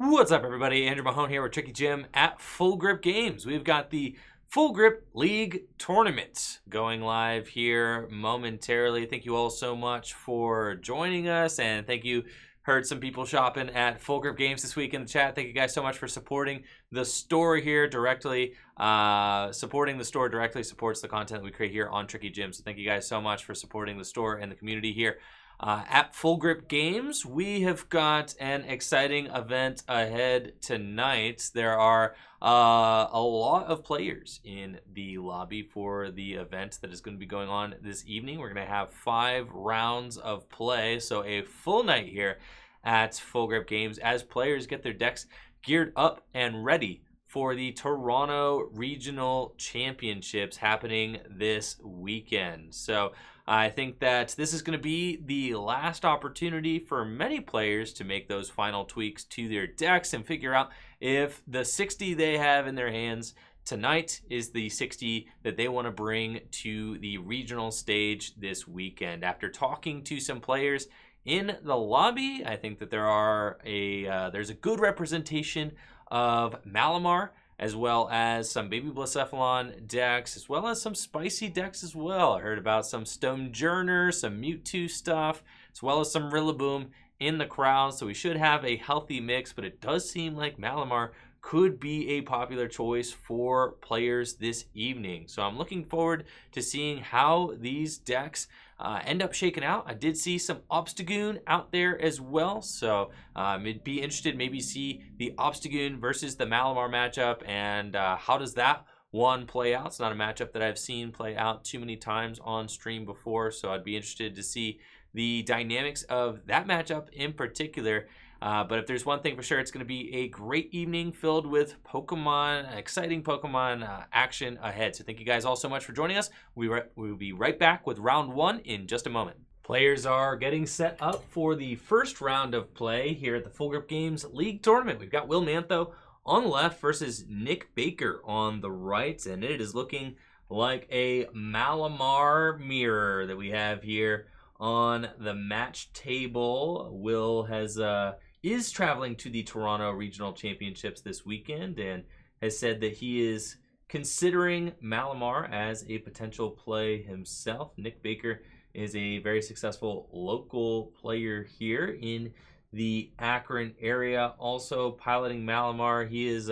What's up, everybody? Andrew Mahone here with Tricky Jim at Full Grip Games. We've got the Full Grip League Tournament going live here momentarily. Thank you all so much for joining us, and thank you. Heard some people shopping at Full Grip Games this week in the chat. Thank you guys so much for supporting the store here directly. Supporting the store directly supports the content we create here on Tricky Jim. So thank you guys so much for supporting the store and the community here. At Full Grip Games, we have got an exciting event ahead tonight. There are a lot of players in the lobby for the event that is going to be going on this evening. We're going to have 5 rounds of play, so a full night here at Full Grip Games as players get their decks geared up and ready for the Toronto Regional Championships happening this weekend. So I think that this is going to be the last opportunity for many players to make those final tweaks to their decks and figure out if the 60 they have in their hands tonight is the 60 that they want to bring to the regional stage this weekend. After talking to some players in the lobby, I think that there's a good representation of Malamar, as well as some Baby Blacephalon decks, as well as some spicy decks as well. I heard about some Stonejourner, some Mewtwo stuff, as well as some Rillaboom in the crowd. So we should have a healthy mix, but it does seem like Malamar could be a popular choice for players this evening. So I'm looking forward to seeing how these decks end up shaking out. I did see some Obstagoon out there as well, so I'd be interested maybe see the Obstagoon versus the Malamar matchup, and how does that one play out. It's not a matchup that I've seen play out too many times on stream before, so I'd be interested to see the dynamics of that matchup in particular. But if there's one thing for sure, it's going to be a great evening filled with Pokemon, exciting Pokemon action ahead. So thank you guys all so much for joining us. We'll be right back with round 1 in just a moment. Players are getting set up for the first round of play here at the Full Grip Games League Tournament. We've got Will Mantho on the left versus Nick Baker on the right, and it is looking like a Malamar mirror that we have here on the match table. Will is traveling to the Toronto Regional Championships this weekend and has said that he is considering Malamar as a potential play himself. Nick Baker is a very successful local player here in the Akron area, also piloting Malamar. He has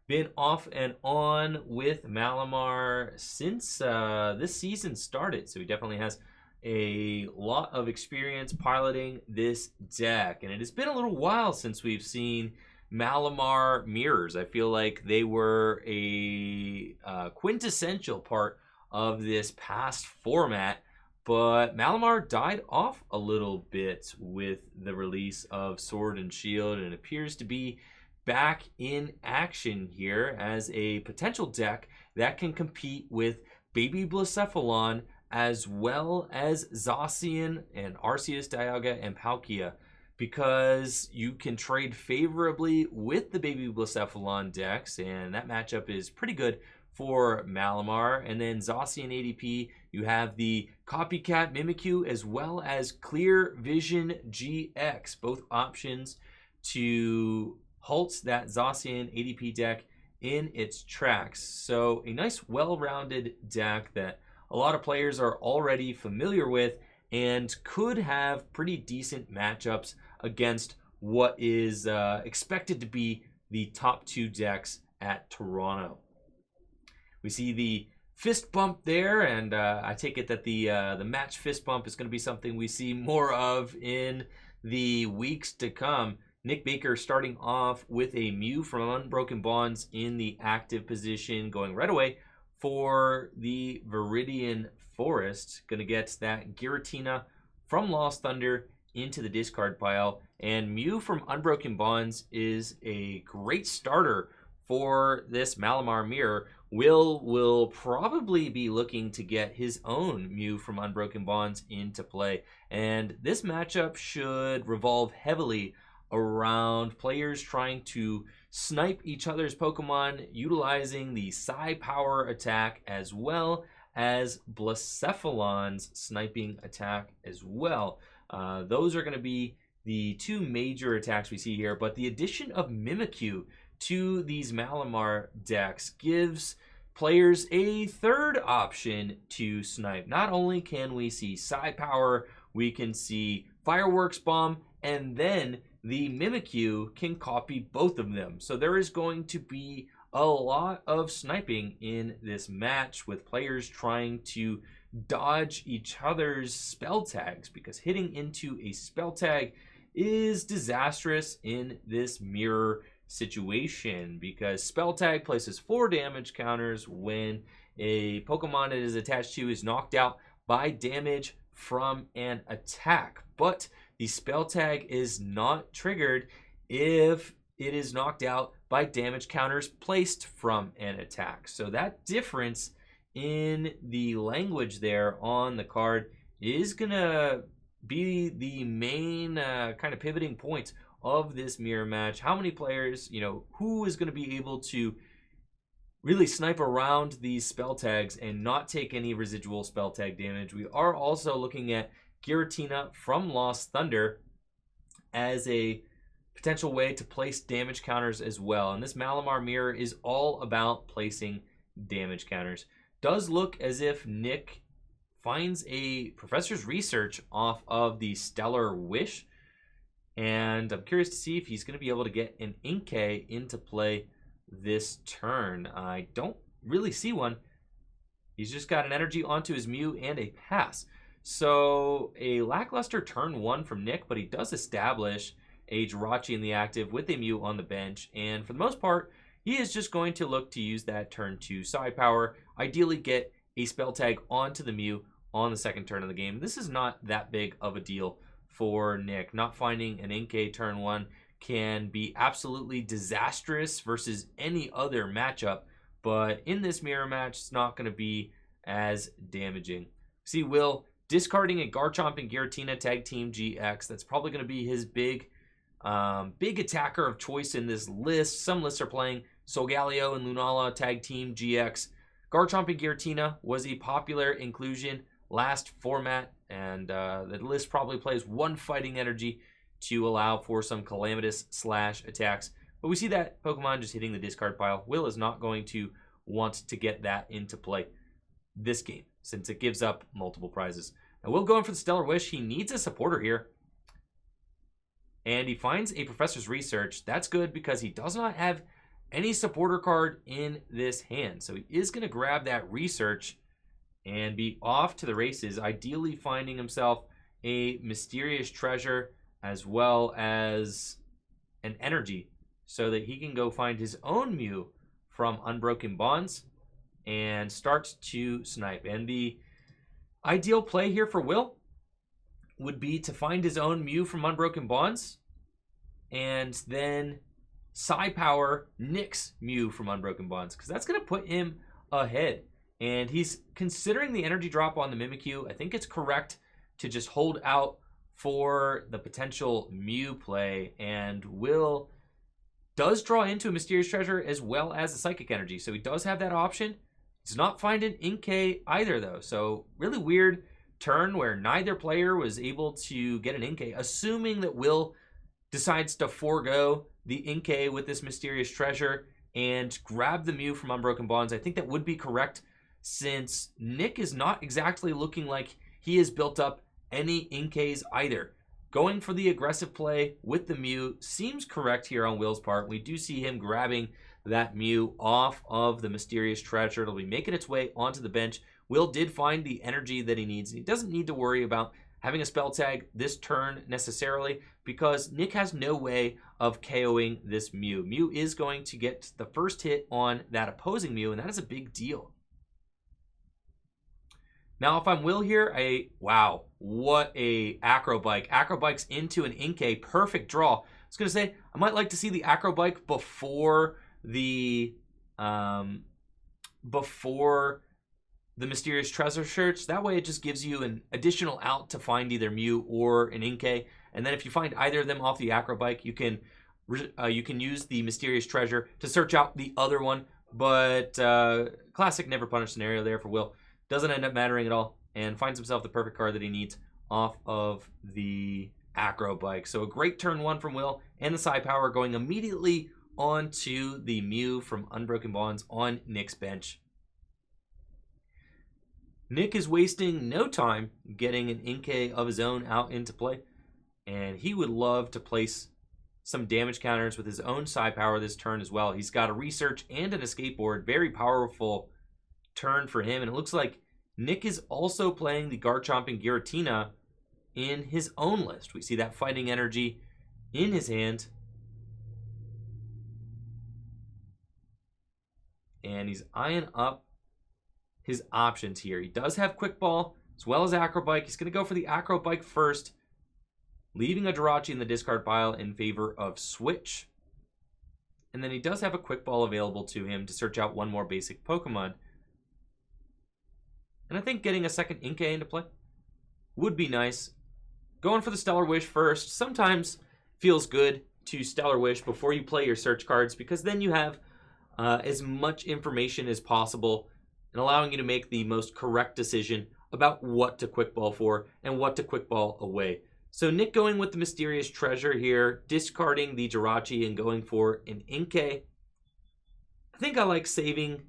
been off and on with Malamar since this season started, so he definitely has a lot of experience piloting this deck, and it has been a little while since we've seen Malamar mirrors. I feel like they were a quintessential part of this past format, but Malamar died off a little bit with the release of Sword and Shield, and it appears to be back in action here as a potential deck that can compete with Baby Blacephalon, as well as Zacian and Arceus, Dialga, and Palkia, because you can trade favorably with the Baby Blacephalon decks, and that matchup is pretty good for Malamar. And then Zacian ADP, you have the Copycat Mimikyu as well as Clear Vision GX, both options to halt that Zacian ADP deck in its tracks. So a nice well-rounded deck that a lot of players are already familiar with and could have pretty decent matchups against what is expected to be the top 2 decks at Toronto. We see the fist bump there, and I take it that the match fist bump is going to be something we see more of in the weeks to come. Nick Baker starting off with a Mew from Unbroken Bonds in the active position, going right away for the Viridian Forest. Going to get that Giratina from Lost Thunder into the discard pile. And Mew from Unbroken Bonds is a great starter for this Malamar mirror. Will probably be looking to get his own Mew from Unbroken Bonds into play. And this matchup should revolve heavily around players trying to snipe each other's Pokemon utilizing the Psi Power attack, as well as Blacephalon's sniping attack as well. Those are going to be the two major attacks we see here, but the addition of Mimikyu to these Malamar decks gives players a third option to snipe. Not only can we see Psi Power, we can see Fireworks Bomb, and then the Mimikyu can copy both of them. So there is going to be a lot of sniping in this match with players trying to dodge each other's spell tags, because hitting into a spell tag is disastrous in this mirror situation, because spell tag places 4 damage counters when a Pokemon it is attached to is knocked out by damage from an attack, but the spell tag is not triggered if it is knocked out by damage counters placed from an attack. So that difference in the language there on the card is gonna be the main kind of pivoting point of this mirror match. How many players, who is going to be able to really snipe around these spell tags and not take any residual spell tag damage. We are also looking at Giratina from Lost Thunder as a potential way to place damage counters as well. And this Malamar mirror is all about placing damage counters. Does look as if Nick finds a Professor's Research off of the Stellar Wish. And I'm curious to see if he's going to be able to get an Inkay into play this turn. I don't really see one. He's just got an energy onto his Mew and a pass. So a lackluster turn 1 from Nick, but he does establish a Jirachi in the active with a Mew on the bench. And for the most part, he is just going to look to use that turn 2 Psi Power, ideally get a spell tag onto the Mew on the second turn of the game. This is not that big of a deal for Nick. Not finding an Inkay turn 1 can be absolutely disastrous versus any other matchup, but in this mirror match, it's not going to be as damaging. See Will discarding a Garchomp and Giratina Tag Team GX. That's probably going to be his big attacker of choice in this list. Some lists are playing Solgaleo and Lunala Tag Team GX. Garchomp and Giratina was a popular inclusion last format, and the list probably plays one fighting energy to allow for some calamitous slash attacks. But we see that Pokemon just hitting the discard pile. Will is not going to want to get that into play this game, since it gives up multiple prizes. Now Will going for the Stellar Wish. He needs a supporter here. And he finds a Professor's Research. That's good because he does not have any supporter card in this hand. So he is going to grab that Research and be off to the races, ideally finding himself a Mysterious Treasure as well as an Energy, so that he can go find his own Mew from Unbroken Bonds and start to snipe. And the ideal play here for Will would be to find his own Mew from Unbroken Bonds and then Psi Power Nick's Mew from Unbroken Bonds, because that's going to put him ahead. And he's considering the energy drop on the Mimikyu. I think it's correct to just hold out for the potential Mew play. And Will does draw into a Mysterious Treasure as well as a Psychic Energy. So he does have that option. He's not finding Inkay either, though. So really weird turn where neither player was able to get an Inkay, assuming that Will decides to forego the Inkay with this Mysterious Treasure and grab the Mew from Unbroken Bonds. I think that would be correct, since Nick is not exactly looking like he has built up any Inkays either. Going for the aggressive play with the Mew seems correct here on Will's part. We do see him grabbing that Mew off of the Mysterious Treasure. It'll be making its way onto the bench. Will did find the energy that he needs. He doesn't need to worry about having a spell tag this turn necessarily, because Nick has no way of KOing this Mew. Mew is going to get the first hit on that opposing Mew, and that is a big deal. Now, if I'm Will here, wow, what a Acrobike. Acrobike's into an Inkay, perfect draw. I was going to say, I might like to see the Acrobike before the Mysterious Treasure search. That way it just gives you an additional out to find either Mew or an Inkay. And then if you find either of them off the Acrobike, you can use the Mysterious Treasure to search out the other one. But classic never punish scenario there for Will. Doesn't end up mattering at all, and finds himself the perfect card that he needs off of the Acro Bike. So a great turn 1 from Will, and the Psi Power going immediately onto the Mew from Unbroken Bonds on Nick's bench. Nick is wasting no time getting an Inkay of his own out into play, and he would love to place some damage counters with his own Psi Power this turn as well. He's got a Research and an Escape Board. Very powerful turn for him, and it looks like Nick is also playing the Garchomp and Giratina in his own list. We see that Fighting Energy in his hand, and he's eyeing up his options here. He does have Quick Ball as well as Acro Bike. He's going to go for the Acro Bike first, leaving a Jirachi in the discard pile in favor of Switch. And then he does have a Quick Ball available to him to search out one more basic Pokemon. And I think getting a second Inkay into play would be nice. Going for the Stellar Wish first sometimes feels good to Stellar Wish before you play your search cards, because then you have as much information as possible and allowing you to make the most correct decision about what to Quick Ball for and what to Quick Ball away. So Nick going with the Mysterious Treasure here, discarding the Jirachi and going for an Inkay. I think I like saving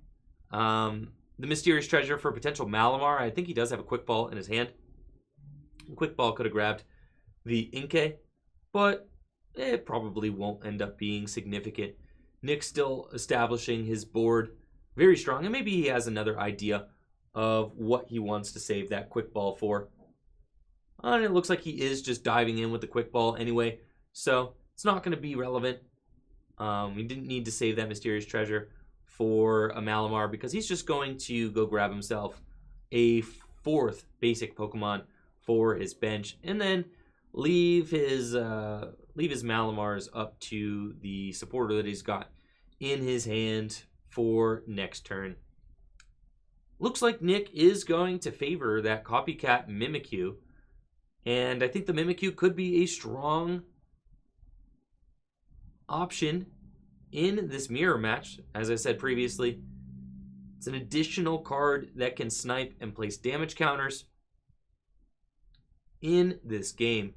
the Mysterious Treasure for potential Malamar. I think he does have a Quick Ball in his hand. Quick Ball could have grabbed the Inkay, but it probably won't end up being significant. Nick's still establishing his board very strong, and maybe he has another idea of what he wants to save that Quick Ball for. And it looks like he is just diving in with the Quick Ball anyway, so it's not going to be relevant. We didn't need to save that Mysterious Treasure for a Malamar, because he's just going to go grab himself a 4th basic Pokemon for his bench, and then leave his Malamars up to the supporter that he's got in his hand for next turn. Looks like Nick is going to favor that Copycat Mimikyu, and I think the Mimikyu could be a strong option in this mirror match. As I said previously, it's an additional card that can snipe and place damage counters in this game.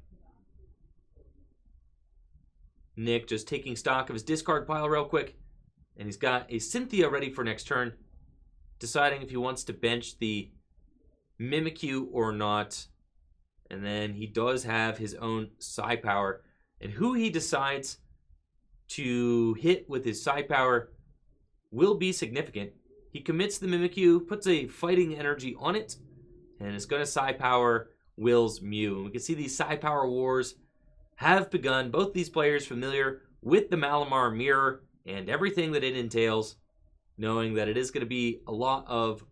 Nick just taking stock of his discard pile real quick, and he's got a Cynthia ready for next turn, deciding if he wants to bench the Mimikyu or not. And then he does have his own Psi Power, and who he decides to hit with his Psi Power will be significant. He commits the Mimikyu, puts a Fighting Energy on it, and is going to Psi Power Will's Mew. And we can see these Psi Power wars have begun. Both these players familiar with the Malamar Mirror and everything that it entails, knowing that it is going to be a lot of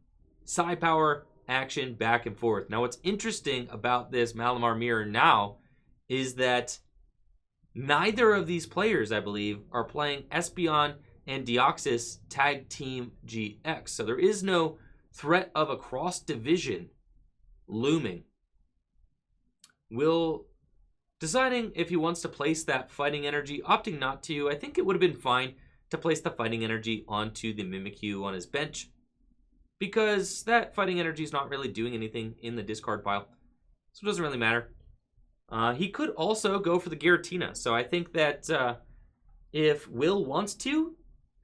Psi Power action back and forth. Now, what's interesting about this Malamar Mirror now is that neither of these players, I believe, are playing Espeon and Deoxys Tag Team GX. So there is no threat of a cross division looming. Will deciding if he wants to place that Fighting Energy, opting not to. I think it would have been fine to place the Fighting Energy onto the Mimikyu on his bench, because that Fighting Energy is not really doing anything in the discard pile, so it doesn't really matter. He could also go for the Giratina, so I think that if Will wants to,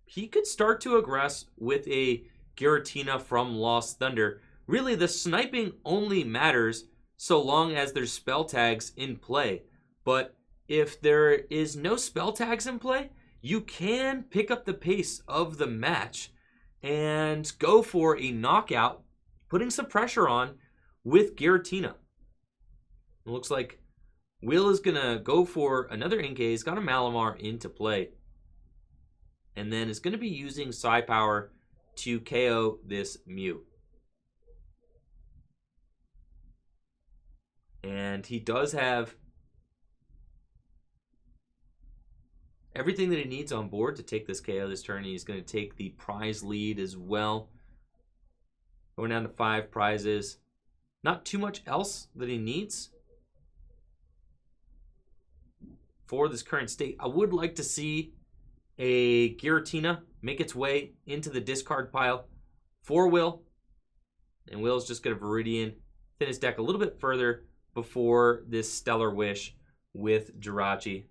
he could start to aggress with a Giratina from Lost Thunder. Really, the sniping only matters so long as there's spell tags in play. But if there is no spell tags in play, you can pick up the pace of the match and go for a knockout, putting some pressure on with Giratina. It looks like Will is going to go for another Inkay. He's got a Malamar into play, and then is going to be using Psi Power to KO this Mew. And he does have everything that he needs on board to take this KO this turn. He's going to take the prize lead as well. Going down to 5 prizes. Not too much else that he needs for this current state. I would like to see a Giratina make its way into the discard pile for Will. And Will's just going to Viridian, thin his deck a little bit further before this Stellar Wish with Jirachi.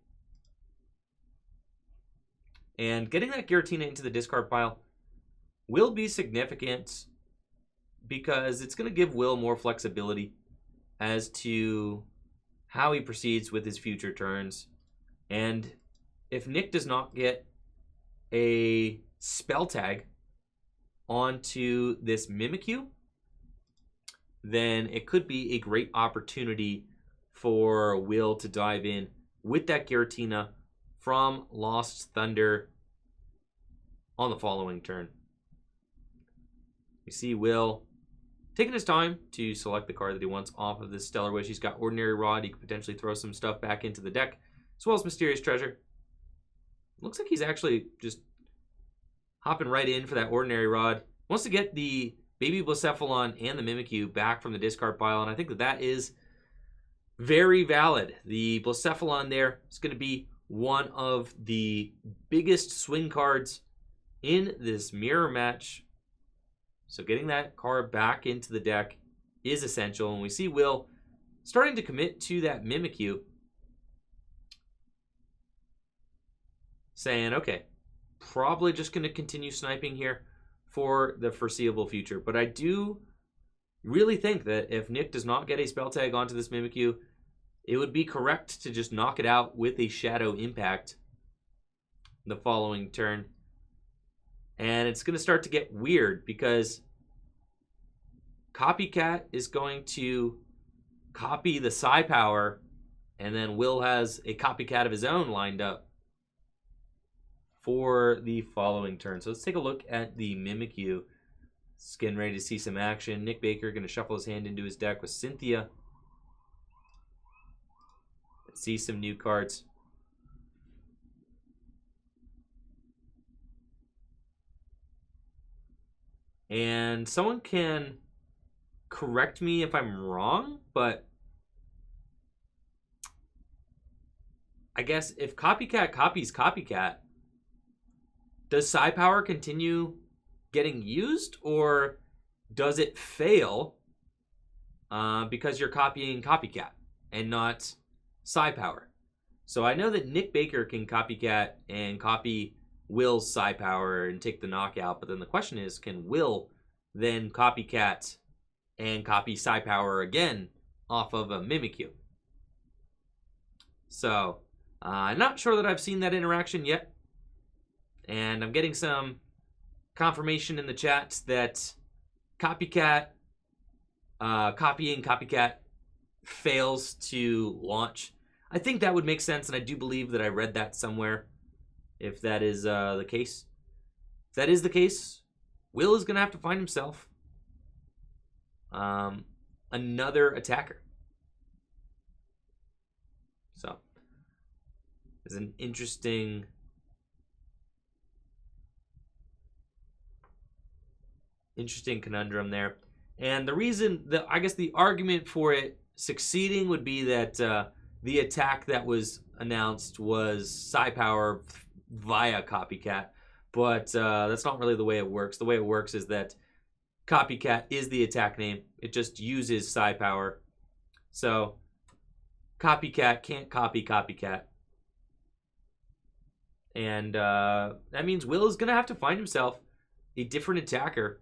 And getting that Giratina into the discard pile will be significant because it's going to give Will more flexibility as to how he proceeds with his future turns. And if Nick does not get a spell tag onto this Mimikyu, then it could be a great opportunity for Will to dive in with that Giratina from Lost Thunder on the following turn. You see Will taking his time to select the card that he wants off of this Stellar Wish. He's got Ordinary Rod. He could potentially throw some stuff back into the deck, as well as Mysterious Treasure. Looks like he's actually just hopping right in for that Ordinary Rod. Wants to get the Baby Blacephalon and the Mimikyu back from the discard pile, and I think that that is very valid. The Blacephalon there is going to be one of the biggest swing cards in this mirror match. So getting that card back into the deck is essential. And we see Will starting to commit to that Mimikyu, saying, okay, probably just going to continue sniping here for the foreseeable future. But I do really think that if Nick does not get a spell tag onto this Mimikyu, it would be correct to just knock it out with a Shadow Impact the following turn. And it's going to start to get weird because Copycat is going to copy the Psi Power, and then Will has a Copycat of his own lined up for the following turn. So let's take a look at the Mimikyu. It's getting ready to see some action. Nick Baker going to shuffle his hand into his deck with Cynthia. Let's see some new cards. And someone can correct me if I'm wrong, but I guess if Copycat copies Copycat, does Psi Power continue getting used, or does it fail because you're copying Copycat and not Psi Power? So I know that Nick Baker can Copycat and copy Will's Psi Power and take the knockout, but then the question is, can Will then Copycat and copy Psi Power again off of a Mimikyu? So I'm not sure that I've seen that interaction yet, and I'm getting some confirmation in the chat that Copycat copying Copycat fails to launch. I think that would make sense, and I do believe that I read that somewhere. If that is the case, if that is the case, Will is going to have to find himself another attacker. So there's an interesting conundrum there. And the reason that I guess the argument for it succeeding would be that the attack that was announced was Psi Power via Copycat, but that's not really the way it works. The way it works is that Copycat is the attack name. It just uses Psi Power. So Copycat can't copy Copycat. And that means Will is going to have to find himself a different attacker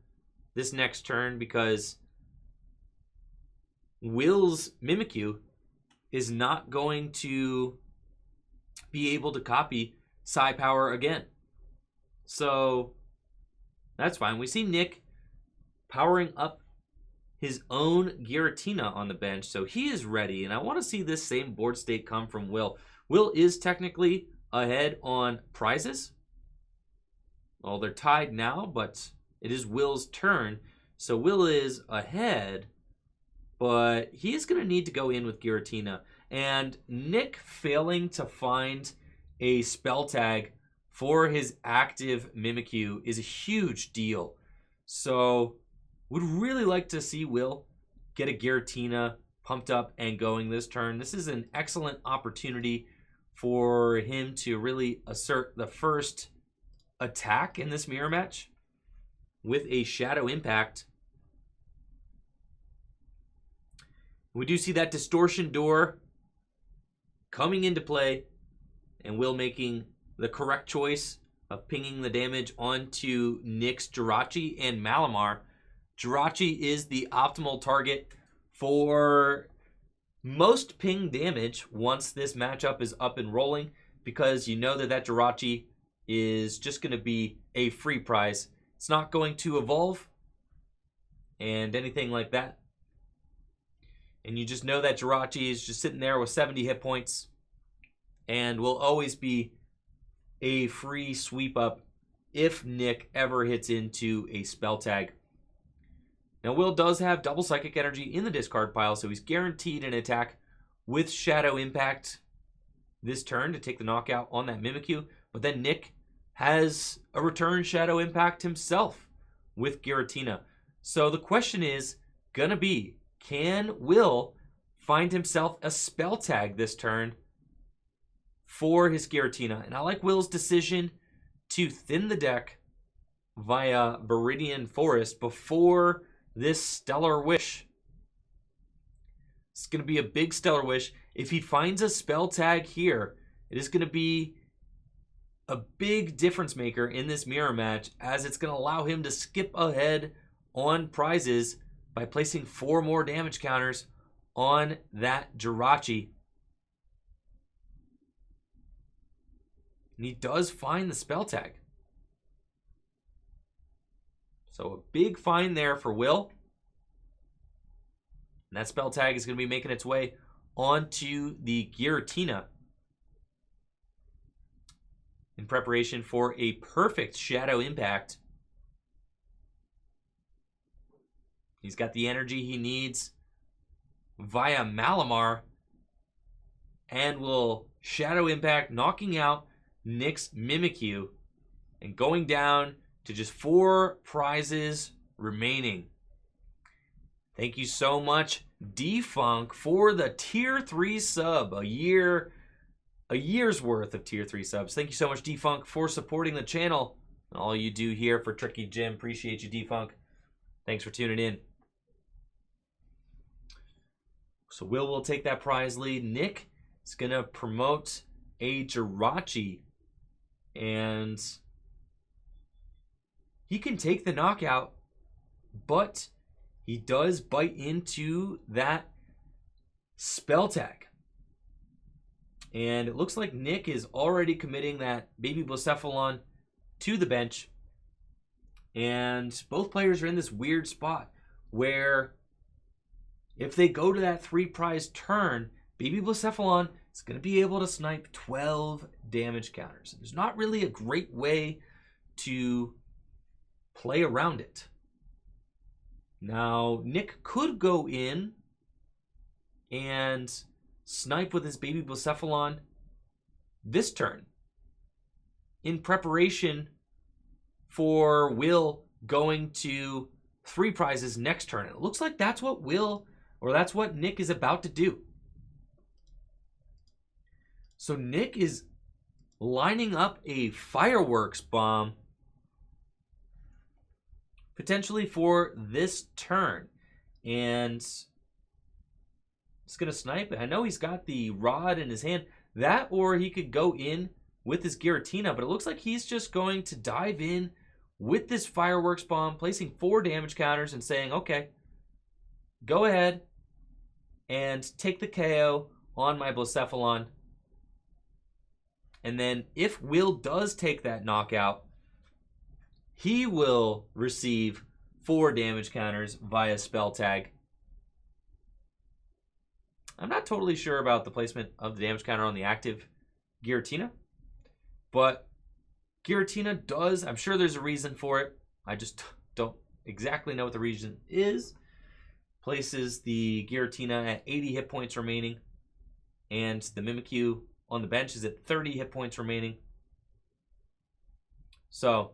this next turn, because Will's Mimikyu is not going to be able to copy Psi Power again. So that's fine. We see Nick powering up his own Giratina on the bench, so he is ready. And I want to see this same board state come from Will. Will is technically ahead on prizes. Well, they're tied now, but it is Will's turn. So Will is ahead, but he is going to need to go in with Giratina. And Nick failing to find a spell tag for his active Mimikyu is a huge deal. So would really like to see Will get a Giratina pumped up and going this turn. This is an excellent opportunity for him to really assert the first attack in this mirror match with a Shadow Impact. We do see that Distortion Door coming into play, and Will making the correct choice of pinging the damage onto Nick's Jirachi and Malamar. Jirachi is the optimal target for most ping damage once this matchup is up and rolling, because you know that Jirachi is just going to be a free prize. It's not going to evolve and anything like that. And you just know that Jirachi is just sitting there with 70 hit points and will always be a free sweep up if Nick ever hits into a spell tag. Now, Will does have double psychic energy in the discard pile, so he's guaranteed an attack with Shadow Impact this turn to take the knockout on that Mimikyu. But then Nick has a return Shadow Impact himself with Giratina. So the question is going to be, can Will find himself a spell tag this turn for his Giratina? And I like Will's decision to thin the deck via Viridian Forest before this Stellar Wish. It's going to be a big Stellar Wish. If he finds a spell tag here, it is going to be a big difference maker in this mirror match, as it's going to allow him to skip ahead on prizes by placing 4 more damage counters on that Jirachi. And he does find the spell tag. So a big find there for Will. And that spell tag is going to be making its way onto the Giratina in preparation for a perfect Shadow Impact. He's got the energy he needs via Malamar and will Shadow Impact, knocking out Nick's Mimikyu and going down to just 4 prizes remaining. Thank you so much, D-Funk, for the Tier 3 sub. A year's worth of Tier 3 subs. Thank you so much, D-Funk, for supporting the channel. All you do here for Tricky Jim. Appreciate you, D-Funk. Thanks for tuning in. So Will take that prize lead. Nick is going to promote a Jirachi. And he can take the knockout, but he does bite into that spell tag. And it looks like Nick is already committing that baby Blacephalon to the bench. And both players are in this weird spot where if they go to that 3 prize turn, baby Blacephalon is going to be able to snipe 12 damage counters. There's not really a great way to play around it. Now, Nick could go in and snipe with his baby Blacephalon this turn in preparation for Will going to 3 prizes next turn. It looks like that's what that's what Nick is about to do. So Nick is lining up a fireworks bomb potentially for this turn. And it's going to snipe. I know he's got the rod in his hand. That, or he could go in with his Giratina, but it looks like he's just going to dive in with this fireworks bomb, placing 4 damage counters and saying, okay, go ahead and take the KO on my Blacephalon. And then if Will does take that knockout, he will receive 4 damage counters via spell tag. I'm not totally sure about the placement of the damage counter on the active Giratina, but Giratina does, I'm sure there's a reason for it. I just don't exactly know what the reason is. Places the Giratina at 80 hit points remaining, and the Mimikyu on the bench is at 30 hit points remaining. So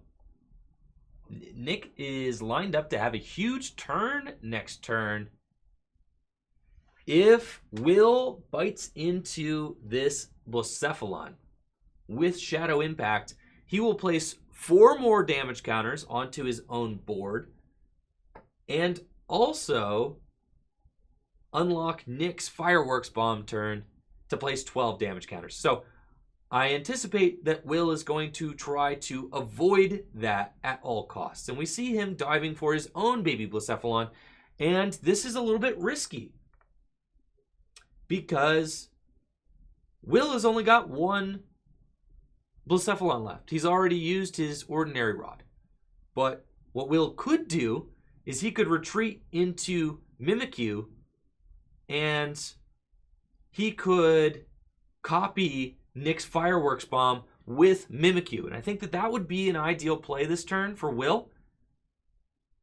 Nick is lined up to have a huge turn next turn. If Will bites into this Blacephalon with Shadow Impact, he will place 4 more damage counters onto his own board and also unlock Nick's Fireworks Bomb turn to place 12 damage counters. So I anticipate that Will is going to try to avoid that at all costs. And we see him diving for his own baby Blacephalon. And this is a little bit risky because Will has only got one Blacephalon left. He's already used his ordinary rod. But what Will could do is he could retreat into Mimikyu and he could copy Nick's Fireworks Bomb with Mimikyu. And I think that that would be an ideal play this turn for Will,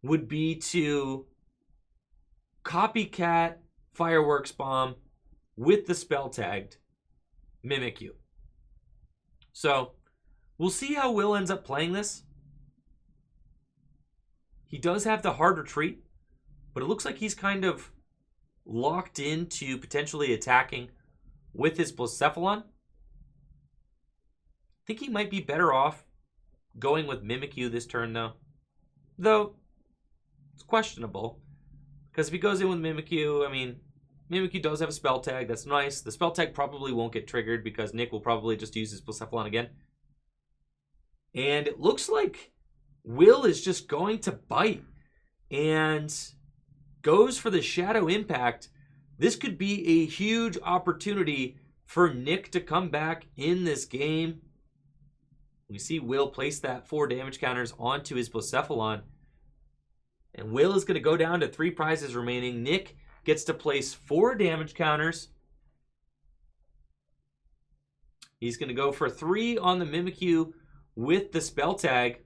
would be to copycat Fireworks Bomb with the spell-tagged Mimikyu. So we'll see how Will ends up playing this. He does have the hard retreat, but it looks like he's kind of locked into potentially attacking with his Blacephalon. I think he might be better off going with Mimikyu this turn, though. Though, it's questionable. Because if he goes in with Mimikyu, I mean, Mimikyu does have a spell tag. That's nice. The spell tag probably won't get triggered because Nick will probably just use his Blacephalon again. And it looks like Will is just going to bite and goes for the Shadow Impact. This could be a huge opportunity for Nick to come back in this game. We see Will place that 4 damage counters onto his Blacephalon. And Will is going to go down to 3 prizes remaining. Nick gets to place 4 damage counters. He's going to go for 3 on the Mimikyu with the spell tag.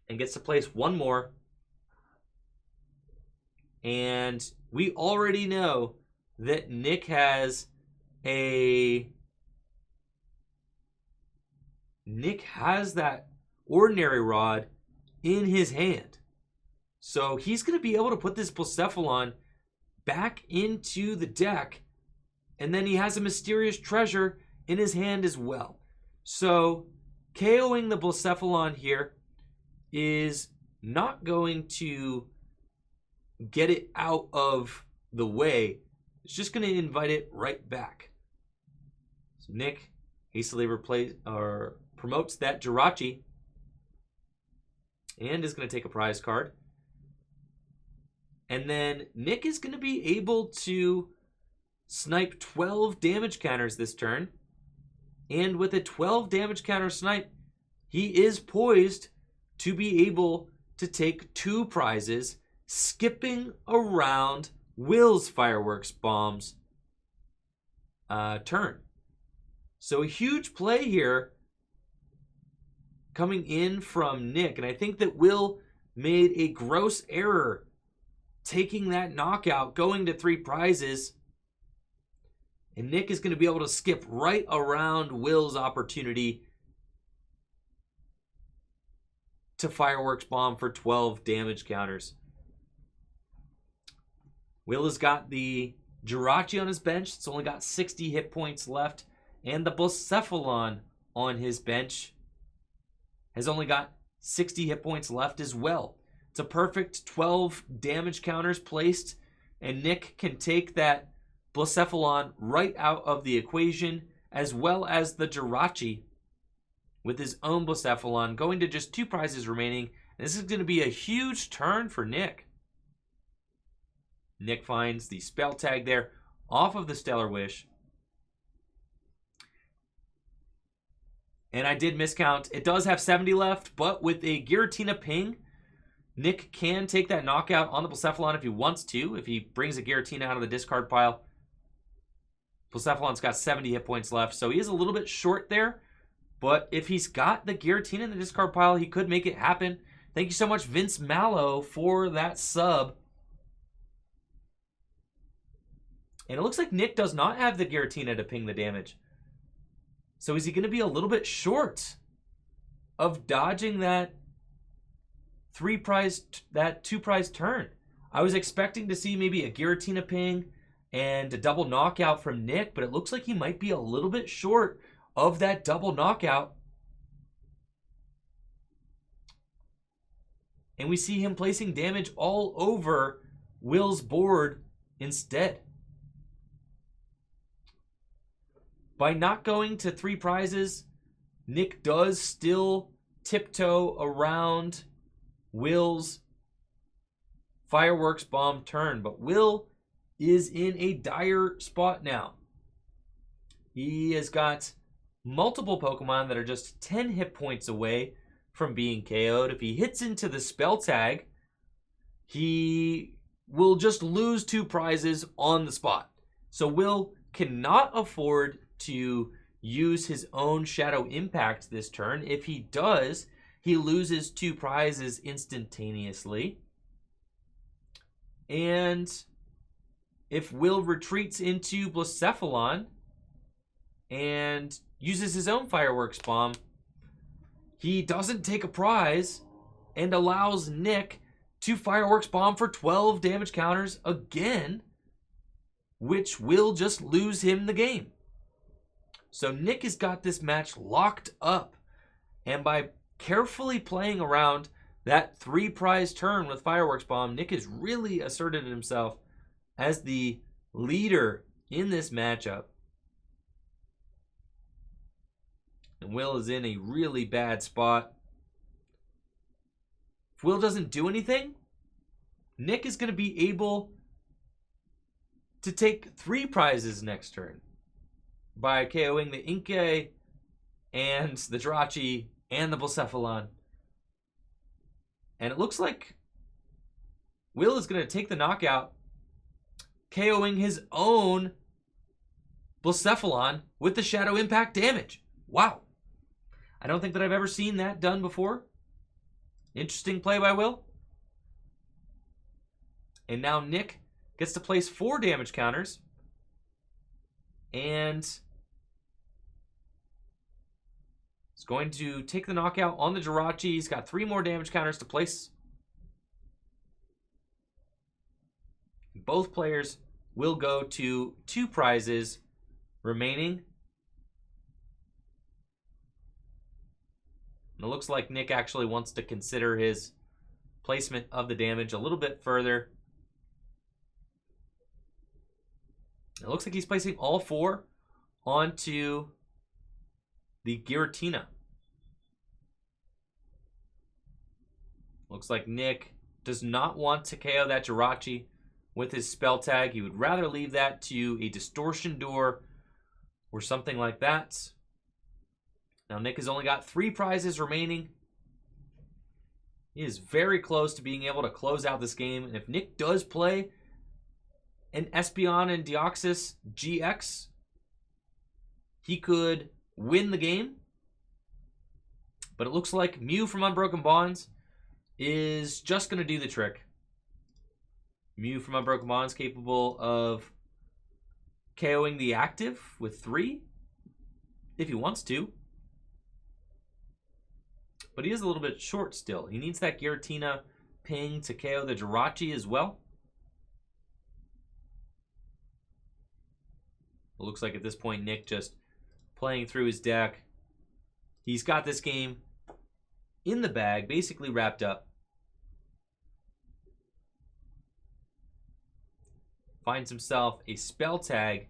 And gets to place 1 more. And we already know that Nick has that ordinary rod in his hand. So he's going to be able to put this Blacephalon back into the deck. And then he has a mysterious treasure in his hand as well. So KOing the Blacephalon here is not going to get it out of the way. It's just going to invite it right back. So Nick hastily promotes that Jirachi and is going to take a prize card. And then Nick is going to be able to snipe 12 damage counters this turn. And with a 12 damage counter snipe, he is poised to be able to take 2 prizes, skipping around Will's Fireworks Bomb's turn. So a huge play here coming in from Nick. And I think that Will made a gross error taking that knockout, going to 3 prizes. And Nick is going to be able to skip right around Will's opportunity to Fireworks Bomb for 12 damage counters. Will has got the Jirachi on his bench. It's only got 60 hit points left. And the Blacephalon on his bench has only got 60 hit points left as well. It's a perfect 12 damage counters placed. And Nick can take that Blacephalon right out of the equation, as well as the Jirachi with his own Blacephalon, going to just 2 prizes remaining. And this is going to be a huge turn for Nick. Nick finds the spell tag there off of the Stellar Wish. And I did miscount. It does have 70 left, but with a Giratina ping, Nick can take that knockout on the Blacephalon if he wants to. If he brings a Giratina out of the discard pile. Blacephalon's got 70 hit points left, so he is a little bit short there. But if he's got the Giratina in the discard pile, he could make it happen. Thank you so much, Vince Mallow, for that sub. And it looks like Nick does not have the Giratina to ping the damage. So is he going to be a little bit short of dodging that 2-prize turn? I was expecting to see maybe a Giratina ping and a double knockout from Nick, but it looks like he might be a little bit short of that double knockout. And we see him placing damage all over Will's board instead. By not going to 3 prizes, Nick does still tiptoe around Will's fireworks bomb turn, but Will is in a dire spot now. He has got multiple Pokemon that are just 10 hit points away from being KO'd. If he hits into the spell tag, he will just lose 2 prizes on the spot. So Will cannot afford to use his own Shadow Impact this turn. If he does, he loses 2 prizes instantaneously. And if Will retreats into Blacephalon and uses his own Fireworks Bomb, he doesn't take a prize and allows Nick to Fireworks Bomb for 12 damage counters again, which will just lose him the game. So Nick has got this match locked up, and by carefully playing around that 3 prize turn with Fireworks Bomb, Nick has really asserted himself as the leader in this matchup. And Will is in a really bad spot. If Will doesn't do anything, Nick is going to be able to take 3 prizes next turn by KOing the Inkay and the Jirachi and the Blacephalon. And it looks like Will is going to take the knockout, KOing his own Blacephalon with the Shadow Impact damage. Wow. I don't think that I've ever seen that done before. Interesting play by Will. And now Nick gets to place 4 damage counters. And he's going to take the knockout on the Jirachi. He's got 3 more damage counters to place. Both players will go to 2 prizes remaining. And it looks like Nick actually wants to consider his placement of the damage a little bit further. It looks like he's placing all 4 onto the Giratina. Looks like Nick does not want to KO that Jirachi with his spell tag. He would rather leave that to a Distortion Door or something like that. Now Nick has only got 3 prizes remaining. He is very close to being able to close out this game. And if Nick does play an Espeon and Deoxys GX, he could win the game. But it looks like Mew from Unbroken Bonds is just going to do the trick. Mew from Unbroken Bonds capable of KOing the active with 3 if he wants to. But he is a little bit short still. He needs that Giratina ping to KO the Jirachi as well. It looks like at this point Nick just playing through his deck. He's got this game in the bag, basically wrapped up. Finds himself a spell tag.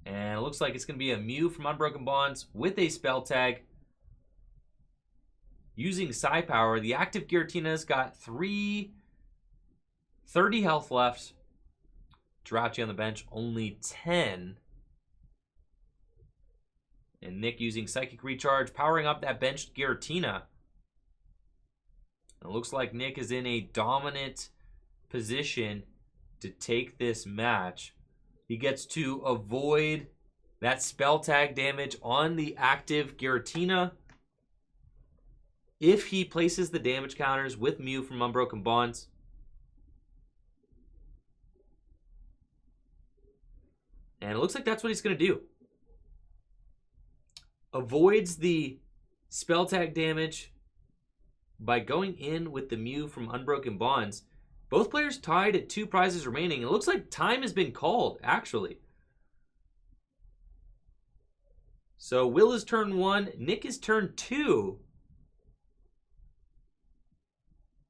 And it looks like it's going to be a Mew from Unbroken Bonds with a spell tag. Using Psi Power, the active Giratina's got 30 health left. Jirachi on the bench, only 10. And Nick using Psychic Recharge, powering up that benched Giratina. It looks like Nick is in a dominant position to take this match. He gets to avoid that spell tag damage on the active Giratina if he places the damage counters with Mew from Unbroken Bonds. And it looks like that's what he's going to do. Avoids the spell tag damage by going in with the Mew from Unbroken Bonds. Both players tied at 2 prizes remaining. It looks like time has been called, actually. So Will is turn 1. Nick is turn 2.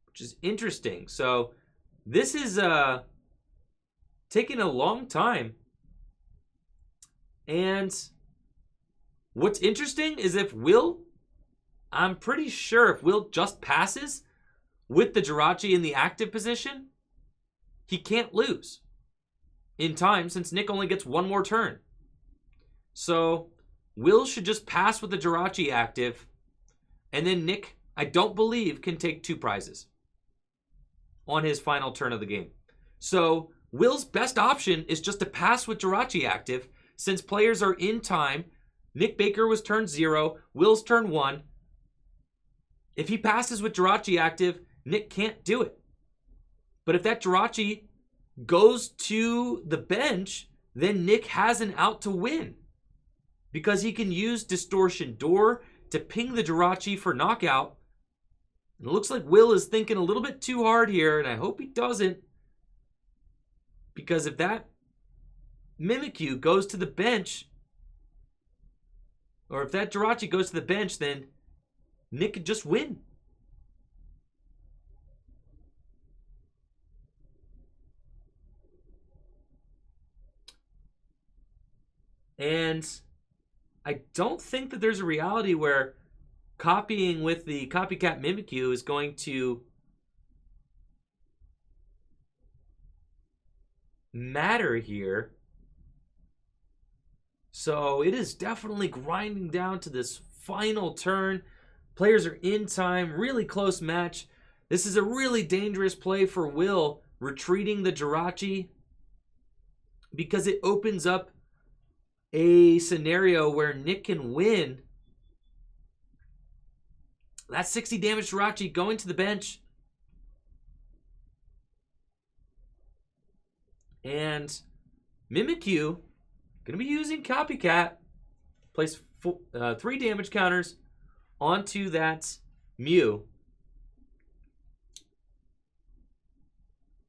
Which is interesting. So this is taking a long time. And what's interesting is if Will, I'm pretty sure if Will just passes with the Jirachi in the active position, he can't lose in time since Nick only gets one more turn. So Will should just pass with the Jirachi active, and then Nick, I don't believe, can take 2 prizes on his final turn of the game. So Will's best option is just to pass with Jirachi active since players are in time. Nick Baker was turn 0, Will's turn 1. If he passes with Jirachi active, Nick can't do it. But if that Jirachi goes to the bench, then Nick has an out to win because he can use Distortion Door to ping the Jirachi for knockout. It looks like Will is thinking a little bit too hard here, and I hope he doesn't. Because if that Mimikyu goes to the bench, or if that Jirachi goes to the bench, then Nick could just win. And I don't think that there's a reality where copying with the copycat Mimikyu is going to matter here. So it is definitely grinding down to this final turn. Players are in time, really close match. This is a really dangerous play for Will, retreating the Jirachi, because it opens up a scenario where Nick can win. That 60 damage Jirachi going to the bench. And Mimikyu, going to be using Copycat. Place 3 damage counters onto that Mew.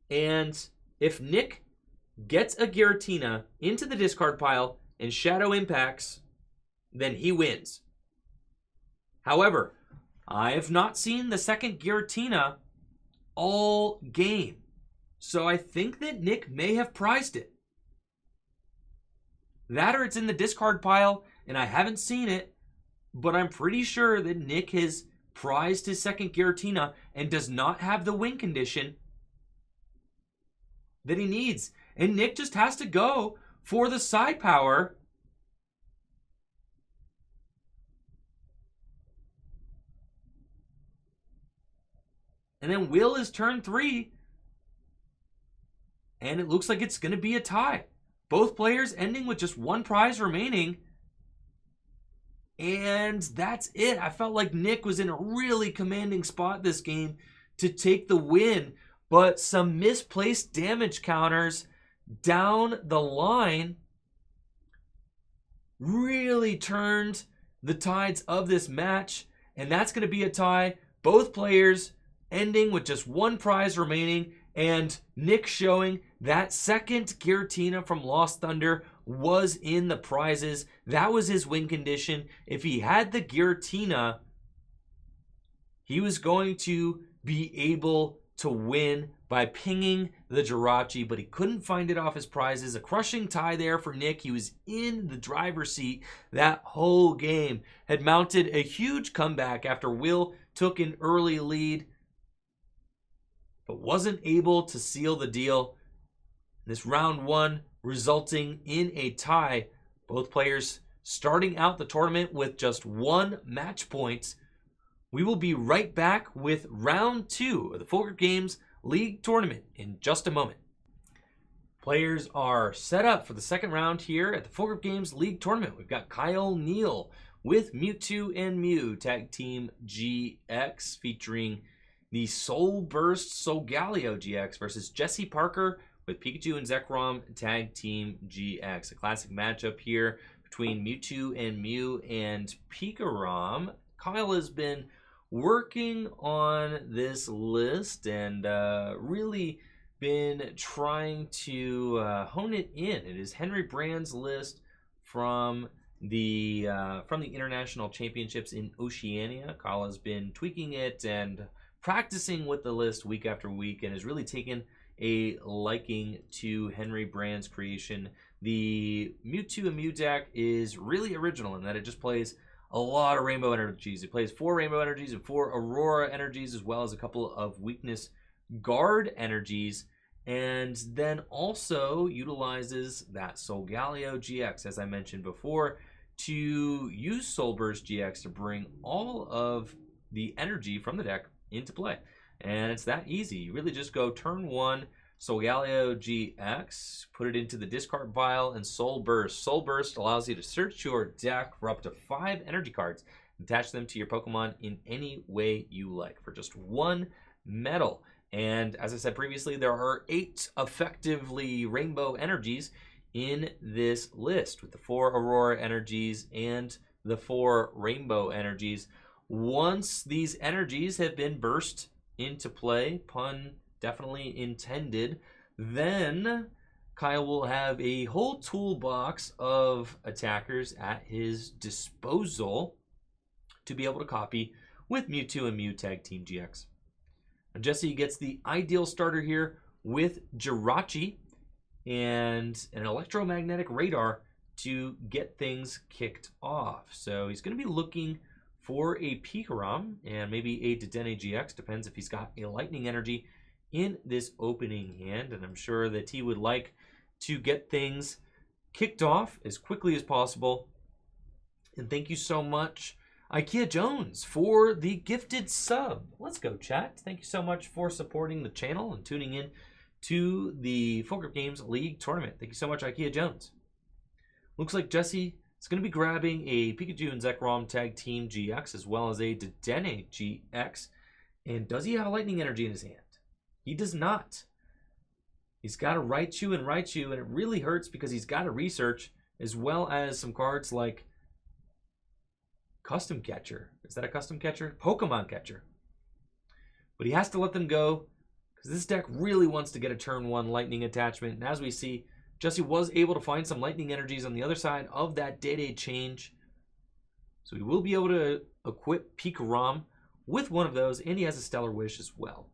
And if Nick gets a Giratina into the discard pile and Shadow impacts, then he wins. However, I have not seen the second Giratina all game. So I think that Nick may have prized it. That or it's in the discard pile and I haven't seen it, but I'm pretty sure that Nick has prized his second Giratina and does not have the win condition that he needs. And Nick just has to go for the side power. And then Will is turn 3. And it looks like it's going to be a tie. Both players ending with just 1 prize remaining. And that's it. I felt like Nick was in a really commanding spot this game to take the win. But some misplaced damage counters down the line really turned the tides of this match. And that's going to be a tie. Both players ending with just 1 prize remaining. And Nick showing that second Giratina from Lost Thunder was in the prizes. That was his win condition. If he had the Giratina, he was going to be able to win by pinging the Jirachi, but he couldn't find it off his prizes. A crushing tie there for Nick. He was in the driver's seat that whole game. Had mounted a huge comeback after Will took an early lead, but wasn't able to seal the deal. This round 1 resulting in a tie. Both players starting out the tournament with just 1 match point. We will be right back with round 2 of the Full Grip Games League Tournament in just a moment. Players are set up for the second round here at the Full Grip Games League Tournament. We've got Kyle Neal with Mewtwo and Mew Tag Team GX featuring the Soul Burst Solgaleo GX versus Jesse Parker with Pikachu and Zekrom Tag Team GX. A classic matchup here between Mewtwo and Mew and Pikarom. Kyle has been working on this list and really been trying to hone it in. It is Henry Brand's list from the International Championships in Oceania. Kyle has been tweaking it and practicing with the list week after week and has really taken a liking to Henry Brand's creation The Mewtwo and Mew deck is really original in that it just plays a lot of rainbow energies. It plays 4 rainbow energies and 4 aurora energies, as well as a couple of weakness guard energies, and then also utilizes that Solgaleo GX, as I mentioned before, to use Soul Burst GX to bring all of the energy from the deck into play. And it's that easy. You really just go turn 1, Solgaleo GX, put it into the discard pile, and Soul Burst. Soul Burst allows you to search your deck for up to 5 energy cards, attach them to your Pokemon in any way you like for just 1 metal. And as I said previously, there are 8 effectively rainbow energies in this list, with the 4 aurora energies and the 4 rainbow energies. Once these energies have been burst into play, pun definitely intended, then Kyle will have a whole toolbox of attackers at his disposal to be able to copy with Mewtwo and Mew Tag Team GX. And Jesse gets the ideal starter here with Jirachi and an electromagnetic radar to get things kicked off. So he's going to be looking for a Pikarom and maybe a Dedenne GX, depends if he's got a lightning energy in this opening hand. And I'm sure that he would like to get things kicked off as quickly as possible. And thank you so much, Ikea Jones, for the gifted sub. Let's go, chat. Thank you so much for supporting the channel and tuning in to the Full Grip Games League tournament. Thank you so much, Ikea Jones. Looks like Jesse is going to be grabbing a Pikachu and Zekrom Tag Team GX as well as a Dedenne GX. And does he have a lightning energy in his hand? He does not. He's got a Raichu, and it really hurts because he's got a research as well as some cards like Custom Catcher. Is that a Custom Catcher? Pokemon Catcher. But he has to let them go because this deck really wants to get a turn 1 lightning attachment. And as we see, Jesse was able to find some lightning energies on the other side of that Day-Day change. So he will be able to equip Pikarom with one of those, and he has a Stellar Wish as well.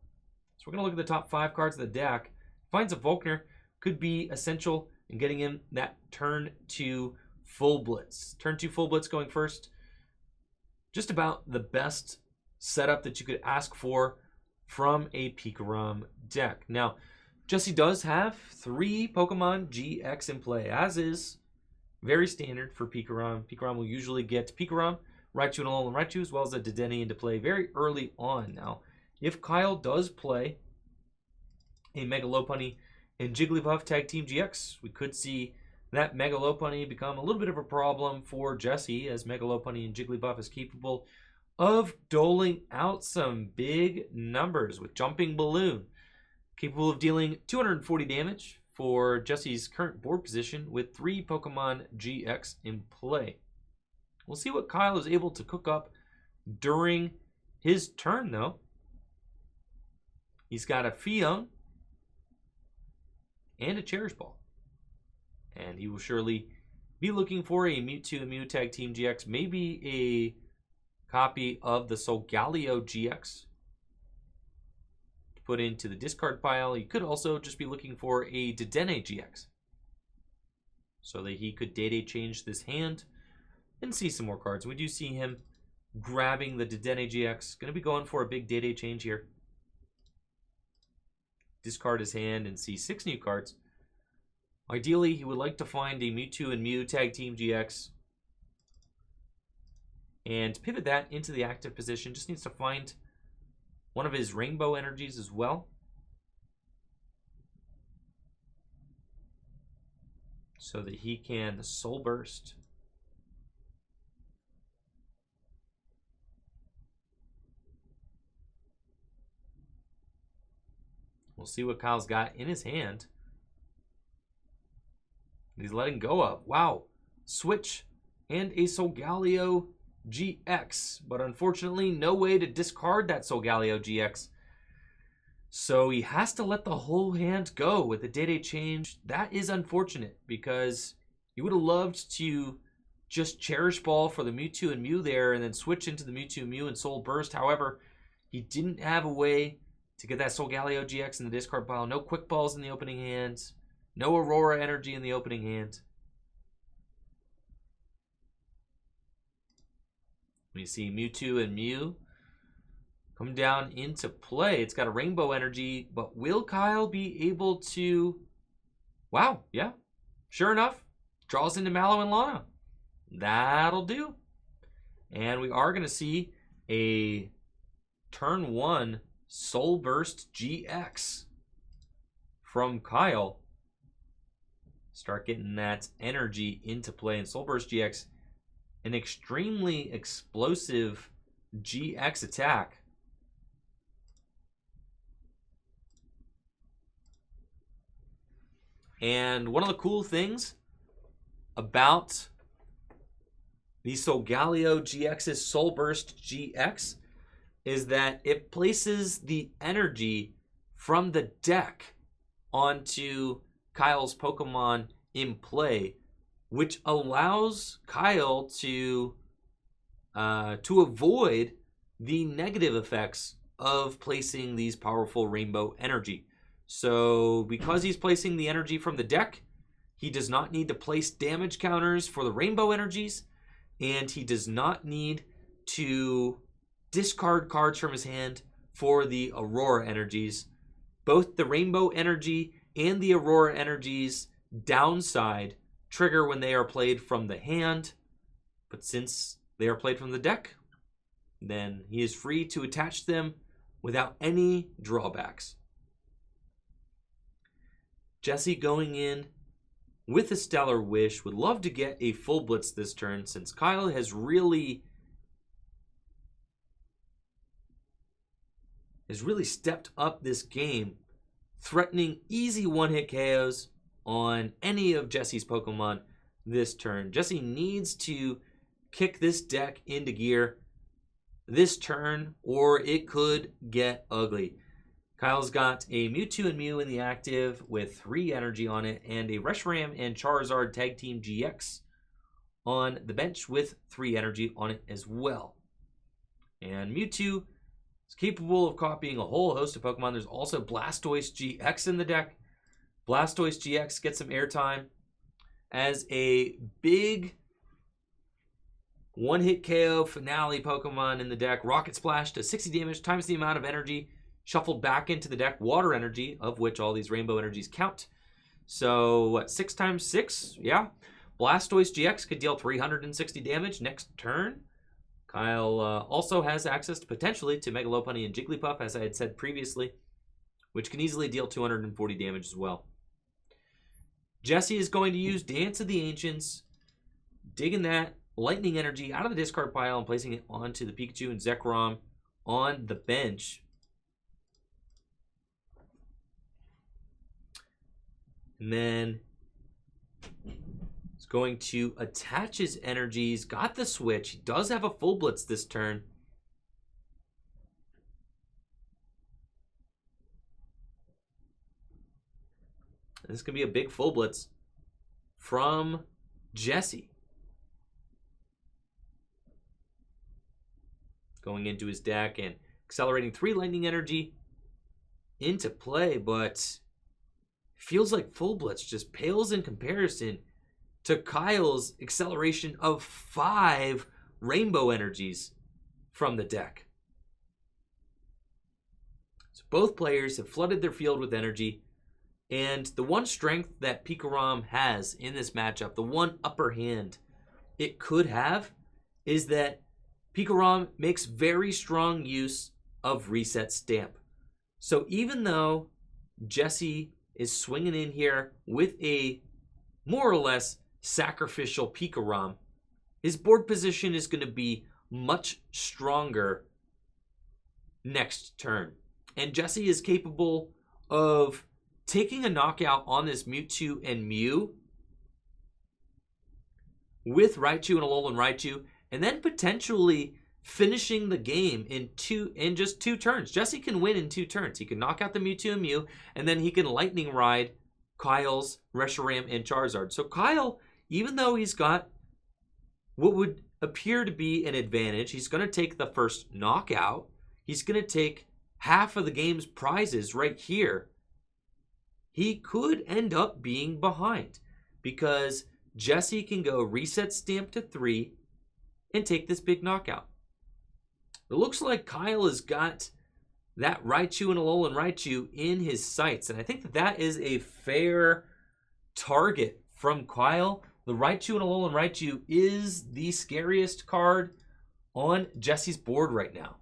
So we're going to look at the top 5 cards of the deck. Finds a Volkner, could be essential in getting him that turn 2 full blitz. Turn 2 full blitz going first. Just about the best setup that you could ask for from a Pikarom deck. Now, Jesse does have 3 Pokemon GX in play, as is very standard for Pikarom. Pikarom will usually get Pikarom, Raichu, and Alolan Raichu, as well as a Dedenne into play very early on. Now, if Kyle does play a Mega Lopunny and Jigglypuff Tag Team GX, we could see that Mega Lopunny become a little bit of a problem for Jesse, as Mega Lopunny and Jigglypuff is capable of doling out some big numbers with Jumping Balloon. Capable of dealing 240 damage for Jesse's current board position with 3 Pokemon GX in play. We'll see what Kyle is able to cook up during his turn, though. He's got a Fion and a Cherish Ball. And he will surely be looking for a Mewtwo and Mew Tag Team GX, maybe a copy of the Solgaleo GX to put into the discard pile. He could also just be looking for a Dedenne GX so that he could Day-Day change this hand and see some more cards. We do see him grabbing the Dedenne GX. Going to be going for a big Day-Day change here. Discard his hand and see 6 new cards. Ideally, he would like to find a Mewtwo and Mew Tag Team GX and pivot that into the active position. Just needs to find one of his rainbow energies as well, so that he can Soul Burst. We'll see what Kyle's got in his hand. He's letting go of. Wow. Switch and a Solgaleo GX. But unfortunately, no way to discard that Solgaleo GX. So he has to let the whole hand go with the Day-Day change. That is unfortunate because he would have loved to just Cherish Ball for the Mewtwo and Mew there and then switch into the Mewtwo, Mew, and Soul Burst. However, he didn't have a way to get that Solgaleo GX in the discard pile. No quick balls in the opening hands. No Aurora energy in the opening hand. We see Mewtwo and Mew come down into play. It's got a rainbow energy, but will Kyle be able to... Wow, yeah. Sure enough, draws into Mallow and Lana. That'll do. And we are going to see a turn 1 Soul Burst GX from Kyle. Start getting that energy into play. And Soul Burst GX, an extremely explosive GX attack. And one of the cool things about the Solgaleo GX's Soul Burst GX is that it places the energy from the deck onto Kyle's Pokemon in play, which allows Kyle to avoid the negative effects of placing these powerful rainbow energy. So because he's placing the energy from the deck, he does not need to place damage counters for the rainbow energies, and he does not need to discard cards from his hand for the Aurora energies. Both the rainbow energy and the Aurora energies downside trigger when they are played from the hand, but since they are played from the deck, then he is free to attach them without any drawbacks. Jesse going in with a Stellar Wish. Would love to get a full blitz this turn since Kyle has really stepped up this game, threatening easy one-hit KOs on any of Jesse's Pokemon this turn. Jesse needs to kick this deck into gear this turn, or it could get ugly. Kyle's got a Mewtwo and Mew in the active with 3 energy on it, and a Reshiram and Charizard Tag Team GX on the bench with 3 energy on it as well. And Mewtwo is capable of copying a whole host of Pokemon. There's also Blastoise GX in the deck. Blastoise GX gets some airtime as a big one-hit KO finale Pokemon in the deck. Rocket Splash does 60 damage times the amount of energy shuffled back into the deck, water energy, of which all these rainbow energies count. So, what, 6 times 6? Yeah. Blastoise GX could deal 360 damage next turn. Kyle also has access to potentially to Mega Lopunny and Jigglypuff, as I had said previously, which can easily deal 240 damage as well. Jesse is going to use Dance of the Ancients, digging that lightning energy out of the discard pile and placing it onto the Pikachu and Zekrom on the bench. And then he's going to attach his energies. Got the switch. He does have a full blitz this turn. This could be a big full blitz from Jesse. Going into his deck and accelerating 3 lightning energy into play, but feels like full blitz just pales in comparison to Kyle's acceleration of 5 rainbow energies from the deck. So both players have flooded their field with energy, and the one strength that Pikarom has in this matchup, the one upper hand it could have, is that Pikarom makes very strong use of Reset Stamp. So even though Jesse is swinging in here with a more or less sacrificial Pikarom, his board position is going to be much stronger next turn. And Jesse is capable of taking a knockout on this Mewtwo and Mew with Raichu and Alolan Raichu, and then potentially finishing the game in just 2 turns. Jesse can win in 2 turns. He can knock out the Mewtwo and Mew, and then he can lightning ride Kyle's Reshiram and Charizard. So Kyle, even though he's got what would appear to be an advantage, he's going to take the first knockout. He's going to take half of the game's prizes right here. he could end up being behind because Jesse can go reset stamp to 3 and take this big knockout. It looks like Kyle has got that Raichu and Alolan Raichu in his sights, and I think that is a fair target from Kyle. The Raichu and Alolan Raichu is the scariest card on Jesse's board right now.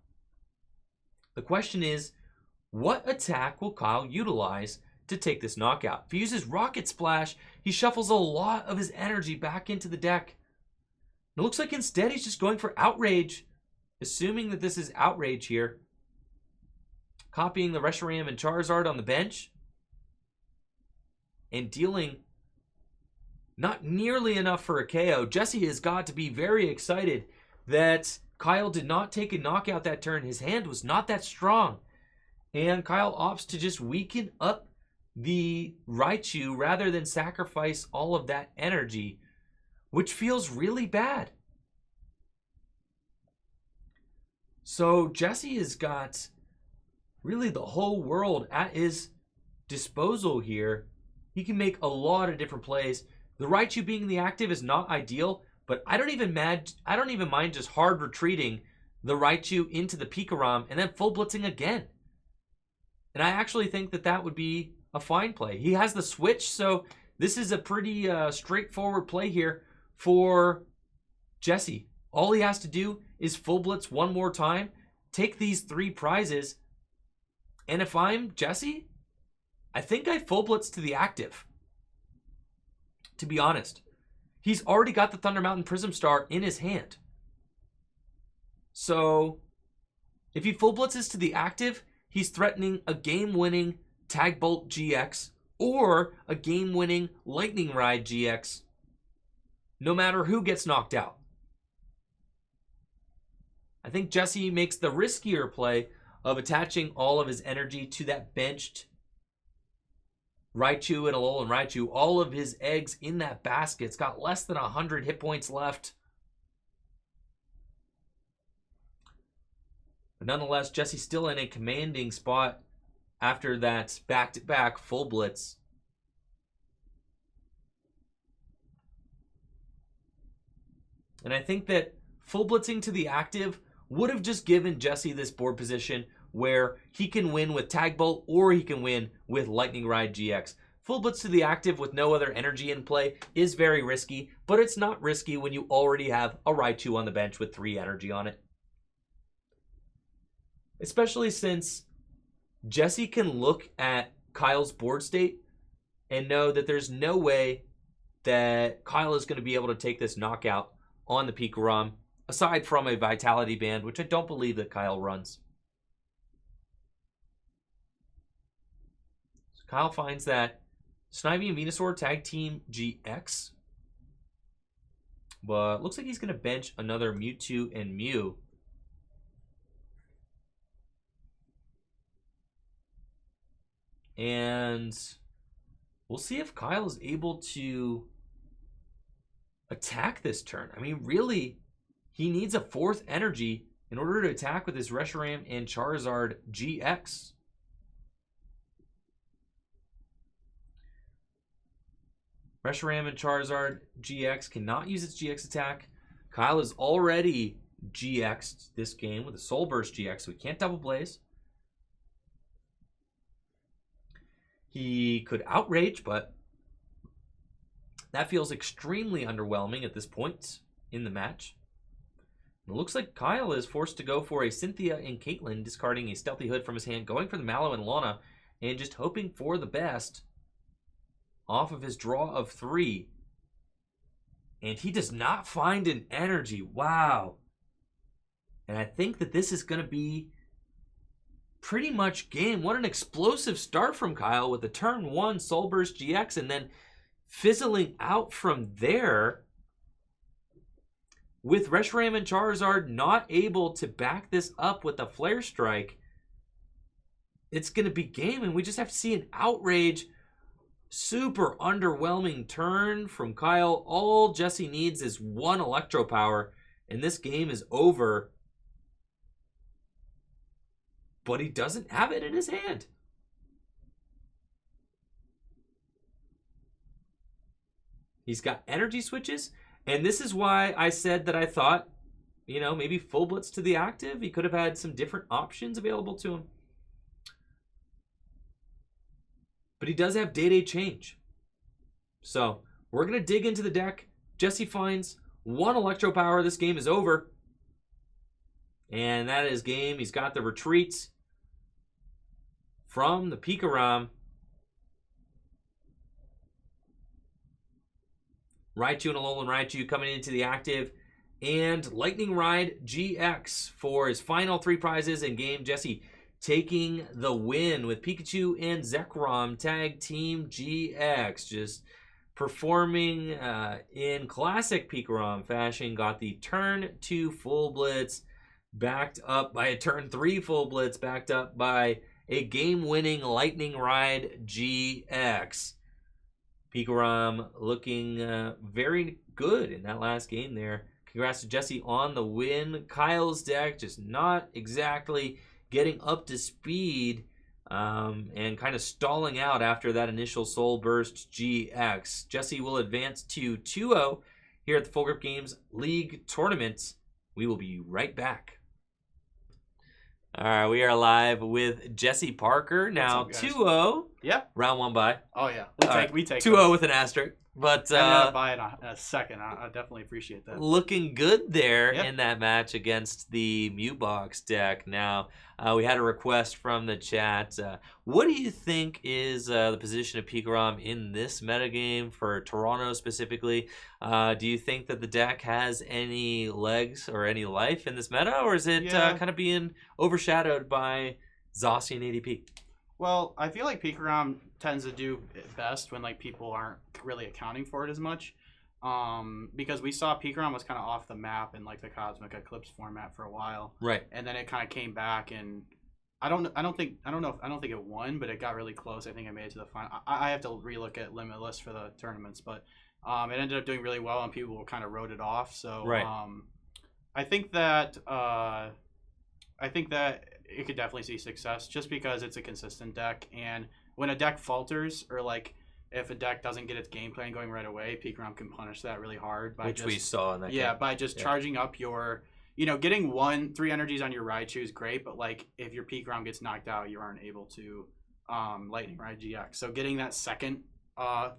The question is, what attack will Kyle utilize to take this knockout? If he uses Rocket Splash, he shuffles a lot of his energy back into the deck. It looks like instead he's just going for Outrage, assuming that this is Outrage here. Copying the Reshiram and Charizard on the bench and dealing not nearly enough for a KO. Jesse has got to be very excited that Kyle did not take a knockout that turn. His hand was not that strong. And Kyle opts to just weaken up the Raichu rather than sacrifice all of that energy, which feels really bad. So Jesse has got really the whole world at his disposal here. He can make a lot of different plays. The Raichu being the active is not ideal, but I don't even mind just hard retreating the Raichu into the Pikarom and then full blitzing again. And I actually think that that would be a fine play. He has the switch, so this is a pretty straightforward play here for Jesse. All he has to do is full blitz one more time, take these 3 prizes, and if I'm Jesse, I think I full blitz to the active. To be honest, he's already got the Thunder Mountain Prism Star in his hand. So if he full blitzes to the active, he's threatening a game-winning Tag Bolt GX or a game-winning Lightning Ride GX, no matter who gets knocked out. I think Jesse makes the riskier play of attaching all of his energy to that benched Raichu and Alolan Raichu. All of his eggs in that basket. It's got less than 100 hit points left. But nonetheless, Jesse's still in a commanding spot after that back-to-back full blitz. And I think that full blitzing to the active would have just given Jesse this board position where he can win with Tag Bolt or he can win with Lightning Ride GX. Full blitz to the active with no other energy in play is very risky, but it's not risky when you already have a Raichu on the bench with 3 energy on it. Especially since Jesse can look at Kyle's board state and know that there's no way that Kyle is going to be able to take this knockout on the Pikarom, aside from a Vitality Band, which I don't believe that Kyle runs. So Kyle finds that Snivy and Venusaur Tag Team GX. But looks like he's going to bench another Mewtwo and Mew. And we'll see if Kyle is able to attack this turn. I mean, really, he needs a 4th energy in order to attack with his Reshiram and Charizard GX. Reshiram and Charizard GX cannot use its GX attack. Kyle is already GX'd this game with a Soul Burst GX, so he can't double blaze. He could Outrage, but that feels extremely underwhelming at this point in the match. It looks like Kyle is forced to go for a Cynthia and Caitlyn, discarding a Stealthy Hood from his hand, going for the Mallow and Lana, and just hoping for the best off of his draw of 3. And he does not find an energy. Wow. And I think that this is going to be pretty much game. What an explosive start from Kyle with the turn 1 Soul Burst GX and then fizzling out from there with Reshiram and Charizard not able to back this up with a Flare Strike. It's going to be game, and we just have to see an Outrage. Super underwhelming turn from Kyle. All Jesse needs is 1 Electro Power, and this game is over. But he doesn't have it in his hand. He's got energy switches. And this is why I said that I thought, maybe full blitz to the active. He could have had some different options available to him. But he does have day-to-day change. So we're going to dig into the deck. Jesse finds 1 Electro Power. This game is over. And that is game. He's got the retreats from the Pikarom. Raichu and Alolan Raichu coming into the active. And Lightning Ride GX for his final 3 prizes in game. Jesse taking the win with Pikachu and Zekrom Tag Team GX. Just performing in classic Pikarom fashion. Got the turn 2 full blitz backed up by a turn 3 full blitz, backed up by a game-winning Lightning Ride GX. Pikarom looking very good in that last game there. Congrats to Jesse on the win. Kyle's deck just not exactly getting up to speed and kind of stalling out after that initial Soul Burst GX. Jesse will advance to 2-0 here at the Full Grip Games League Tournament. We will be right back. All right, we are live with Jesse Parker. Now 2-0. Yep. Round 1 bye. Oh, yeah. We take 2-0 with an asterisk. But I'm going to buy it in a second. I definitely appreciate that. Looking good there in that match against the Mewbox deck. Now, we had a request from the chat. What do you think is the position of Pikarom in this metagame for Toronto specifically? Do you think that the deck has any legs or any life in this meta? Or is it kind of being overshadowed by Zacian ADP? Well, I feel like Pikarom tends to do best when people aren't really accounting for it as much, because we saw Pikarom was kind of off the map in the Cosmic Eclipse format for a while, right? And then it kind of came back, and I don't think it won, but it got really close. I think it made it to the final. I have to relook at Limitless for the tournaments, but it ended up doing really well, and people kind of wrote it off. So I think that it could definitely see success just because it's a consistent deck, and when a deck falters or if a deck doesn't get its game plan going right away, Pikarom can punish that really hard by we saw in that game. By just charging up your, getting 3 energies on your Raichu is great, but if your Pikarom gets knocked out, you aren't able to Lightning Ride GX. So getting that second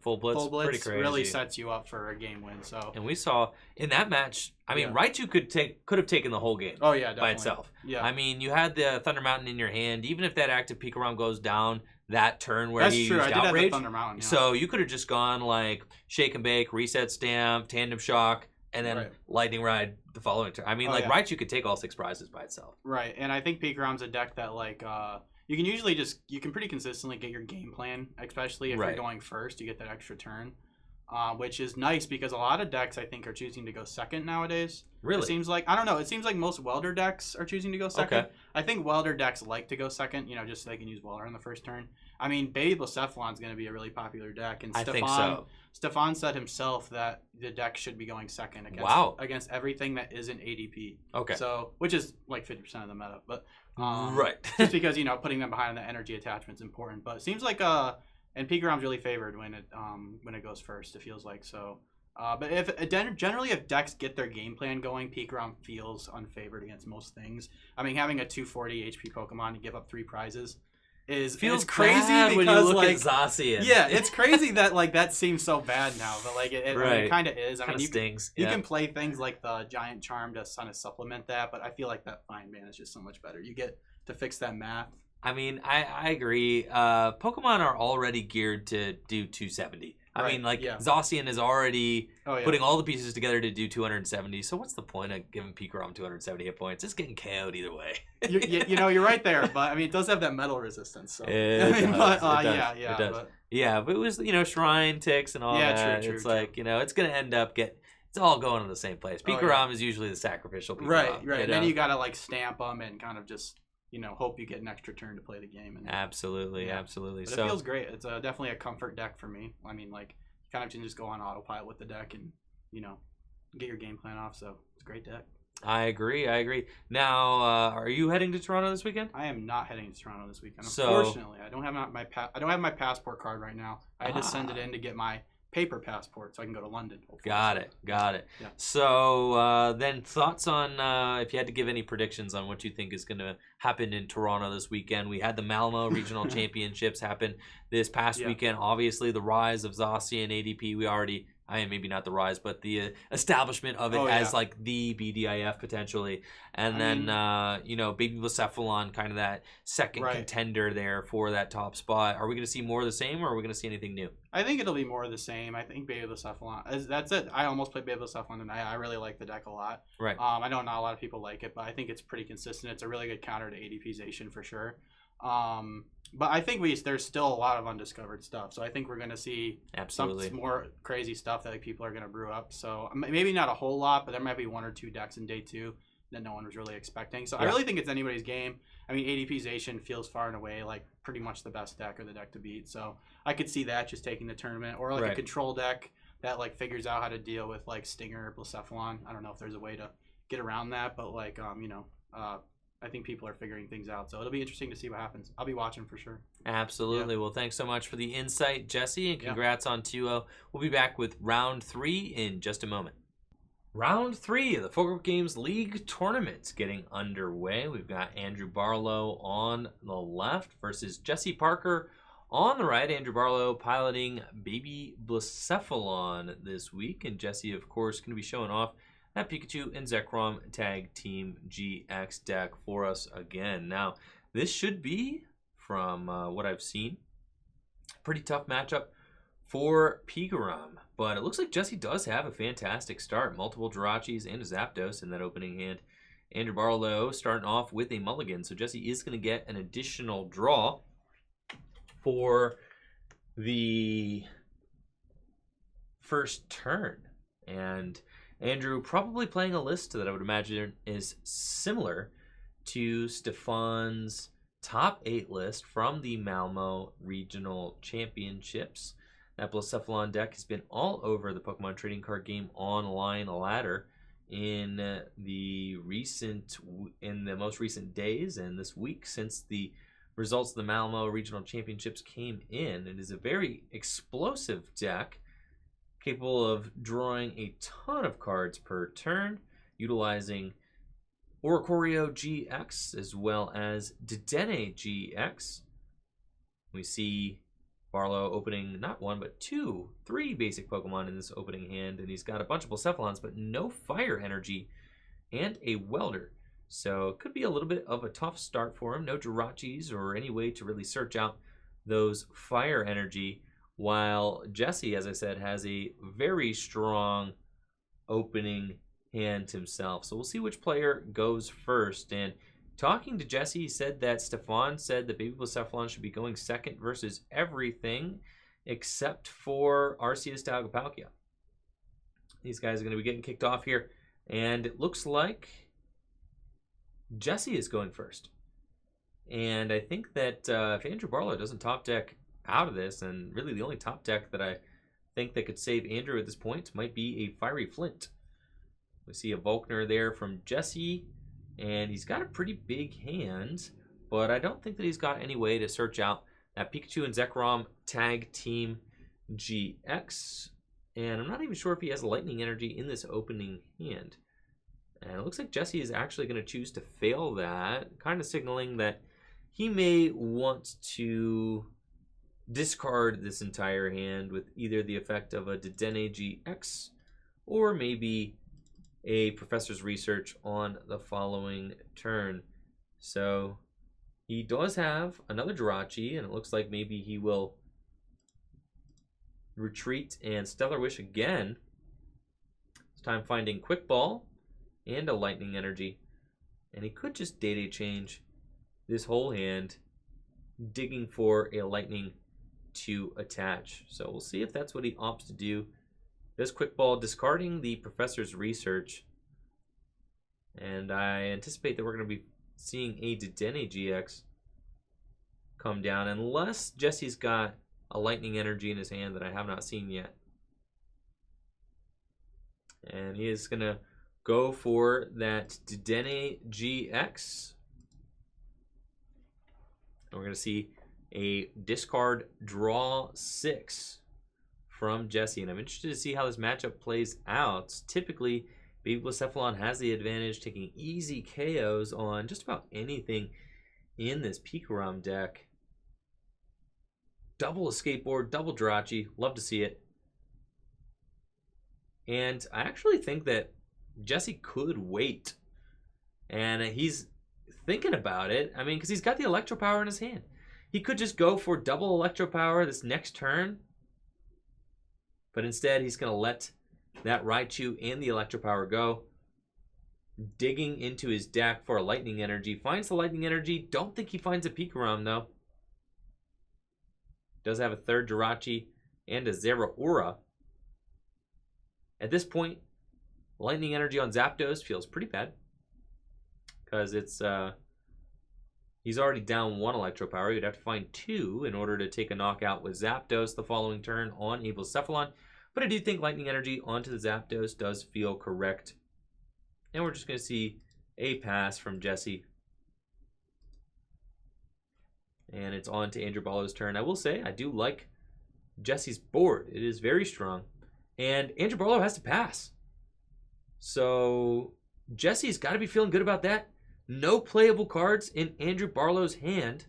full blitz pretty crazy. Really sets you up for a game win. So, and we saw in that match, Raichu could have taken the whole game. Oh yeah, definitely. By itself. Yeah. You had the Thunder Mountain in your hand. Even if that active Pikarom goes down that turn where he used Outrage, I did have the Thunder Mountain. Yeah. So you could have just gone Shake and Bake, Reset Stamp, Tandem Shock, and then Lightning Ride the following turn. Raichu could take all 6 prizes by itself. Right, and I think Pikarom's a deck that you can pretty consistently get your game plan, especially if you're going first. You get that extra turn, which is nice because a lot of decks I think are choosing to go second nowadays. Really? It seems like, I don't know, it seems like most Welder decks are choosing to go second. Okay. I think Welder decks like to go second, just so they can use Welder on the first turn. Baby Blacephalon is going to be a really popular deck, and I think so. Stefan said himself that the deck should be going second against everything that isn't ADP. Okay. So, which is 50% of the meta, but just because putting them behind the energy attachment is important. But it seems like and Pikarom's really favored when it goes first. It feels like so. But generally if decks get their game plan going, Pikarom feels unfavored against most things. Having a 240 HP Pokemon to give up 3 prizes feels crazy because when you look at Zacian. Yeah, it's crazy that that seems so bad now, but it kind of is. You stings. You can play things like the Giant Charm to kind of supplement that, but I feel like that Fine Man is just so much better. You get to fix that math. I agree. Pokemon are already geared to do 270. Zacian is already putting all the pieces together to do 270. So what's the point of giving Pikarom 270 hit points? It's getting KO'd either way. You're right there, but it does have that metal resistance. So. It does. It does. But it was Shrine ticks and all that. True, it's it's gonna end up it's all going to the same place. Pikarom is usually the sacrificial Pikarom. Right. And then you gotta stamp them and kind of just hope you get an extra turn to play the game. And, absolutely. But it feels great. It's definitely a comfort deck for me. You kind of can just go on autopilot with the deck and, get your game plan off. So it's a great deck. I agree. Now, are you heading to Toronto this weekend? I am not heading to Toronto this weekend. Unfortunately, I don't have my passport card right now. I had to send it in to get my paper passport so I can go to London. Hopefully. Got it. Yeah. So then thoughts on if you had to give any predictions on what you think is going to happen in Toronto this weekend. We had the Malamar Regional Championships happen this past weekend. Obviously, the rise of Zacian ADP. Maybe not the rise, but the establishment of it as like the BDIF potentially. And then Baby Blacephalon, kind of that second contender there for that top spot. Are we going to see more of the same, or are we going to see anything new? I think it'll be more of the same. I think Baby Blacephalon. That's it. I almost played Baby Blacephalon tonight. I really like the deck a lot. Right. I know not a lot of people like it, but I think it's pretty consistent. It's a really good counter to ADPization for sure. But I think there's still a lot of undiscovered stuff. So I think we're going to see some more crazy stuff that people are going to brew up. So maybe not a whole lot, but there might be 1 or 2 decks in day 2 that no one was really expecting. So I really think it's anybody's game. I mean, ADPization feels far and away like pretty much the best deck or the deck to beat. So I could see that just taking the tournament, or like a control deck that like figures out how to deal with like Stinger or Blacephalon. I don't know if there's a way to get around that, but like I think people are figuring things out, so it'll be interesting to see what happens. I'll be watching for sure. Absolutely. Well, thanks so much for the insight, Jesse, and congrats on 2-0. We'll be back with round 3 in just a moment. Round 3 of the Full Grip Games League Tournament getting underway. We've got Andrew Barlow on the left versus Jesse Parker on the right. Andrew Barlow piloting Baby Blacephalon this week, and Jesse, of course, going to be showing off that Pikachu and Zekrom Tag Team GX deck for us again. Now, this should be, from what I've seen, pretty tough matchup for Pikarom. But it looks like Jesse does have a fantastic start. Multiple Jirachis and a Zapdos in that opening hand. Andrew Barlow starting off with a mulligan. So Jesse is going to get an additional draw for the first turn. And Andrew probably playing a list that I would imagine is similar to Stefan's top 8 list from the Malmo Regional Championships. That Blacephalon deck has been all over the Pokemon Trading Card Game Online ladder in the most recent days and this week since the results of the Malmo Regional Championships came in. It is a very explosive deck, capable of drawing a ton of cards per turn, utilizing Oricorio GX as well as Dedenne GX. We see Barlow opening not 1, but 2, 3 basic Pokemon in this opening hand, and he's got a bunch of Blacephalons, but no Fire Energy and a Welder. So it could be a little bit of a tough start for him. No Jirachis or any way to really search out those Fire Energy, while Jesse, as I said, has a very strong opening hand himself. So we'll see which player goes first. And talking to Jesse, he said that Stefan said that Baby Blacephalon should be going second versus everything except for Arceus Talgapalkia. These guys are going to be getting kicked off here. And it looks like Jesse is going first. And I think that if Andrew Barlow doesn't top deck out of this, and really the only top deck that I think that could save Andrew at this point might be a Fiery Flint. We see a Volkner there from Jesse, and he's got a pretty big hand, but I don't think that he's got any way to search out that Pikachu and Zekrom Tag Team GX, and I'm not even sure if he has a Lightning Energy in this opening hand. And it looks like Jesse is actually going to choose to fail that, kind of signaling that he may want to discard this entire hand with either the effect of a Dedenne GX or maybe a Professor's Research on the following turn. So he does have another Jirachi, and it looks like maybe he will retreat and Stellar Wish again. This time finding Quick Ball and a Lightning Energy. And he could just Day-Day change this whole hand, digging for a Lightning to attach. So we'll see if that's what he opts to do. This Quick Ball discarding the Professor's Research. And I anticipate that we're going to be seeing a Dedenne GX come down, unless Jesse's got a Lightning Energy in his hand that I have not seen yet. And he is going to go for that Dedenne GX. And we're going to see a discard draw 6 from Jesse, and I'm interested to see how this matchup plays out. Typically, Baby Blacephalon has the advantage, taking easy KOs on just about anything in this Pikarom deck. Double Escape Board, double Jirachi. Love to see it. And I actually think that Jesse could wait. And he's thinking about it. I mean, because he's got the Electro Power in his hand. He could just go for double Electro Power this next turn. But instead, he's going to let that Raichu and the Electro Power go. Digging into his deck for a Lightning Energy. Finds the Lightning Energy. Don't think he finds a Pikarom, though. Does have a third Jirachi and a Zeraora. At this point, Lightning Energy on Zapdos feels pretty bad. Because it's he's already down one Electro Power. You'd have to find two in order to take a knockout with Zapdos the following turn on Blacephalon. But I do think Lightning Energy onto the Zapdos does feel correct. And we're just going to see a pass from Jesse. And it's on to Andrew Barlow's turn. I will say, I do like Jesse's board. It is very strong. And Andrew Barlow has to pass. So Jesse's got to be feeling good about that. No playable cards in Andrew Barlow's hand.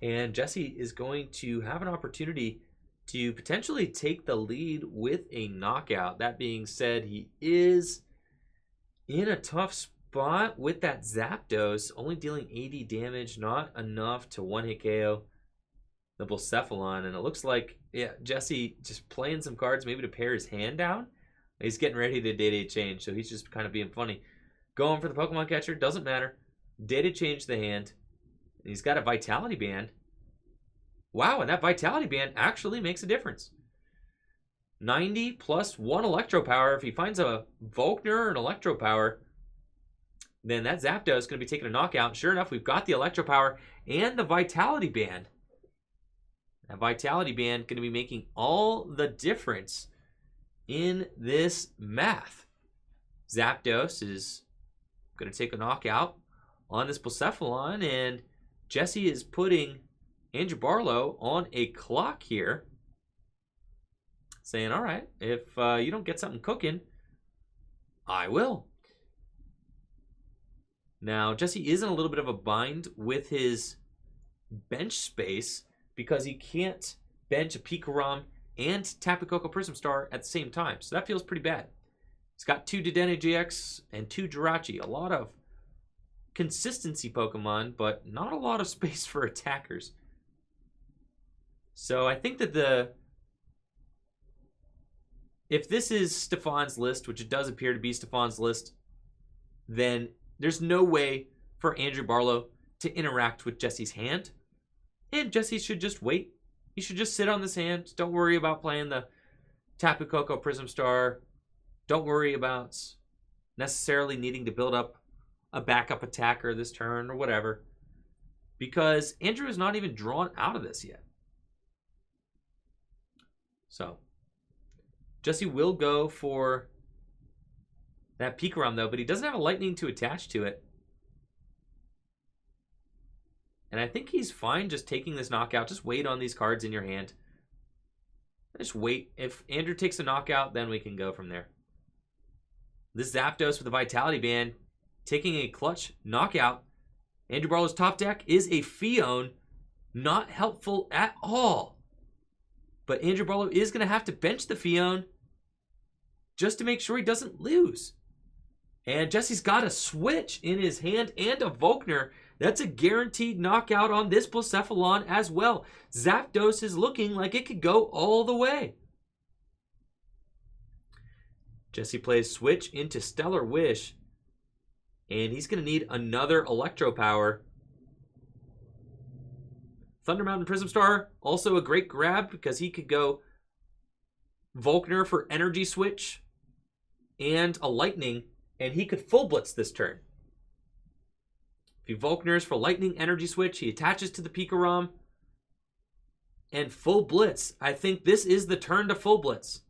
And Jesse is going to have an opportunity to potentially take the lead with a knockout. That being said, he is in a tough spot with that Zapdos, only dealing 80 damage, not enough to one-hit KO the Blacephalon. And it looks like, yeah, Jesse just playing some cards maybe to pare his hand down. He's getting ready to data change, so he's just kind of being funny. Going for the Pokemon Catcher, doesn't matter. Data change the hand. And he's got a Vitality Band. Wow, and that Vitality Band actually makes a difference. 90 plus 1 Electro Power. If he finds a Volkner or an Electro Power, then that Zapdos is going to be taking a knockout. Sure enough, we've got the Electro Power and the Vitality Band. That Vitality Band going to be making all the difference in this math. Zapdos is going to take a knockout on this Blacephalon, and Jesse is putting Andrew Barlow on a clock here, saying, all right, if you don't get something cooking, I will. Now, Jesse is in a little bit of a bind with his bench space because he can't bench a Pikarom and Tapu Koko Prism Star at the same time. So that feels pretty bad. He's got 2 Dedenne GX and 2 Jirachi. A lot of consistency Pokemon, but not a lot of space for attackers. So I think that if this is Stefan's list, which it does appear to be Stefan's list, then there's no way for Andrew Barlow to interact with Jesse's hand. And Jesse should just wait. He should just sit on this hand. Don't worry about playing the Tapu Koko Prism Star. Don't worry about necessarily needing to build up a backup attacker this turn or whatever. Because Andrew is not even drawn out of this yet. So, Jesse will go for that Pikarom though, but he doesn't have a Lightning to attach to it. And I think he's fine just taking this knockout. Just wait on these cards in your hand. Just wait. If Andrew takes a knockout, then we can go from there. This Zapdos with the Vitality Band taking a clutch knockout. Andrew Barlow's top deck is a Fion. Not helpful at all. But Andrew Barlow is going to have to bench the Fion just to make sure he doesn't lose. And Jesse's got a Switch in his hand and a Volkner. That's a guaranteed knockout on this Blacephalon as well. Zapdos is looking like it could go all the way. Jesse plays Switch into Stellar Wish. And he's going to need another Electro Power. Thunder Mountain Prism Star, also a great grab because he could go Volkner for Energy Switch and a Lightning, and he could full blitz this turn. If he Volkners for Lightning Energy Switch, he attaches to the Pikarom and full blitz. I think this is the turn to full blitz.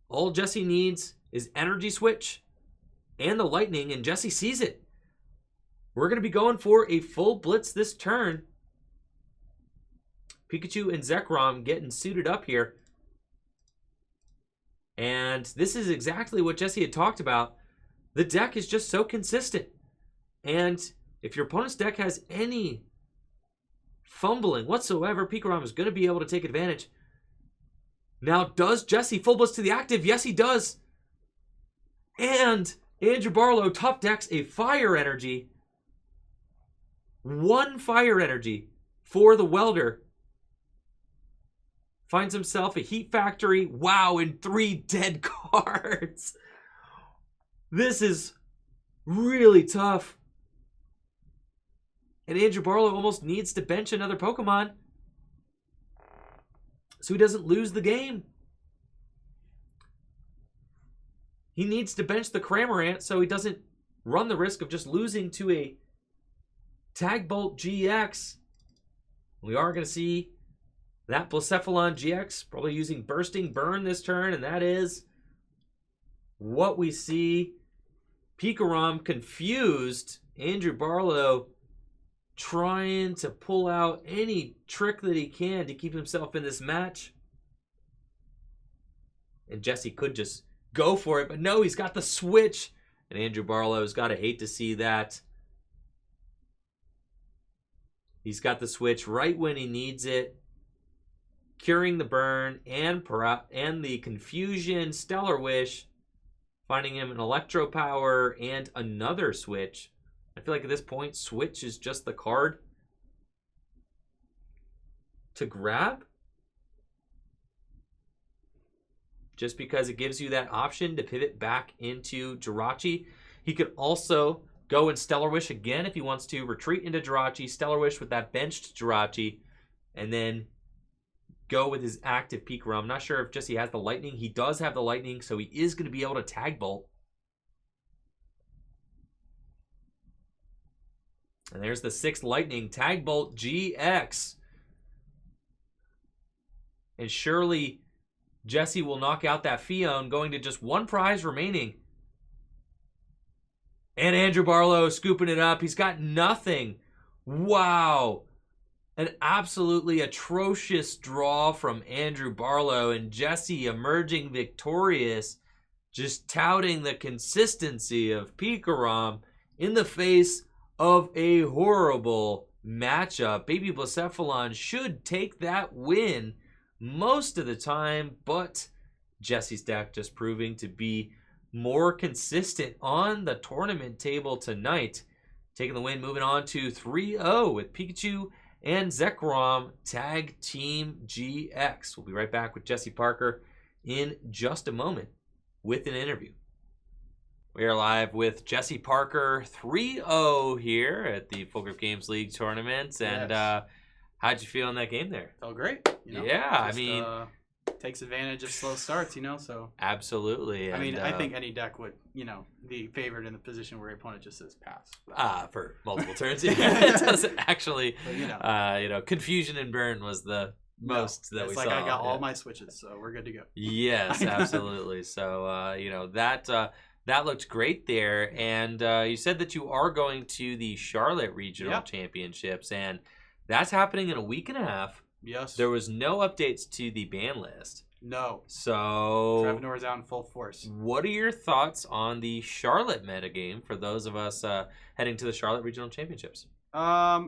All Jesse needs is Energy Switch and the Lightning, and Jesse sees it. We're going to be going for a full blitz this turn. Pikachu and Zekrom getting suited up here. And this is exactly what Jesse had talked about. The deck is just so consistent. And if your opponent's deck has any fumbling whatsoever, Pikarom is going to be able to take advantage. Now, does Jesse full blitz to the active? Yes, he does. And Andrew Barlow top decks a fire energy. 1 fire energy for the welder. Finds himself a Heat Factory. Wow, and 3 dead cards. This is really tough. And Andrew Barlow almost needs to bench another Pokemon so he doesn't lose the game. He needs to bench the Cramorant so he doesn't run the risk of just losing to a Tag Bolt GX. We are going to see that Blacephalon GX probably using Bursting Burn this turn, and that is what we see. Pikarom confused. Andrew Barlow trying to pull out any trick that he can to keep himself in this match. And Jesse could just go for it, but no, he's got the switch. And Andrew Barlow's got to hate to see that. He's got the switch right when he needs it. Curing the burn and the confusion. Stellar Wish. Finding him an Electro Power and another switch. I feel like at this point, switch is just the card to grab. Just because it gives you that option to pivot back into Jirachi. He could also go and Stellar Wish again if he wants to retreat into Jirachi. Stellar Wish with that benched Jirachi. And then go with his active Pikarom. I'm not sure if Jesse has the Lightning. He does have the Lightning, so he is going to be able to Tag Bolt. And there's the 6th Lightning, Tag Bolt GX. And surely Jesse will knock out that Fion, going to just 1 prize remaining. And Andrew Barlow scooping it up. He's got nothing. Wow. An absolutely atrocious draw from Andrew Barlow, and Jesse emerging victorious, just touting the consistency of Pikarom in the face of a horrible matchup. Baby Blacephalon should take that win most of the time, but Jesse's deck just proving to be more consistent on the tournament table tonight. Taking the win, moving on to 3-0 with Pikachu and Zekrom Tag Team GX. We'll be right back with Jesse Parker in just a moment with an interview. We are live with Jesse Parker, 3-0 here at the Full Grip Games League tournament. And how'd you feel in that game there? Felt great. Yeah, I mean, takes advantage of slow starts, so. Absolutely. I mean, I think any deck would, be favored in the position where your opponent just says pass. For multiple turns. It doesn't actually, but, confusion and burn was the most that we saw. It's like I got all my switches, so we're good to go. Yes, absolutely. So, that looked great there. And you said that you are going to the Charlotte Regional Championships, and that's happening in a week and a half. Yes. There was no updates to the ban list. No. So Trevenor is out in full force. What are your thoughts on the Charlotte metagame for those of us heading to the Charlotte Regional Championships? I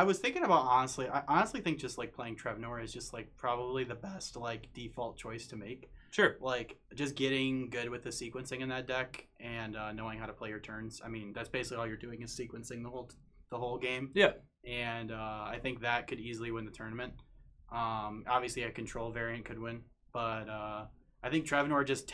was thinking about I honestly think just like playing Trevenor is just like probably the best like default choice to make. Sure. Like just getting good with the sequencing in that deck and knowing how to play your turns. I mean, that's basically all you're doing is sequencing the whole game. Yeah. And I think that could easily win the tournament. Obviously, a control variant could win, but I think Trevenor just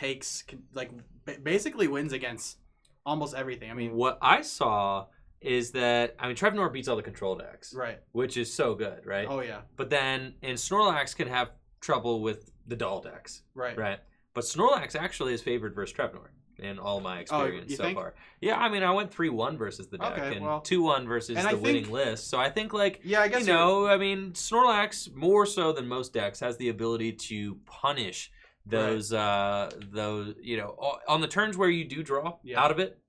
basically wins against almost everything. I mean, what I saw is that Trevenor beats all the control decks, right? Which is so good, right? Oh yeah. But then Snorlax can have trouble with the doll decks, right? Right. But Snorlax actually is favored versus Trevenor in all my experience so far. Yeah, I went 3-1 versus the deck and 2-1 versus the winning list. So I think I guess Snorlax more so than most decks has the ability to punish those on the turns where you do draw out of it.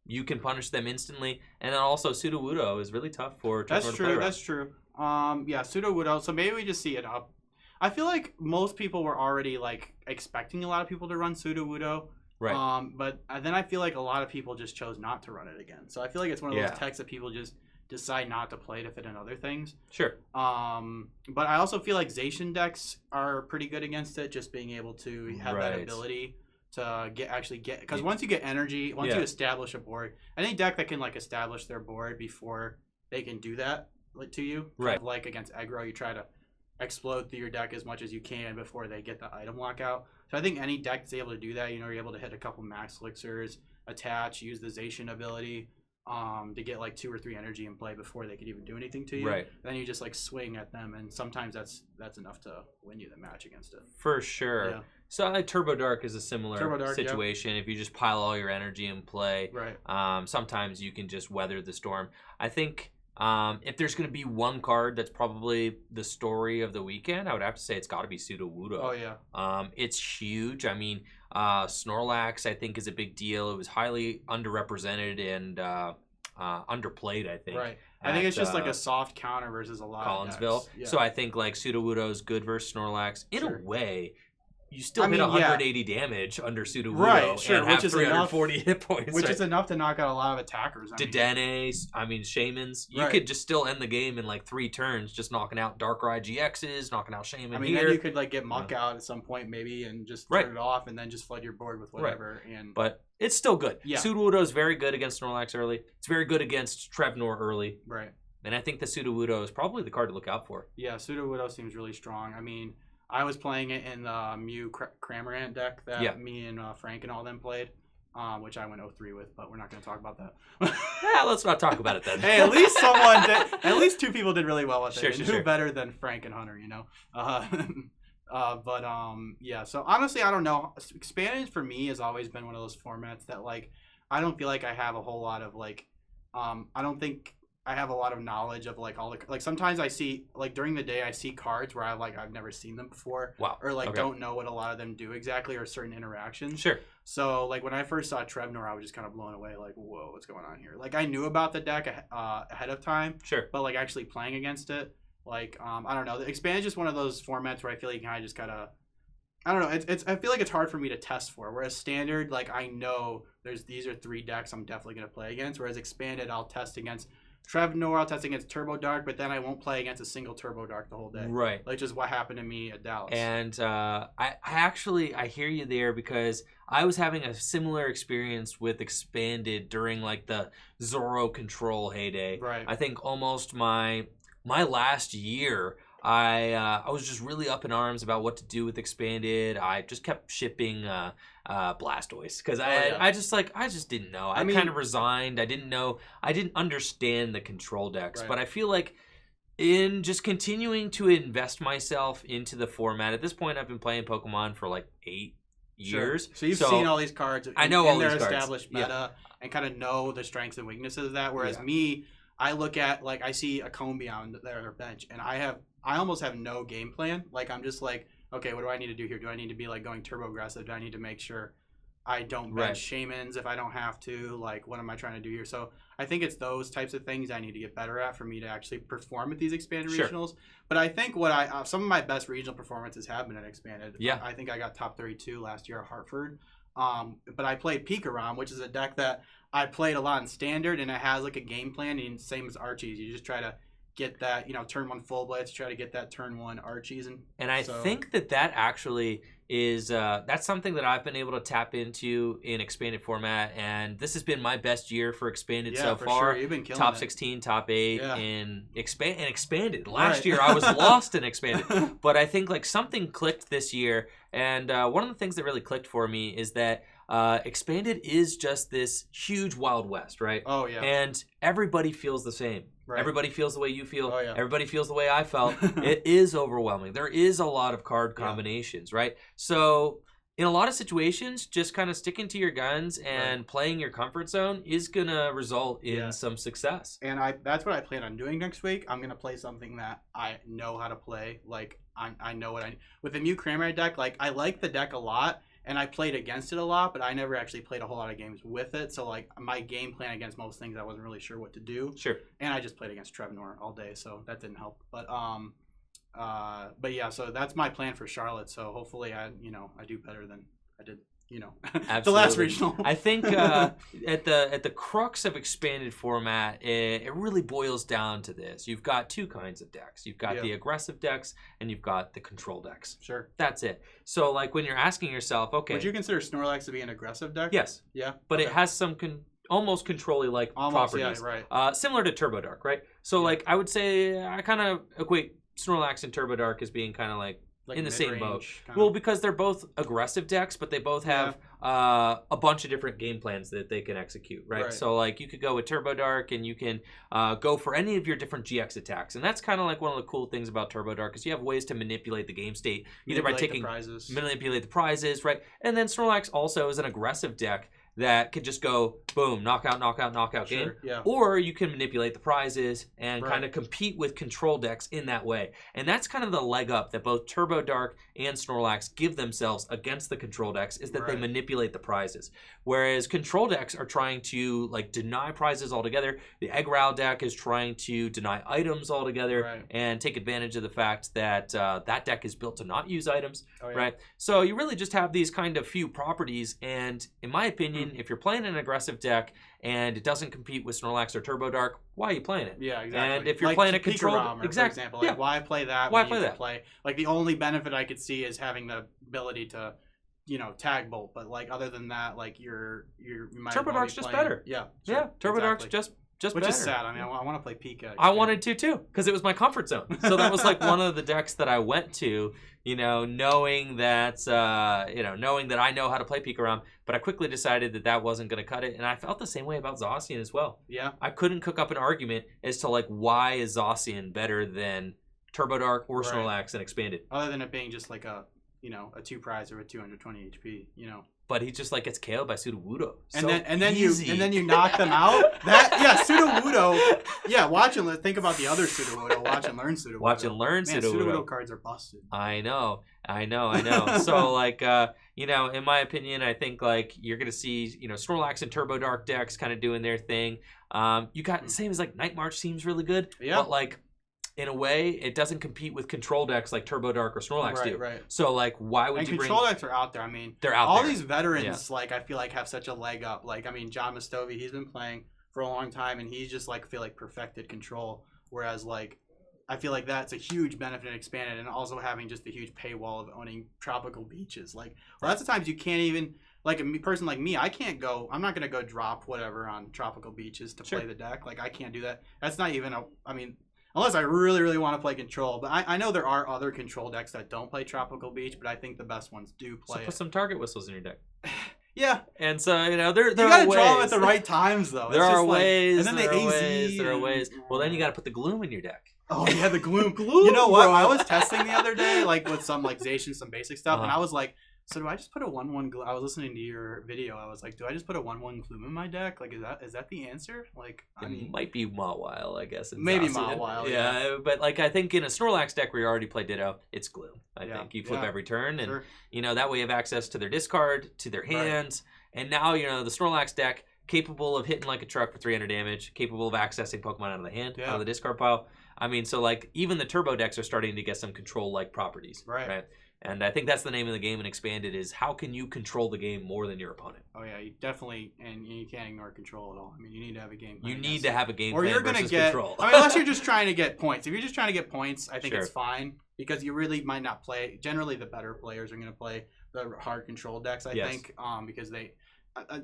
you can punish them instantly. And then also Sudowoodo is really tough for Trevor to play around. That's true. Yeah, Sudowoodo. So maybe we just see it up. I feel like most people were already like expecting a lot of people to run Sudowoodo. Right. But then I feel like a lot of people just chose not to run it again. So I feel like it's one of those techs that people just decide not to play to fit in other things. Sure. But I also feel like Zacian decks are pretty good against it, just being able to have that ability to get because once you get energy, once you establish a board, any deck that can like establish their board before they can do that to you, kind of like against aggro, you try to explode through your deck as much as you can before they get the item lockout. So I think any deck that's able to do that, you're able to hit a couple max elixirs, attach, use the Zacian ability to get like 2 or 3 energy in play before they could even do anything to you. Right. Then you just like swing at them, and sometimes that's enough to win you the match against it. For sure. Yeah. So like Turbo Dark is a similar situation. If you just pile all your energy in play, sometimes you can just weather the storm. I think if there's going to be one card that's probably the story of the weekend, I would have to say it's got to be Sudowoodo. Oh, yeah. It's huge. I mean, Snorlax, I think, is a big deal. It was highly underrepresented and underplayed, I think. Right. I think it's just like a soft counter versus a lot Collinsville. of decks. Yeah. So I think like Sudowoodo is good versus Snorlax. In a way, you still hit 180 damage under Sudowoodo and have 340 hit points. Which is enough to knock out a lot of attackers. Dedenne, Shamans. You could just still end the game in like 3 turns, just knocking out Darkrai GXs, knocking out Shaman then you could like get Muck out at some point maybe and just turn it off and then just flood your board with whatever. But it's still good. Yeah. Sudowoodo is very good against Snorlax early. It's very good against Trevnor early. Right. And I think the Sudowoodo is probably the card to look out for. Yeah, Sudowoodo seems really strong. I mean, I was playing it in the Mew Cramorant deck that me and Frank and all them played, which I went 0-3 with, but we're not going to talk about that. Yeah, let's not talk about it then. Hey, at least someone did. At least 2 people did really well with it. Sure. Who better than Frank and Hunter, yeah. So honestly, I don't know. Expanded for me has always been one of those formats that like I don't feel like I have a whole lot of like I don't think I have a lot of knowledge of like all the like sometimes I see like during the day I see cards where I've never seen them before. Wow. Or like don't know what a lot of them do exactly or certain interactions. Sure. So like when I first saw Trevnor, I was just kind of blown away like, whoa, what's going on here? Like I knew about the deck ahead of time. Sure. But like actually playing against it, like I don't know. The Expand is just one of those formats where I feel like you kind of just gotta I don't know. It's I feel like it's hard for me to test for. Whereas Standard, like I know these are 3 decks I'm definitely gonna play against. Whereas Expanded, I'll test against Trevnor, I'll test against Turbo Dark, but then I won't play against a single Turbo Dark the whole day. Right. Like just what happened to me at Dallas. And I hear you there because I was having a similar experience with Expanded during like the Zoro Control heyday. Right. I think almost my last year, I was just really up in arms about what to do with Expanded. I just kept shipping Blastoise because I just didn't know. I kind of resigned. I didn't understand the control decks, but I feel like in just continuing to invest myself into the format. At this point, I've been playing Pokemon for like 8 years. So you've seen all these cards. I know all these cards. Established meta and kind of know the strengths and weaknesses of that. Whereas me, I look at like I see a Combee on their bench, and I almost have no game plan. Like I'm just like, okay, what do I need to do here? Do I need to be like going turbo aggressive? Do I need to make sure I don't bench Shamans if I don't have to? Like, what am I trying to do here? So I think it's those types of things I need to get better at for me to actually perform at these expanded regionals. But I think what some of my best regional performances have been at expanded. Yeah. I think I got top 32 last year at Hartford. But I played Pikarom, which is a deck that I played a lot in standard, and it has like a game plan, and same as Archie's. You just try to get that, turn 1 full blitz, try to get that turn 1 Archies. And I think that actually is, that's something that I've been able to tap into in expanded format. And this has been my best year for expanded so far. Sure. You've been killing top it. 16, top 8 in expanded. Last year I was lost in expanded. But I think like something clicked this year. And one of the things that really clicked for me is that expanded is just this huge Wild West, right? Oh, yeah. And everybody feels the same. Right. Everybody feels the way you feel. Oh, yeah. Everybody feels the way I felt. It is overwhelming. There is a lot of card combinations, right? So in a lot of situations, just kind of sticking to your guns and playing your comfort zone is going to result in some success. And that's what I plan on doing next week. I'm going to play something that I know how to play. Like, I know what with the Mew Cramorant deck, like, I like the deck a lot. and I played against it a lot, but I never actually played a whole lot of games with it. So like my game plan against most things, I wasn't really sure what to do. Sure. And I just played against Trevnor all day, so that didn't help. But yeah, so that's my plan for Charlotte. So hopefully I do better than I did. The last regional. I think at the crux of expanded format, it really boils down to this. You've got two kinds of decks. You've got the aggressive decks and you've got the control decks. Sure. That's it. So like when you're asking yourself, okay. Would you consider Snorlax to be an aggressive deck? Yes. Yeah. But it has some almost control-y like properties. Yeah, right. Similar to Turbo Dark, right? So like I would say I kind of equate Snorlax and Turbo Dark as being kind of like in the same boat. Well, because they're both aggressive decks, but they both have a bunch of different game plans that they can execute, right? So, like, you could go with Turbo Dark, and you can go for any of your different GX attacks. And that's kind of like one of the cool things about Turbo Dark is you have ways to manipulate the game state, either by taking manipulate the prizes, right? And then Snorlax also is an aggressive deck that could just go boom, knockout, knockout, knockout game. Yeah. Or you can manipulate the prizes and kind of compete with control decks in that way. And that's kind of the leg up that both Turbo Dark and Snorlax give themselves against the control decks is that they manipulate the prizes. Whereas control decks are trying to like deny prizes altogether. The Eggrow deck is trying to deny items altogether and take advantage of the fact that that deck is built to not use items, right? So you really just have these kind of few properties, and in my opinion, if you're playing an aggressive deck and it doesn't compete with Snorlax or Turbo Dark, why are you playing it? Yeah, exactly. And if you're playing a control, for example, like why play that? Why play that? Like the only benefit I could see is having the ability to, tag bolt. But like other than that, like you might Turbo Dark's just better. Yeah, yeah. Turbo Dark's just which better. Is sad. I mean, I want to play Pika. I wanted to too, because it was my comfort zone. So that was like one of the decks that I went to, knowing that I know how to play Pikarom, but I quickly decided that wasn't going to cut it, and I felt the same way about Zacian as well. Yeah. I couldn't cook up an argument as to like why is Zacian better than Turbo Dark or Snorlax and expanded. Other than it being just like a 2 prize or a 220 HP, But he just like gets KO'd by Sudowoodo. And then you knock them out. Sudowoodo. Yeah, watch and think about the other Sudowoodo. Watch and learn Sudowoodo. Watch and learn Sudowoodo. Sudowoodo cards are busted. I know. So like in my opinion, I think like you're gonna see Snorlax and Turbo Dark decks kind of doing their thing. You got the same as like Night March seems really good. Yeah. But like in a way, it doesn't compete with control decks like Turbo Dark or Snorlax do. Right. So, like, why would you bring... control decks are out there. I mean, they're out there. All these veterans, like, I feel like have such a leg up. Like, I mean, John Mastovey, he's been playing for a long time, and he's just, like, feel like perfected control. Whereas, like, I feel like that's a huge benefit in expanded, and also having just a huge paywall of owning tropical beaches. Like, lots of times you can't even... Like a person like me, I'm not going to go drop whatever on tropical beaches to play the deck. Like, I can't do that. That's not even unless I really, really want to play control. But I know there are other control decks that don't play Tropical Beach, but I think the best ones do play put some target whistles in your deck. Yeah. And so, there you gotta draw them at the right times, though. There are ways. And then there are ways. Well, then you got to put the Gloom in your deck. Oh, yeah, the Gloom. You know what? Bro. I was testing the other day, like, with some, like, Zacian, some basic stuff, and I was like, so do I just put a 1/1 Gloom? I was listening to your video. I was like, do I just put a 1/1 Gloom in my deck? Like, is that the answer? Like, I mean, it might be Mawile, I guess. Maybe Mawile. Yeah, but like I think in a Snorlax deck where you already play Ditto, it's Gloom. I think you flip every turn, and that way you have access to their discard, to their hands, and now the Snorlax deck capable of hitting like a truck for 300 damage, capable of accessing Pokemon out of the hand, out of the discard pile. I mean, so like even the Turbo decks are starting to get some control-like properties, right? And I think that's the name of the game in Expanded is how can you control the game more than your opponent? Oh, yeah, you definitely, and you can't ignore control at all. I mean, you need to have a game plan. You need to have a game plan or you're gonna get, control. I mean, unless you're just trying to get points. If you're just trying to get points, I think it's fine because you really might not play. Generally, the better players are going to play the hard control decks, I think, because they...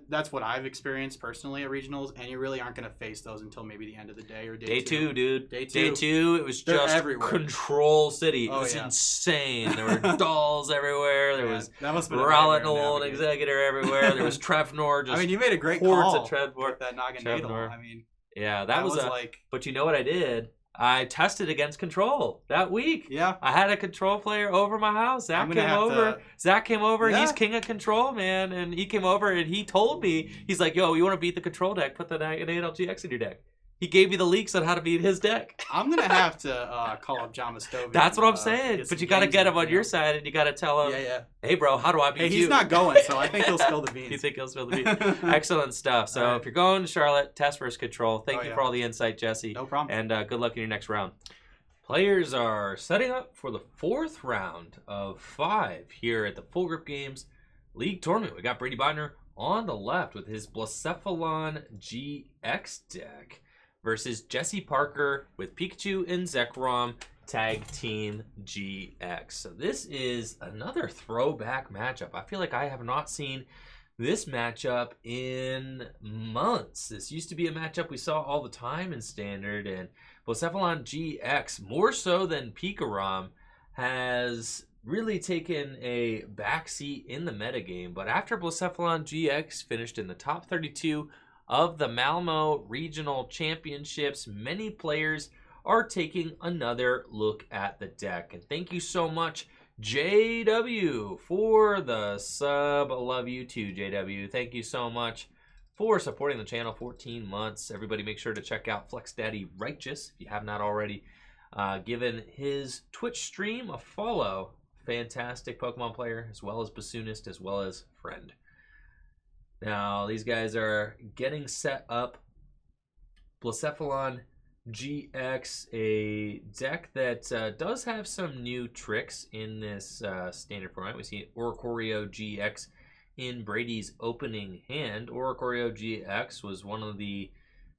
that's what I've experienced personally at regionals, and you really aren't going to face those until maybe the end of the day or day two. Dude. Day two. Day two, it was just everywhere. Control City. It was insane. There were dolls everywhere. There was Rowlet and Executor everywhere. There was Trevnor. Just you made a great call of Trevnor. With that Naganadel. I mean, yeah, that was like. But you know what I did? I tested against control that week. Yeah. I had a control player over my house. Zach came over. He's king of control, man. And he came over and he told me, he's like, yo, you want to beat the control deck? Put the Naganadel GX in your deck. He gave you the leaks on how to beat his deck. I'm gonna have to call up John Mastovi. That's what I'm saying. But you got to get him on your side, and you got to tell him, Yeah. hey, bro, how do I beat you? Hey, he's not going, so I think he'll spill the beans. You think he'll spill the beans? Excellent stuff. So if you're going to Charlotte, test versus control. Thank you for all the insight, Jesse. No problem. And good luck in your next round. Players are setting up for the 4th round of 5 here at the Full Grip Games League Tournament. We got Brady Biner on the left with his Blacephalon GX deck versus Jesse Parker with Pikachu and Zekrom Tag Team GX. So this is another throwback matchup. I feel like I have not seen this matchup in months. This used to be a matchup we saw all the time in Standard, and Blacephalon GX, more so than Pikarom, has really taken a backseat in the metagame. But after Blacephalon GX finished in the top 32 of the Malamar Regional Championships, many players are taking another look at the deck. And thank you so much, JW, for the sub. I love you too, JW. Thank you so much for supporting the channel. 14 months. Everybody make sure to check out Flex Daddy Righteous if you have not already. Given his Twitch stream a follow. Fantastic Pokemon player, as well as Bassoonist, as well as friend. Now, these guys are getting set up. Blacephalon GX, a deck that does have some new tricks in this standard format. We see Oricorio GX in Brady's opening hand. Oricorio GX was one of the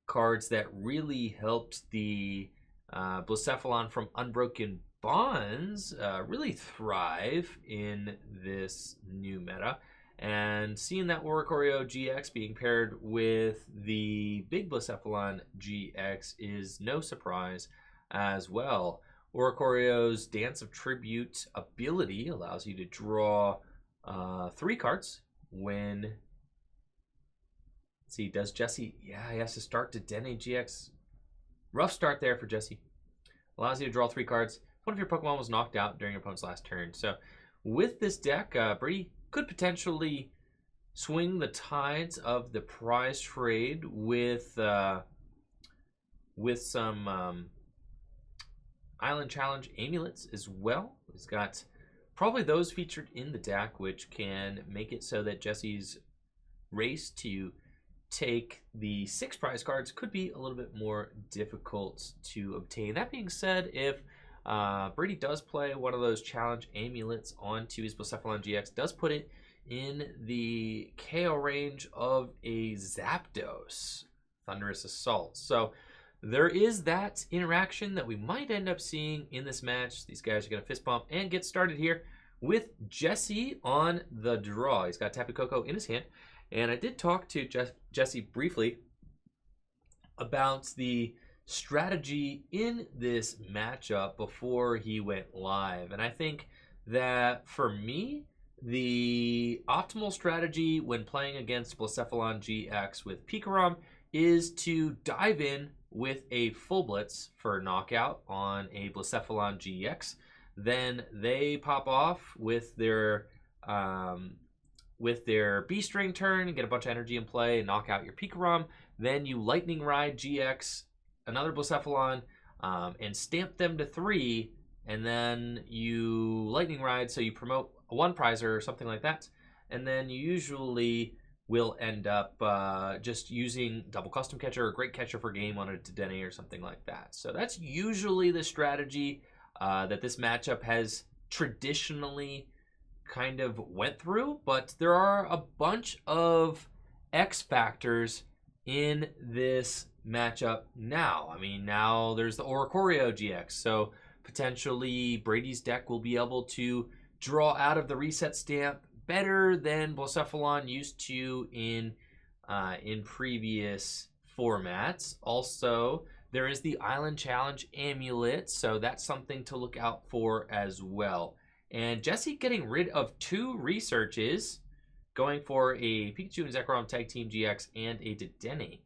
cards that really helped the Blacephalon from Unbroken Bonds really thrive in this new meta. And seeing that Oricorio GX being paired with the big Blacephalon GX is no surprise as well. Oricorio's Dance of Tribute ability allows you to draw 3 cards when... Let's see, does Jesse... Yeah, he has to start to Dedenne GX. Rough start there for Jesse. Allows you to draw 3 cards. One of your Pokemon was knocked out during your opponent's last turn. So with this deck, Brady could potentially swing the tides of the prize trade with some Island Challenge amulets as well. He's got probably those featured in the deck, which can make it so that Jesse's race to take the 6 prize cards could be a little bit more difficult to obtain. That being said, if Brady does play one of those challenge amulets onto his Blacephalon GX, does put it in the KO range of a Zapdos Thunderous Assault. So there is that interaction that we might end up seeing in this match. These guys are going to fist bump and get started here with Jesse on the draw. He's got Tapu Koko in his hand. And I did talk to Jesse briefly about the strategy in this matchup before he went live. And I think that for me, the optimal strategy when playing against Blacephalon GX with Pikarom is to dive in with a full blitz for knockout on a Blacephalon GX. Then they pop off with their B-string turn and get a bunch of energy in play and knock out your Pikarom. Then you Lightning Ride GX another Blacephalon and stamp them to 3, and then you Lightning Ride, so you promote a 1 prizer or something like that, and then you usually will end up just using double custom catcher or great catcher for game on a Dedenne or something like that. So that's usually the strategy that this matchup has traditionally kind of went through, but there are a bunch of X factors in this matchup now. I mean, now there's the Oricorio GX, so potentially Brady's deck will be able to draw out of the reset stamp better than Blacephalon used to in previous formats. Also, there is the Island Challenge amulet, so that's something to look out for as well. And Jesse getting rid of 2 researches, going for a Pikachu and Zekrom Tag Team GX and a Dedenne.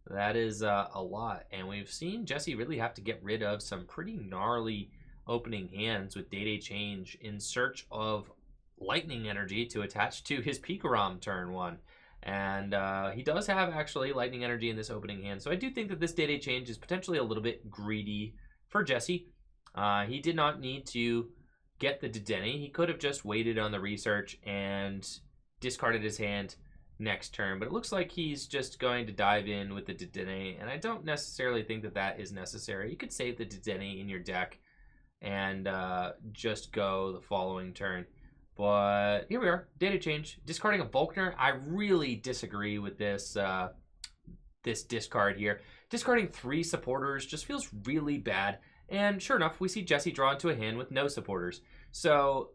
That is a lot. And we've seen Jesse really have to get rid of some pretty gnarly opening hands with Day-Day Change in search of lightning energy to attach to his Pikarom turn 1. And he does have actually Lightning Energy in this opening hand. So I do think that this Day-Day change is potentially a little bit greedy for Jesse. He did not need to get the Dedenne. He could have just waited on the research and discarded his hand next turn. But it looks like he's just going to dive in with the Dedenne. And I don't necessarily think that that is necessary. You could save the Dedenne in your deck and just go the following turn. But here we are, Day-Day change. Discarding a Volkner. I really disagree with this this discard here. Discarding 3 supporters just feels really bad. And sure enough, we see Jesse draw into a hand with no supporters. So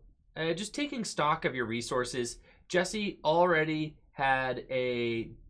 just taking stock of your resources, Jesse already had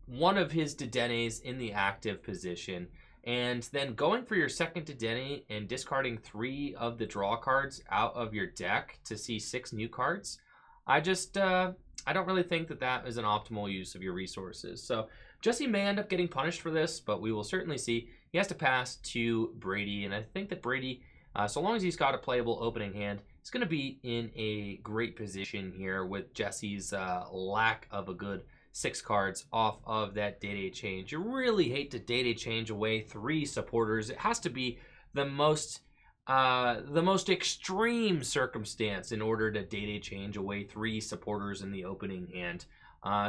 one of his Dedennes in the active position. And then going for your second Dedenne and discarding 3 of the draw cards out of your deck to see 6 new cards, I don't really think that that is an optimal use of your resources. So Jesse may end up getting punished for this, but we will certainly see. He has to pass to Brady, and I think that Brady, so long as he's got a playable opening hand, he's going to be in a great position here with Jesse's lack of a good 6 cards off of that Day-Day change. You really hate to Day-Day change away 3 supporters. It has to be the most extreme circumstance in order to Day-Day change away 3 supporters in the opening hand.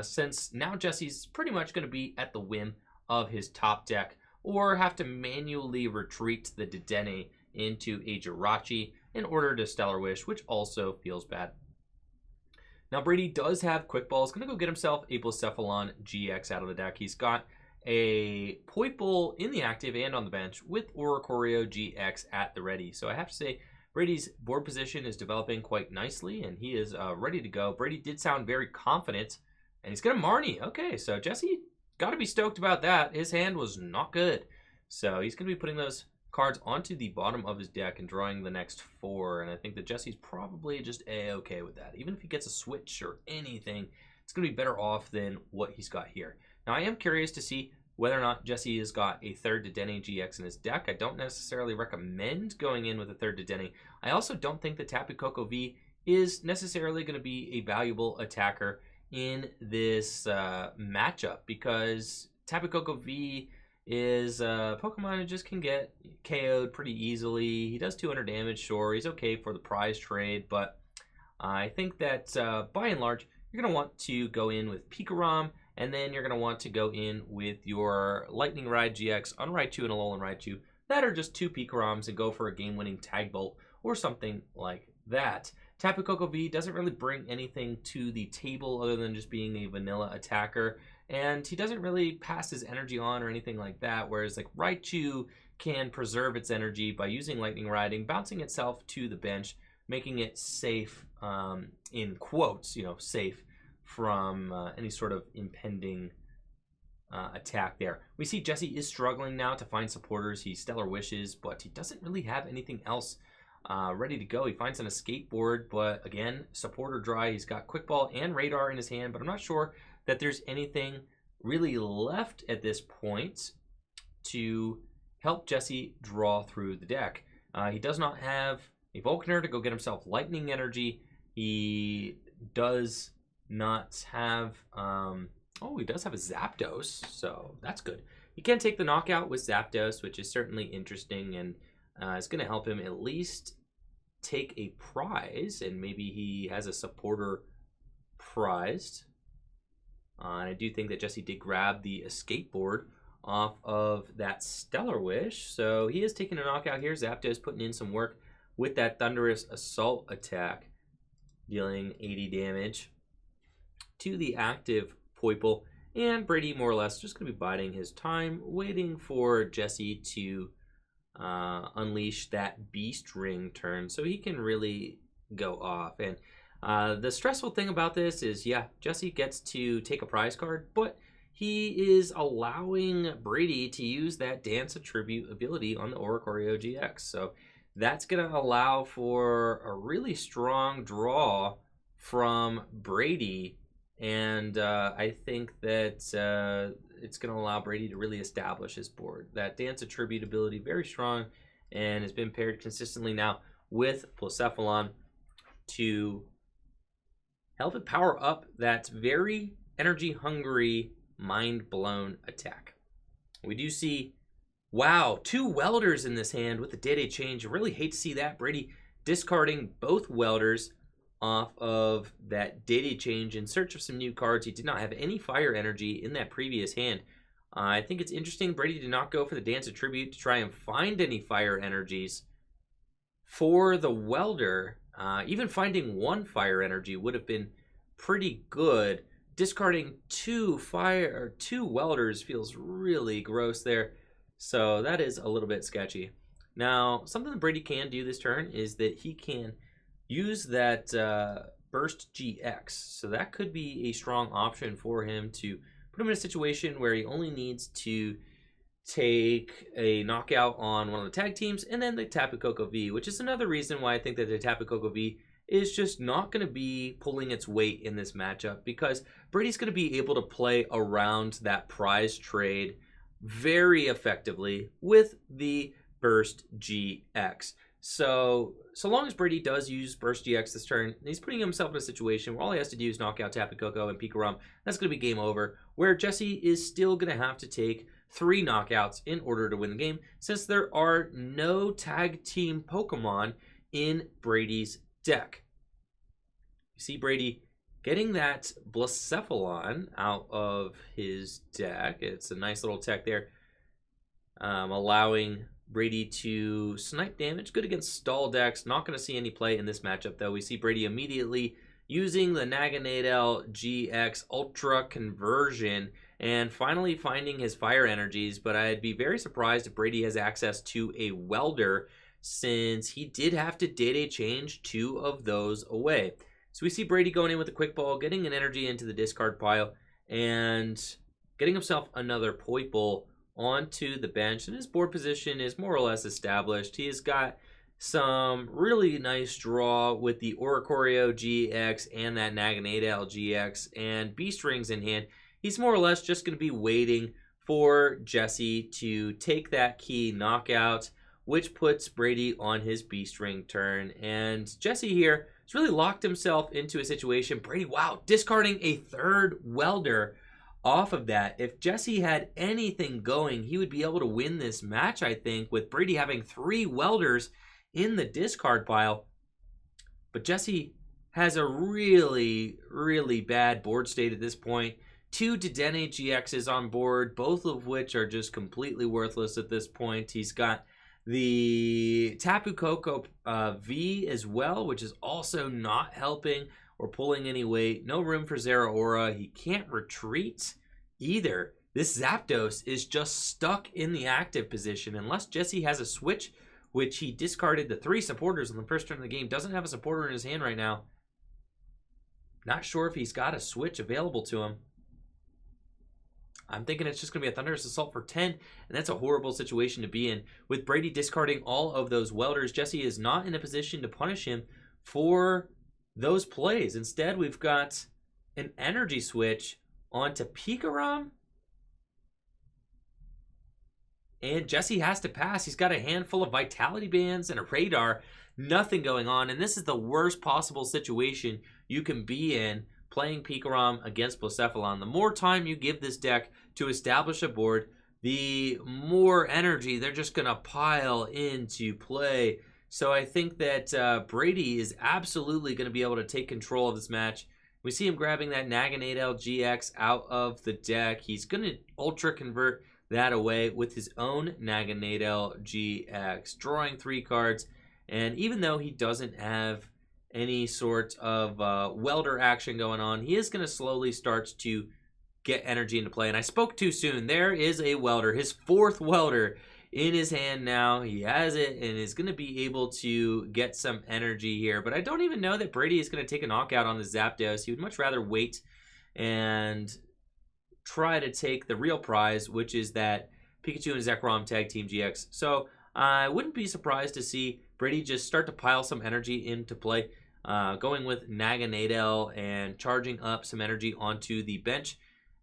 Since now Jesse's pretty much going to be at the whim of his top deck, or have to manually retreat the Dedenne into a Jirachi in order to Stellar Wish, which also feels bad. Now Brady does have Quick Ball. He's going to go get himself a Blacephalon GX out of the deck. He's got a Poipole in the active and on the bench with Oricorio GX at the ready. So I have to say Brady's board position is developing quite nicely, and he is ready to go. Brady did sound very confident, and he's going to Marnie. Okay, so Jesse got to be stoked about that. His hand was not good. So he's going to be putting those cards onto the bottom of his deck and drawing the next 4. And I think that Jesse's probably just A-okay with that. Even if he gets a switch or anything, it's going to be better off than what he's got here. Now, I am curious to see whether or not Jesse has got a third Dedenne GX in his deck. I don't necessarily recommend going in with a third Dedenne. I also don't think that Tapu Koko V is necessarily going to be a valuable attacker in this matchup, because Tapu Koko V is a Pokemon who just can get KO'd pretty easily. He does 200 damage, sure. He's okay for the prize trade, but I think that by and large, you're going to want to go in with Pikarom, and then you're going to want to go in with your Lightning Ride GX on Raichu and Alolan Raichu that are just 2 Pikaroms, and go for a game-winning Tag Bolt or something like that. Tapu Koko V doesn't really bring anything to the table other than just being a vanilla attacker, and he doesn't really pass his energy on or anything like that, whereas like Raichu can preserve its energy by using Lightning Riding, bouncing itself to the bench, making it safe, in quotes, safe from any sort of impending attack there. We see Jesse is struggling now to find supporters. He Stellar Wishes, but he doesn't really have anything else ready to go. He finds an escape board, but again, supporter dry. He's got Quick Ball and Radar in his hand, but I'm not sure that there's anything really left at this point to help Jesse draw through the deck. He does not have a Volkner to go get himself Lightning Energy. He does not have, he does have a Zapdos, so that's good. He can take the knockout with Zapdos, which is certainly interesting, and it's going to help him at least take a prize, and maybe he has a supporter prized. And I do think that Jesse did grab the escape board off of that Stellar Wish, so he is taking a knockout here. Zapdos putting in some work with that Thunderous Assault attack, dealing 80 damage to the active Poipole, and Brady more or less just going to be biding his time, waiting for Jesse to unleash that Beast Ring turn so he can really go off. And the stressful thing about this is, yeah, Jesse gets to take a prize card, but he is allowing Brady to use that Dance Attribute ability on the Oricorio GX. So that's going to allow for a really strong draw from Brady. And I think that it's going to allow Brady to really establish his board. That Dance Attribute ability, very strong, and has been paired consistently now with Blacephalon to help it power up that very energy hungry, mind blown attack. We do see, wow, 2 welders in this hand with the Dede change. I really hate to see that. Brady discarding both welders off of that Dede change in search of some new cards. He did not have any fire energy in that previous hand. I think it's interesting Brady did not go for the Dance of Tribute to try and find any fire energies for the welder. Even finding 1 fire energy would have been pretty good. Discarding 2 welders feels really gross there. So that is a little bit sketchy. Now, something that Brady can do this turn is that he can use that Burst GX. So that could be a strong option for him to put him in a situation where he only needs to take a knockout on one of the tag teams and then the Tapu Koko V, which is another reason why I think that the Tapu Koko V is just not going to be pulling its weight in this matchup, because Brady's going to be able to play around that prize trade very effectively with the Burst GX. So long as Brady does use Burst GX this turn, he's putting himself in a situation where all he has to do is knock out Tapu Koko and Pikarom. That's going to be game over, where Jesse is still going to have to take 3 knockouts in order to win the game, since there are no tag team Pokemon in Brady's deck. You see Brady getting that Blacephalon out of his deck. It's a nice little tech there, allowing Brady to snipe damage. Good against stall decks. Not going to see any play in this matchup, though. We see Brady immediately using the Naganadel GX Ultra Conversion and finally finding his fire energies. But I'd be very surprised if Brady has access to a welder, since he did have to Dede change 2 of those away. So we see Brady going in with a quick ball, getting an energy into the discard pile, and getting himself another Poipole onto the bench. And his board position is more or less established. He has got some really nice draw with the Oricorio GX and that Naganadel GX and Beast Rings in hand. He's more or less just going to be waiting for Jesse to take that key knockout, which puts Brady on his Beast Ring turn. And Jesse here has really locked himself into a situation. Brady, wow, discarding a 3rd welder off of that. If Jesse had anything going, he would be able to win this match, I think, with Brady having 3 welders in the discard pile. But Jesse has a really, really bad board state at this point. 2 Dedenne GXs on board, both of which are just completely worthless at this point. He's got the Tapu Koko V as well, which is also not helping or pulling any weight. No room for Zeraora. He can't retreat either. This Zapdos is just stuck in the active position unless Jesse has a switch, which he discarded the 3 supporters on the first turn of the game. Doesn't have a supporter in his hand right now. Not sure if he's got a switch available to him. I'm thinking it's just going to be a Thunderous Assault for 10, and that's a horrible situation to be in. With Brady discarding all of those welders, Jesse is not in a position to punish him for those plays. Instead, we've got an energy switch onto Pikarom, and Jesse has to pass. He's got a handful of Vitality Bands and a Radar. Nothing going on, and this is the worst possible situation you can be in playing Pikarom against Blacephalon. The more time you give this deck to establish a board, the more energy they're just going to pile into play. So I think that Brady is absolutely going to be able to take control of this match. We see him grabbing that Naganadel GX out of the deck. He's going to Ultra Convert that away with his own Naganadel GX, drawing 3 cards. And even though he doesn't have any sort of welder action going on, he is going to slowly start to get energy into play. And I spoke too soon. There is a welder, his 4th welder in his hand now. He has it and is going to be able to get some energy here. But I don't even know that Brady is going to take a knockout on the Zapdos. He would much rather wait and try to take the real prize, which is that Pikachu and Zekrom Tag Team GX. So I wouldn't be surprised to see Brady just start to pile some energy into play. Going with Naganadel and charging up some energy onto the bench.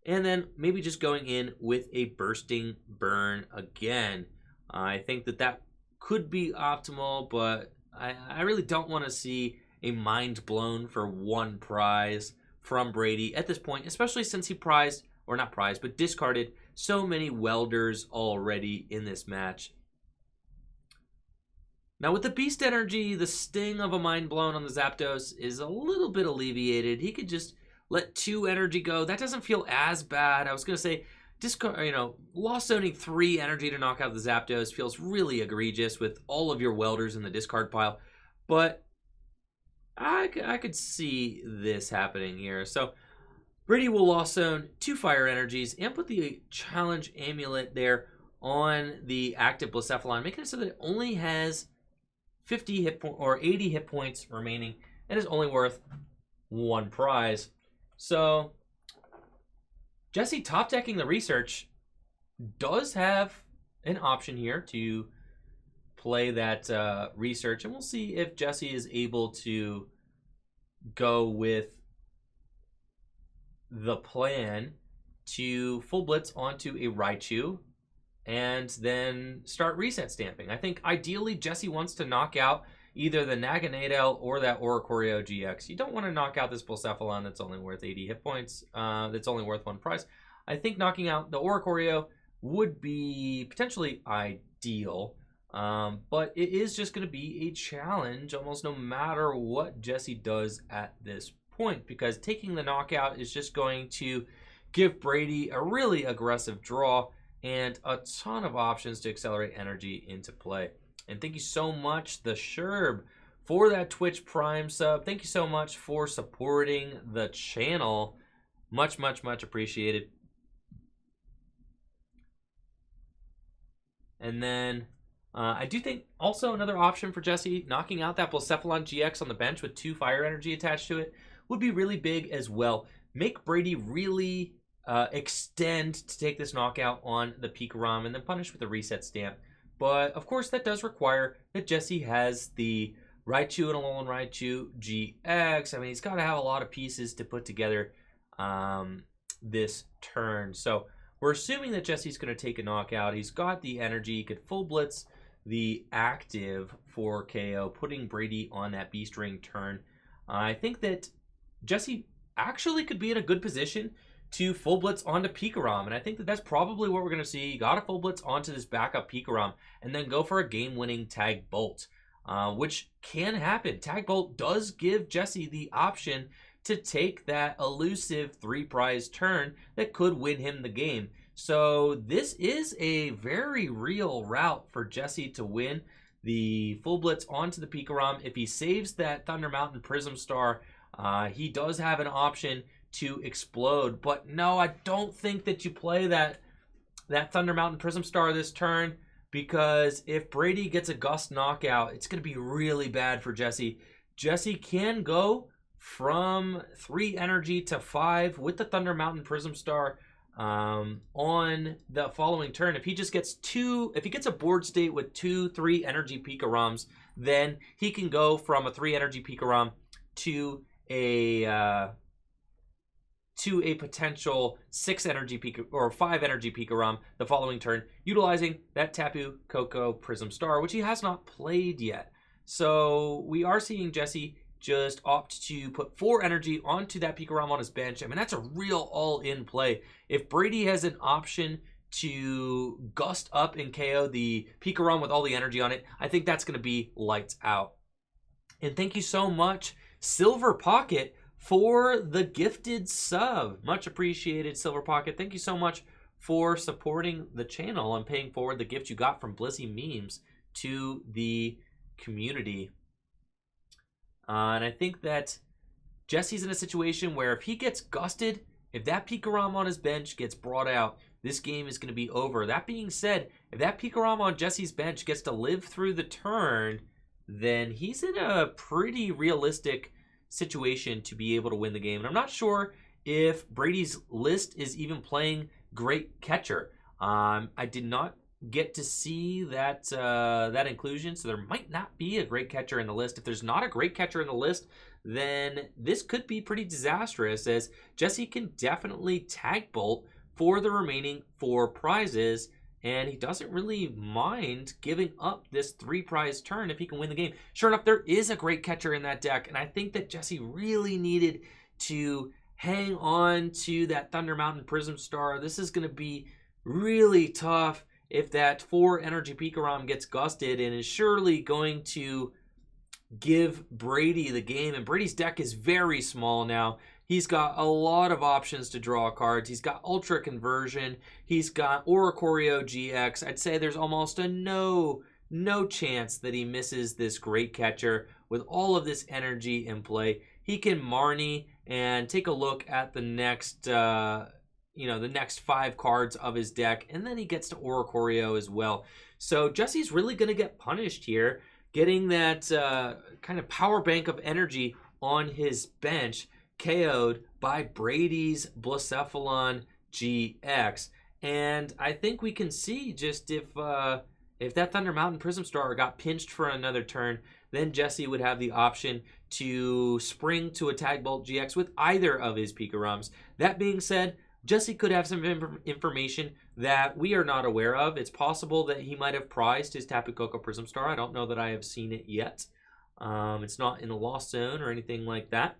And then maybe just going in with a Bursting Burn again. I think that could be optimal, but I really don't want to see a Mind Blown for 1 prize from Brady at this point, especially since he prized, or not prized, but discarded so many welders already in this match. Now with the Beast Energy, the sting of a Mind Blown on the Zapdos is a little bit alleviated. He could just let 2 energy go. That doesn't feel as bad. I was going to say, discard, lost zoning 3 energy to knock out the Zapdos feels really egregious with all of your welders in the discard pile. But I could see this happening here. So Brady will lost zone 2 fire energies and put the challenge amulet there on the active Blacephalon, making it so that it only has 50 hit point or 80 hit points remaining and is only worth 1 prize. So Jesse top decking the research does have an option here to play that research, and we'll see if Jesse is able to go with the plan to full blitz onto a Raichu and then start reset stamping. I think ideally Jesse wants to knock out either the Naganadel or that Oricorio GX. You don't want to knock out this Blacephalon that's only worth 80 hit points, that's only worth 1 prize. I think knocking out the Oricorio would be potentially ideal, but it is just going to be a challenge almost no matter what Jesse does at this point, because taking the knockout is just going to give Brady a really aggressive draw and a ton of options to accelerate energy into play. And thank you so much, the Sherb, for that Twitch Prime sub. Thank you so much for supporting the channel. Much, much, much appreciated. And then I do think also another option for Jesse, knocking out that Blacephalon GX on the bench with 2 fire energy attached to it would be really big as well. Make Brady really extend to take this knockout on the Pikarom and then punish with a reset stamp. But of course that does require that Jesse has the Raichu and Alolan Raichu GX. I mean, he's got to have a lot of pieces to put together this turn. So we're assuming that Jesse's going to take a knockout. He's got the energy. He could full blitz the active for KO, putting Brady on that Beast Ring turn. I think that Jesse actually could be in a good position to full blitz onto Pikarom, and I think that that's probably what we're going to see. You got to full blitz onto this backup Pikarom and then go for a game-winning Tag Bolt, which can happen. Tag Bolt does give Jesse the option to take that elusive 3-prize turn that could win him the game. So this is a very real route for Jesse to win the full blitz onto the Pikarom. If he saves that Thunder Mountain Prism Star, he does have an option to explode. But no, I don't think that you play that Thunder Mountain Prism Star this turn, because if Brady gets a Gust knockout, it's going to be really bad for Jesse. Jesse can go from 3 energy to 5 with the Thunder Mountain Prism Star on the following turn. If he just gets if he gets a board state with 2 3 energy Pikaroms, then he can go from a 3 energy Pikarom to a potential 6 energy Pika or 5 energy Pikarom the following turn, utilizing that Tapu Koko Prism Star, which he has not played yet. So we are seeing Jesse just opt to put 4 energy onto that Pikarom on his bench. I mean, that's a real all-in play. If Brady has an option to gust up and KO the Pikarom with all the energy on it, I think that's going to be lights out. And thank you so much, Silver Pocket, for the gifted sub. Much appreciated, Silver Pocket. Thank you so much for supporting the channel and paying forward the gift you got from Blissey Memes to the community. And I think that Jesse's in a situation where if he gets gusted, if that Pikarom on his bench gets brought out, this game is going to be over. That being said, if that Pikarom on Jesse's bench gets to live through the turn, then he's in a pretty realistic situation to be able to win the game. And I'm not sure if Brady's list is even playing Great Catcher. I did not get to see that inclusion, so there might not be a Great Catcher in the list. If there's not a Great Catcher in the list, then this could be pretty disastrous, as Jesse can definitely Tag Bolt for the remaining 4 prizes, and he doesn't really mind giving up this 3-prize turn if he can win the game. Sure enough, there is a Great Catcher in that deck, and I think that Jesse really needed to hang on to that Thunder Mountain Prism Star. This is going to be really tough if that 4 energy Pikarom gets gusted, and is surely going to give Brady the game. And Brady's deck is very small now. He's got a lot of options to draw cards. He's got Ultra Conversion. He's got Oricorio GX. I'd say there's almost a no chance that he misses this great catcher with all of this energy in play. He can Marnie and take a look at the next, the next 5 cards of his deck, and then he gets to Oricorio as well. So Jesse's really going to get punished here, getting that kind of power bank of energy on his bench KO'd by Brady's Blacephalon GX. And I think we can see just if that Thunder Mountain Prism Star got pinched for another turn, then Jesse would have the option to spring to a Tag Bolt GX with either of his Pikaroms. That being said, Jesse could have some information that we are not aware of. It's possible that he might have prized his Tapu Koko Prism Star. I don't know that I have seen it yet. It's not in the Lost Zone or anything like that.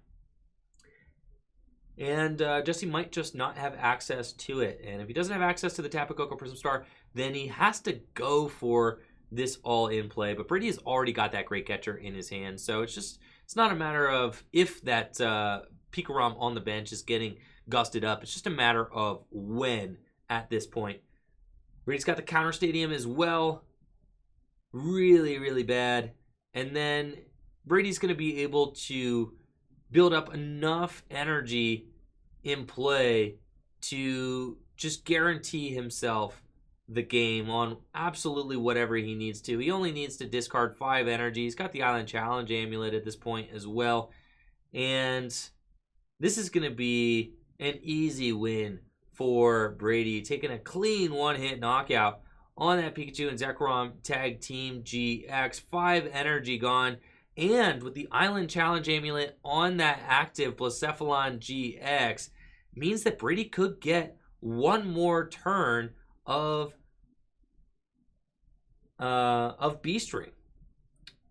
And Jesse might just not have access to it. And if he doesn't have access to the Tapu Koko Prism Star, then he has to go for this all-in play. But Brady has already got that great catcher in his hand. So it's not a matter of if that Pikarom on the bench is getting gusted up. It's just a matter of when at this point. Brady's got the Counter Stadium as well. Really, really bad. And then Brady's going to be able to build up enough energy in play to just guarantee himself the game on absolutely whatever he needs to. He only needs to discard 5 energy. He's got the Island Challenge Amulet at this point as well. And this is going to be an easy win for Brady, taking a clean one-hit knockout on that Pikachu and Zekrom Tag Team GX. 5 energy gone. And with the Island Challenge Amulet on that active Blacephalon GX, means that Brady could get one more turn of Beast Ring.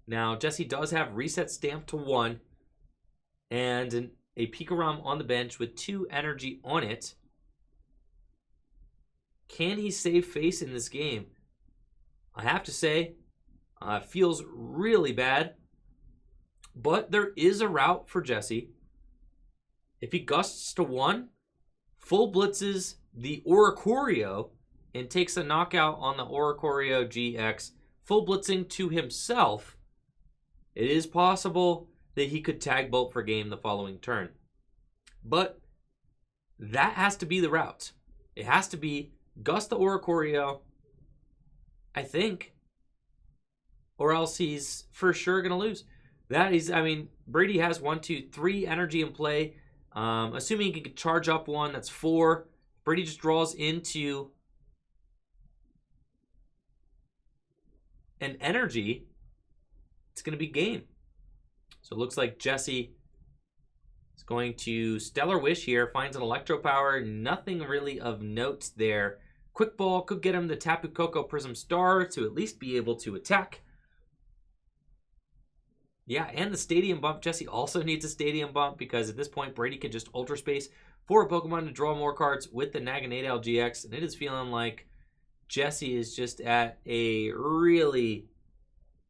Now, Jesse does have Reset Stamp to 1 and a Pikarom on the bench with 2 energy on it. Can he save face in this game? I have to say, feels really bad. But there is a route for Jesse. If he gusts to 1, full blitzes the Oricorio and takes a knockout on the Oricorio GX, full blitzing to himself, it is possible that he could Tag Bolt for game the following turn. But that has to be the route. It has to be gust the Oricorio, I think, or else he's for sure going to lose. Brady has 1, 2, 3 energy in play. Assuming he can charge up 1, that's 4. Brady just draws into an energy. It's going to be game. So it looks like Jesse is going to Stellar Wish here. Finds an Electro Power. Nothing really of note there. Quick Ball could get him the Tapu Koko Prism Star to at least be able to attack. Yeah, and the Stadium Bump. Jesse also needs a Stadium Bump because at this point, Brady can just Ultra Space for a Pokemon to draw more cards with the Naganadel GX. And it is feeling like Jesse is just at a really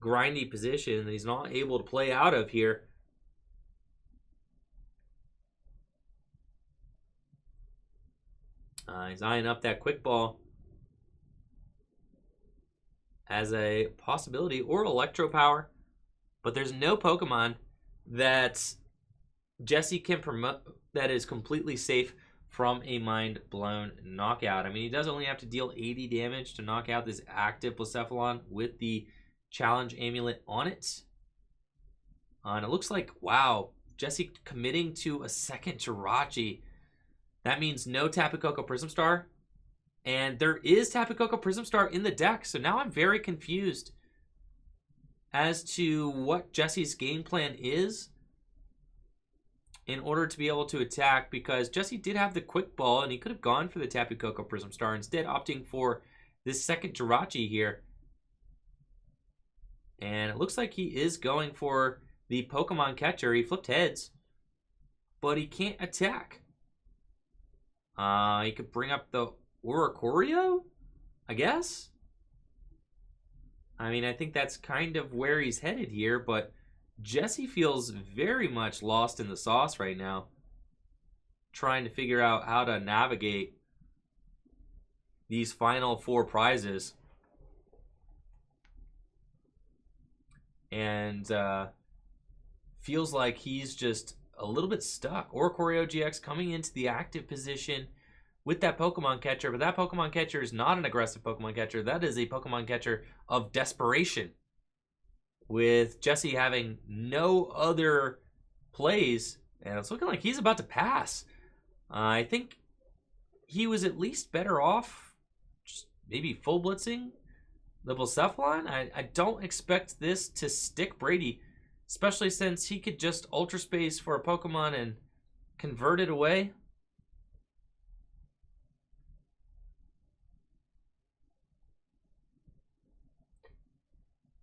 grindy position that he's not able to play out of here. He's eyeing up that Quick Ball as a possibility, or Electro Power. But there's no Pokemon that Jesse can promote that is completely safe from a mind-blown knockout. I mean, he does only have to deal 80 damage to knock out this active Blacephalon with the Challenge Amulet on it. And it looks like, wow, Jesse committing to a second Jirachi. That means no Tapu Koko Prism Star. And there is Tapu Koko Prism Star in the deck, so now I'm very confused as to what Jesse's game plan is in order to be able to attack, because Jesse did have the Quick Ball and he could have gone for the Tapu Koko Prism Star, instead opting for this second Jirachi here. And it looks like he is going for the Pokemon catcher. He flipped heads, but he can't attack. You could bring up the Oricorio, I guess. I mean, I think that's kind of where he's headed here, but Jesse feels very much lost in the sauce right now, trying to figure out how to navigate these final 4 prizes. And feels like he's just a little bit stuck. Oricorio GX coming into the active position with that Pokemon catcher, but that Pokemon catcher is not an aggressive Pokemon catcher. That is a Pokemon catcher of desperation. With Jesse having no other plays, and it's looking like he's about to pass. I think he was at least better off just maybe full blitzing the Blacephalon. I don't expect this to stick Brady, especially since he could just Ultra Space for a Pokemon and convert it away.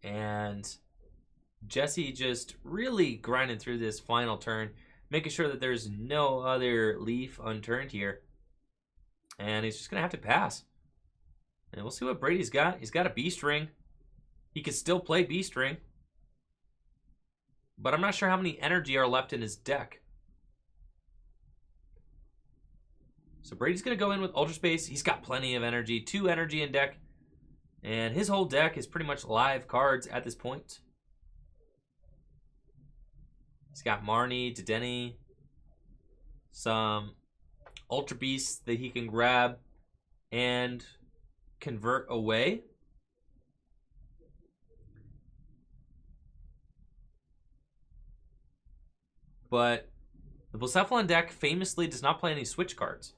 And Jesse just really grinding through this final turn, making sure that there's no other leaf unturned here. And he's just going to have to pass. And we'll see what Brady's got. He's got a Beast Ring. He could still play Beast Ring. But I'm not sure how many energy are left in his deck. So Brady's going to go in with Ultra Space. He's got plenty of energy. 2 energy in deck. And his whole deck is pretty much live cards at this point. He's got Marnie, Dedenne, some Ultra Beasts that he can grab and convert away. But the Blacephalon deck famously does not play any switch cards.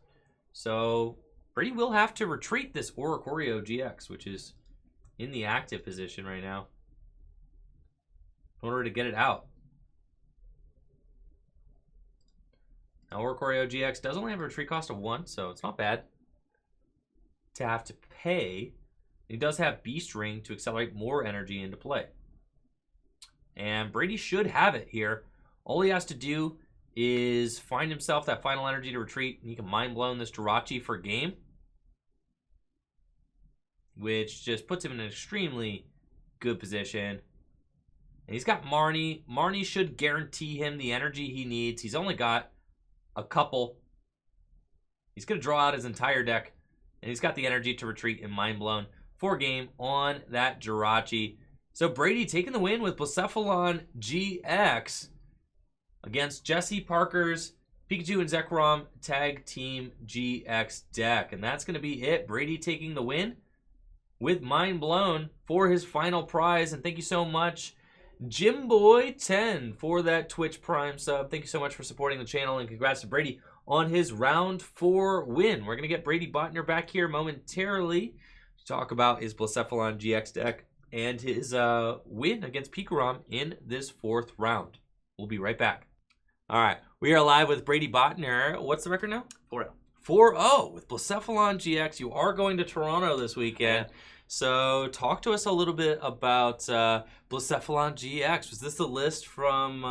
So Brady will have to retreat this Oricorio GX, which is in the active position right now, in order to get it out. Now, Oricorio GX does only have a retreat cost of 1, so it's not bad to have to pay. He does have Beast Ring to accelerate more energy into play. And Brady should have it here. All he has to do is find himself that final energy to retreat, and he can Mind Blown this Jirachi for game, which just puts him in an extremely good position. And he's got Marnie. Marnie should guarantee him the energy he needs. He's only got a couple. He's going to draw out his entire deck, and he's got the energy to retreat and Mind Blown for game on that Jirachi. So Brady taking the win with Blacephalon GX against Jesse Parker's Pikachu and Zekrom Tag Team GX deck. And that's going to be it. Brady taking the win with Mind Blown for his final prize. And thank you so much, Jimboy10, for that Twitch Prime sub. Thank you so much for supporting the channel, and congrats to Brady on his round 4 win. We're going to get Brady Botner back here momentarily to talk about his Blacephalon GX deck and his win against Pikarom in this 4th round. We'll be right back. All right, we are live with Brady Botner. What's the record now? 4-0. 4-0 with Blacephalon GX. You are going to Toronto this weekend. Yeah. So talk to us a little bit about Blacephalon GX. Was this the list from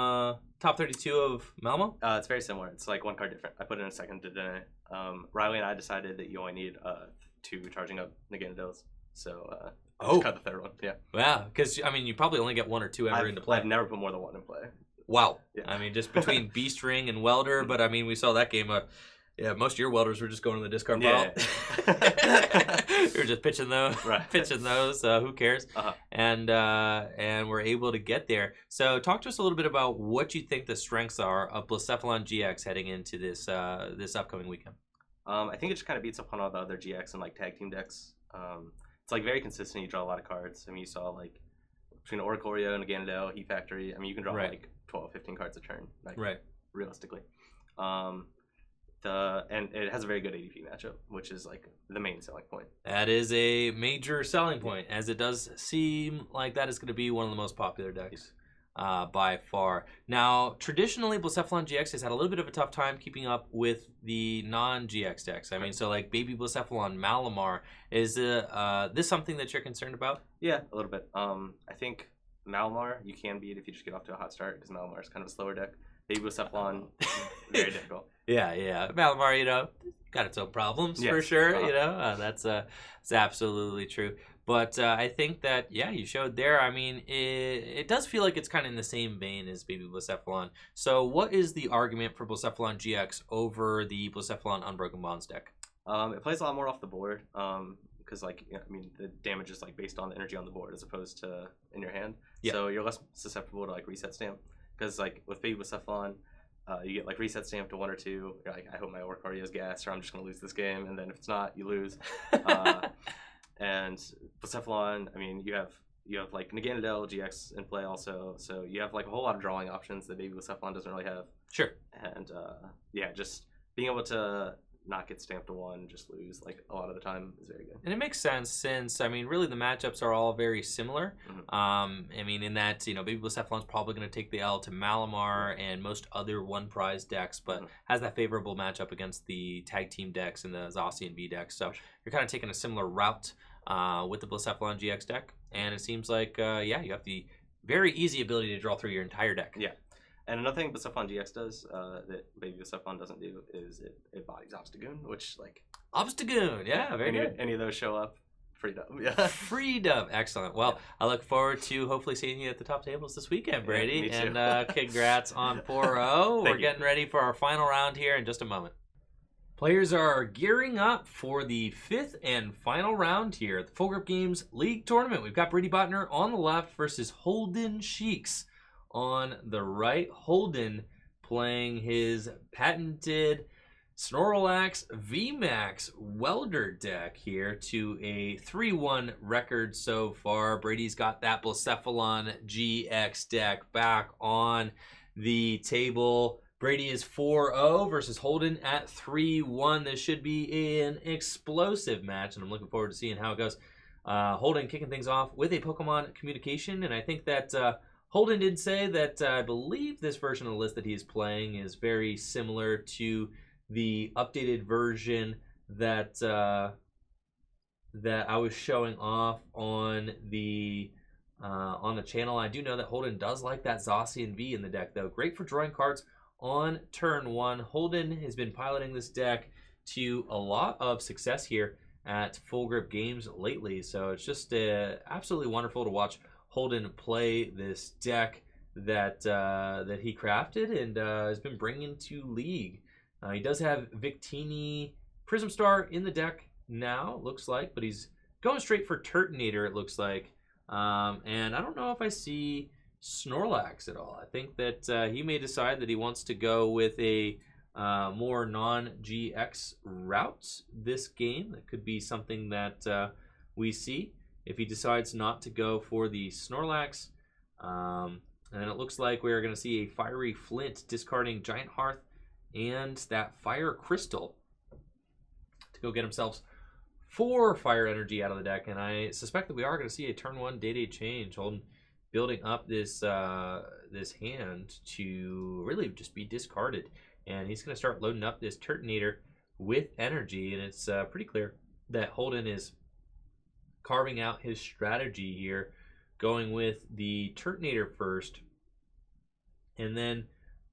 Top 32 of Malamar? It's very similar. It's like 1 card different. I put in a second today. Riley and I decided that you only need 2 charging up Naganadels. So just cut the 3rd one. Yeah. Wow. Because, I mean, you probably only get 1 or 2 ever into play. I've never put more than 1 in play. Wow. Yeah. I mean, just between Beast Ring and Welder. But, I mean, we saw that game. Yeah, most of your welders were just going to the discard pile. We were just pitching those. Right. Pitching those. Who cares? Uh-huh. And we're able to get there. So talk to us a little bit about what you think the strengths are of Blacephalon GX heading into this this upcoming weekend. I think it just kind of beats up on all the other GX and like tag team decks. It's like very consistent. You draw a lot of cards. I mean, you saw like between Oricorio and Ganondale, Heat Factory. I mean, you can draw like 12, 15 cards a turn. Like, realistically. And it has a very good ADP matchup, which is like the main selling point. That is a major selling point, as it does seem like that is going to be one of the most popular decks by far. Now, traditionally, Blacephalon GX has had a little bit of a tough time keeping up with the non-GX decks. I mean, so like Baby Blacephalon, Malamar, is this something that you're concerned about? Yeah, a little bit. I think Malamar you can beat if you just get off to a hot start, because Malamar is kind of a slower deck. Baby Blacephalon, very difficult. Yeah. Malamar, got its own problems for Yes. sure. That's absolutely true. But I think that you showed there. I mean, it does feel like it's kind of in the same vein as Baby Blacephalon. So, what is the argument for Blacephalon GX over the Blacephalon Unbroken Bonds deck? It plays a lot more off the board. Because the damage is like based on the energy on the board as opposed to in your hand. Yeah. So you're less susceptible to like reset stamp. Because like with Baby Blacephalon, you get like reset stamp to 1 or 2. You're like, I hope my Oricorio is gas, or I'm just gonna lose this game. And then if it's not, you lose. And Blacephalon, I mean, you have like Naganadel GX in play also, so you have like a whole lot of drawing options that Baby Blacephalon doesn't really have. Sure. And just being able to not get stamped to 1, just lose like a lot of the time is very good. And it makes sense since, I mean, really the matchups are all very similar. Mm-hmm. I mean, in that, Baby Blacephalon's probably going to take the L to Malamar and most other one prize decks, but has that favorable matchup against the tag team decks and the Zacian V decks. So you're kind of taking a similar route with the Blacephalon GX deck. And it seems like, you have the very easy ability to draw through your entire deck. Yeah. And another thing Blacephalon GX does that Baby Blacephalon doesn't do is it bodies Obstagoon, which like... Obstagoon, yeah, very good. Any of those show up, freedom. Yeah. Freedom, excellent. Well, I look forward to hopefully seeing you at the top tables this weekend, Brady. Me too. And congrats on 4-0. We're getting ready for our final round here in just a moment. Players are gearing up for the 5th and final round here at the Full Grip Games League Tournament. We've got Brady Botner on the left versus Holden Sheeks on the right. Holden playing his patented Snorlax VMAX Welder deck here to a 3-1 record so far. Brady's got that Blacephalon GX deck back on the table. Brady is 4-0 versus Holden at 3-1. This should be an explosive match, and I'm looking forward to seeing how it goes. Holden kicking things off with a Pokemon communication, and I think that Holden did say that I believe this version of the list that he is playing is very similar to the updated version that I was showing off on the channel. I do know that Holden does like that Zacian V in the deck, though. Great for drawing cards on turn 1. Holden has been piloting this deck to a lot of success here at Full Grip Games lately, so it's just absolutely wonderful to watch Holden play this deck that he crafted and has been bringing to League. He does have Victini Prism Star in the deck now, looks like, but he's going straight for Turtonator, it looks like. And I don't know if I see Snorlax at all. I think that he may decide that he wants to go with a more non-GX route this game. That could be something that we see if he decides not to go for the Snorlax. And then it looks like we're going to see a Fiery Flint discarding Giant Hearth and that Fire Crystal to go get himself 4 Fire Energy out of the deck. And I suspect that we are going to see a turn 1 day-to-day change. Holden building up this this hand to really just be discarded. And he's going to start loading up this Turtonator with energy. And it's pretty clear that Holden is carving out his strategy here, going with the Turtonator first, and then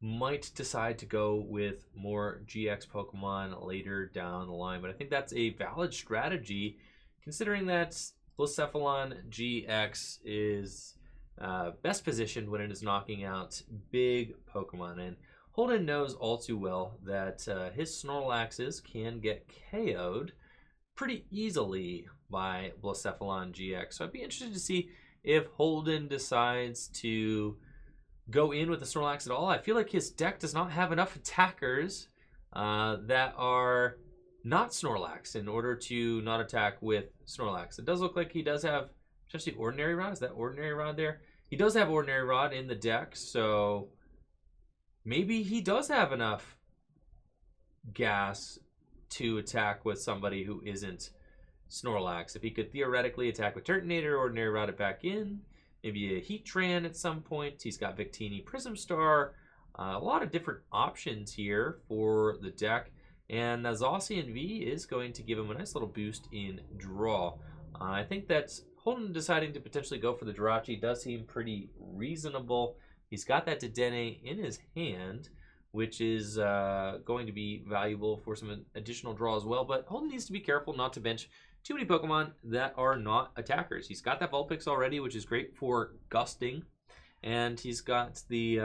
might decide to go with more GX Pokemon later down the line. But I think that's a valid strategy, considering that Blacephalon GX is best positioned when it is knocking out big Pokemon. And Holden knows all too well that his Snorlaxes can get KO'd pretty easily by Blacephalon GX. So I'd be interested to see if Holden decides to go in with the Snorlax at all. I feel like his deck does not have enough attackers that are not Snorlax in order to not attack with Snorlax. It does look like he does have potentially Ordinary Rod. Is that Ordinary Rod there? He does have Ordinary Rod in the deck, so maybe he does have enough gas to attack with somebody who isn't Snorlax. If he could theoretically attack with Turtonator, Ordinary Rod it back in, maybe a Heatran at some point. He's got Victini Prism Star. A lot of different options here for the deck. And Zacian V is going to give him a nice little boost in draw. I think that Holden deciding to potentially go for the Jirachi does seem pretty reasonable. He's got that Dedenne in his hand, which is going to be valuable for some additional draw as well. But Holden needs to be careful not to bench too many Pokemon that are not attackers. He's got that Vulpix already, which is great for gusting. And he's got the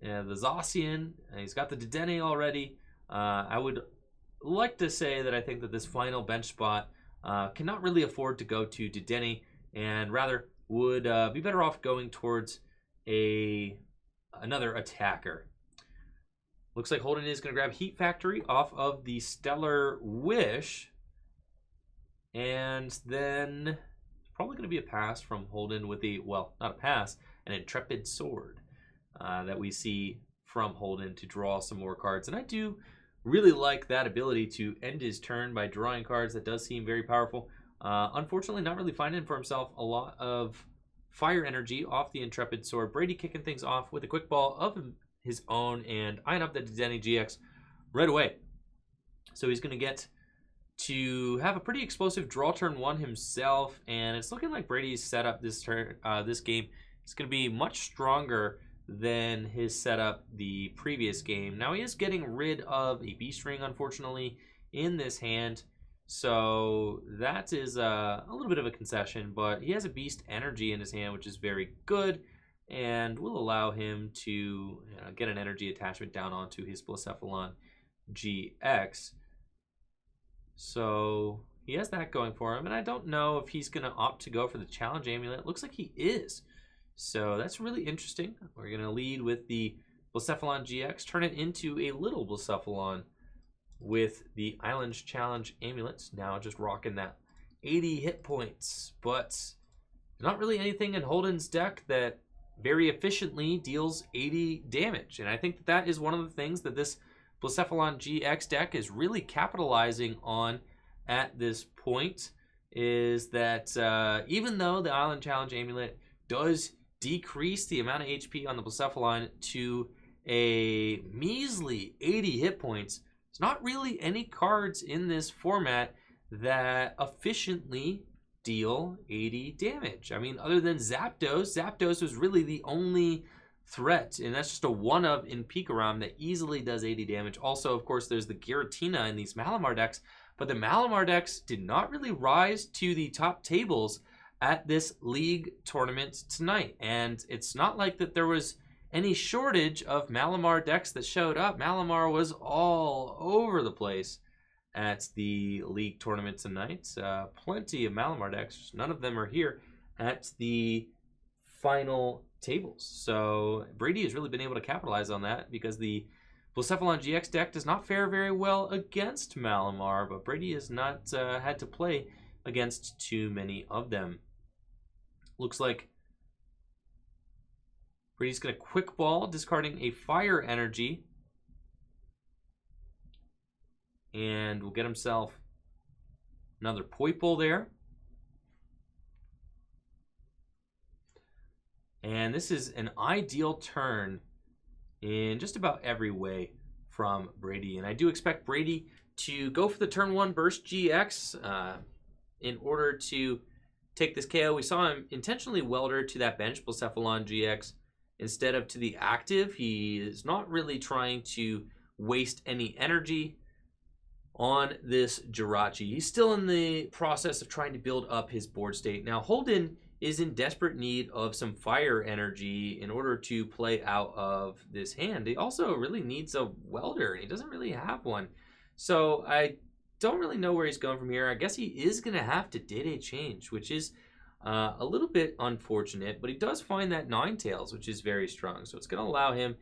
Zacian. He's got the Dedenne already. I would like to say that I think that this final bench spot cannot really afford to go to Dedenne, and rather would be better off going towards another attacker. Looks like Holden is going to grab Heat Factory off of the Stellar Wish. And then it's probably going to be a pass from Holden with the, well, not a pass, an Intrepid Sword that we see from Holden to draw some more cards. And I do really like that ability to end his turn by drawing cards. That does seem very powerful. Unfortunately, not really finding for himself a lot of fire energy off the Intrepid Sword. Brady kicking things off with a quick ball of his own and eyeing up the Dedenne GX right away. So he's going to get to have a pretty explosive draw turn one himself, and it's looking like Brady's setup this turn, this game is going to be much stronger than his setup the previous game. Now he is getting rid of a Beast Ring, unfortunately, in this hand, so that is a little bit of a concession, but he has a Beast Energy in his hand, which is very good, and will allow him to get an energy attachment down onto his Blacephalon GX. So he has that going for him, and I don't know if he's going to opt to go for the Challenge Amulet. Looks like he is. So that's really interesting. We're going to lead with the Blacephalon GX, turn it into a little Blacephalon with the Island's Challenge Amulet. Now just rocking that 80 hit points, but not really anything in Holden's deck that very efficiently deals 80 damage. And I think that is one of the things that this Blacephalon GX deck is really capitalizing on at this point, is that even though the Island Challenge Amulet does decrease the amount of HP on the Blacephalon to a measly 80 hit points, there's not really any cards in this format that efficiently deal 80 damage. I mean, other than Zapdos, Zapdos was really the only threat, and that's just a one-of in Pikarom that easily does 80 damage. Also, of course, there's the Giratina in these Malamar decks, but the Malamar decks did not really rise to the top tables at this league tournament tonight, and it's not like that there was any shortage of Malamar decks that showed up. Malamar was all over the place at the league tournament tonight. Plenty of Malamar decks, none of them are here at the final tables. So Brady has really been able to capitalize on that, because the Blacephalon GX deck does not fare very well against Malamar, but Brady has not had to play against too many of them. Looks like Brady's going to quick ball, discarding a fire energy, and will get himself another Poipole there. And this is an ideal turn in just about every way from Brady. And I do expect Brady to go for the turn one Burst GX in order to take this KO. We saw him intentionally welder to that bench Blacephalon GX instead of to the active. He is not really trying to waste any energy on this Jirachi. He's still in the process of trying to build up his board state. Now, Holden is in desperate need of some fire energy in order to play out of this hand. He also really needs a welder. He doesn't really have one. So I don't really know where he's going from here. I guess he is going to have to Dede change, which is a little bit unfortunate, but he does find that Ninetales, which is very strong. So it's going to allow him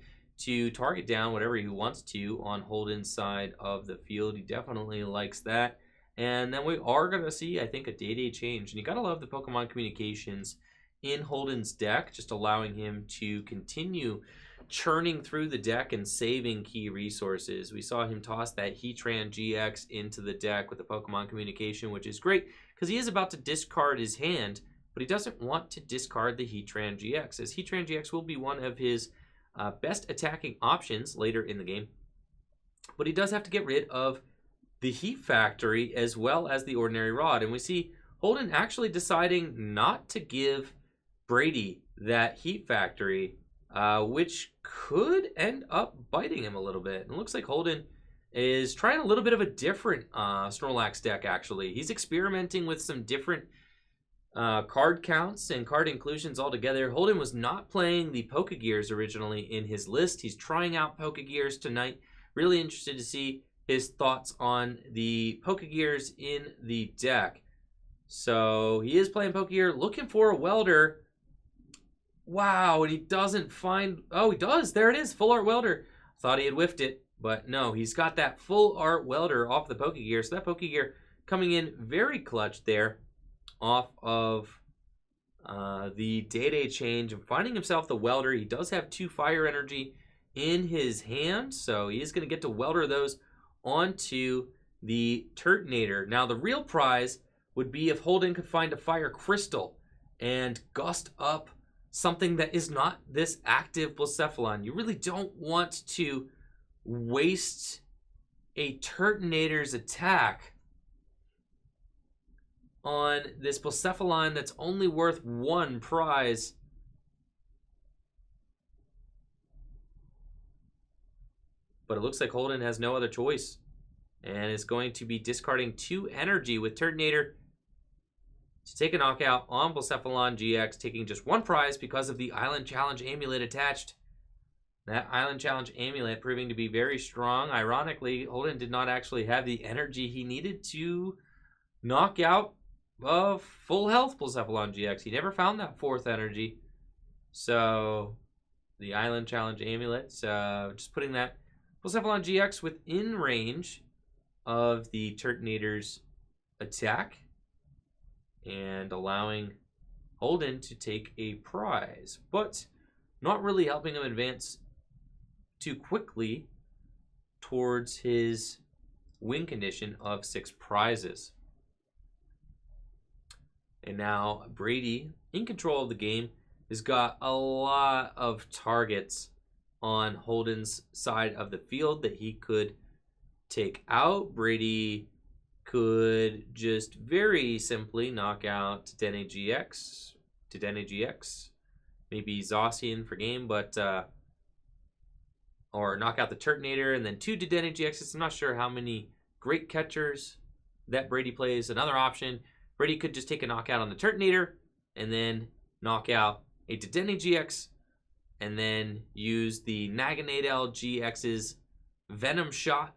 to target down whatever he wants to on Holden's side of the field. He definitely likes that. And then we are going to see, I think, a Dede change. And you got to love the Pokemon communications in Holden's deck, just allowing him to continue churning through the deck and saving key resources. We saw him toss that Heatran GX into the deck with the Pokemon communication, which is great because he is about to discard his hand, but he doesn't want to discard the Heatran GX, as Heatran GX will be one of his best attacking options later in the game. But he does have to get rid of the Heat Factory as well as the Ordinary Rod. And we see Holden actually deciding not to give Brady that Heat Factory which could end up biting him a little bit. And it looks like Holden is trying a little bit of a different Snorlax deck, actually. He's experimenting with some different card counts and card inclusions altogether. Holden was not playing the Pokegears originally in his list. He's trying out Pokegears tonight. Really interested to see his thoughts on the Pokegears in the deck. So he is playing Pokegear, looking for a Welder. Wow, and he doesn't find... Oh, he does. There it is. Full Art Welder. Thought he had whiffed it, but no. He's got that Full Art Welder off the Pokegear. So that Pokegear coming in very clutch there off of the Day-Day change and finding himself the Welder. He does have 2 Fire Energy in his hand, so he is going to get to Welder those onto the Turtonator. Now, the real prize would be if Holden could find a Fire Crystal and gust up something that is not this active Blacephalon. You really don't want to waste a Turtonator's attack on this Blacephalon that's only worth 1 prize. But it looks like Holden has no other choice and is going to be discarding 2 energy with Turtonator to take a knockout on Blacephalon GX, taking just 1 prize because of the Island Challenge Amulet attached. That Island Challenge Amulet proving to be very strong. Ironically, Holden did not actually have the energy he needed to knock out full health Blacephalon GX. He never found that 4th energy. So, the Island Challenge Amulet, just putting that Blacephalon GX within range of the Turtonator's attack and allowing Holden to take a prize, but not really helping him advance too quickly towards his win condition of 6 prizes. And now Brady, in control of the game, has got a lot of targets on Holden's side of the field that he could take out. Brady could just very simply knock out Dedenne GX, maybe Zacian for game, but or knock out the Turtonator and then 2 Dedenne GXs. I'm not sure how many great catchers that Brady plays. Another option, Brady could just take a knockout on the Turtonator and then knock out a Dedenne GX and then use the Naganadel GX's Venom Shot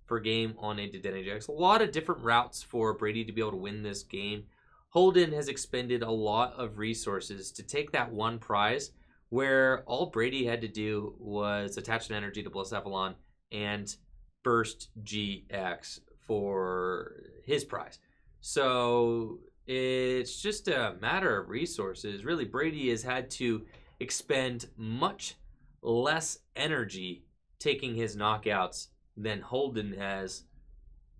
for game on a Dedenne GX. A lot of different routes for Brady to be able to win this game. Holden has expended a lot of resources to take that 1 prize where all Brady had to do was attach an energy to Blacephalon and burst GX for his prize. So it's just a matter of resources. Really, Brady has had to expend much less energy taking his knockouts than Holden has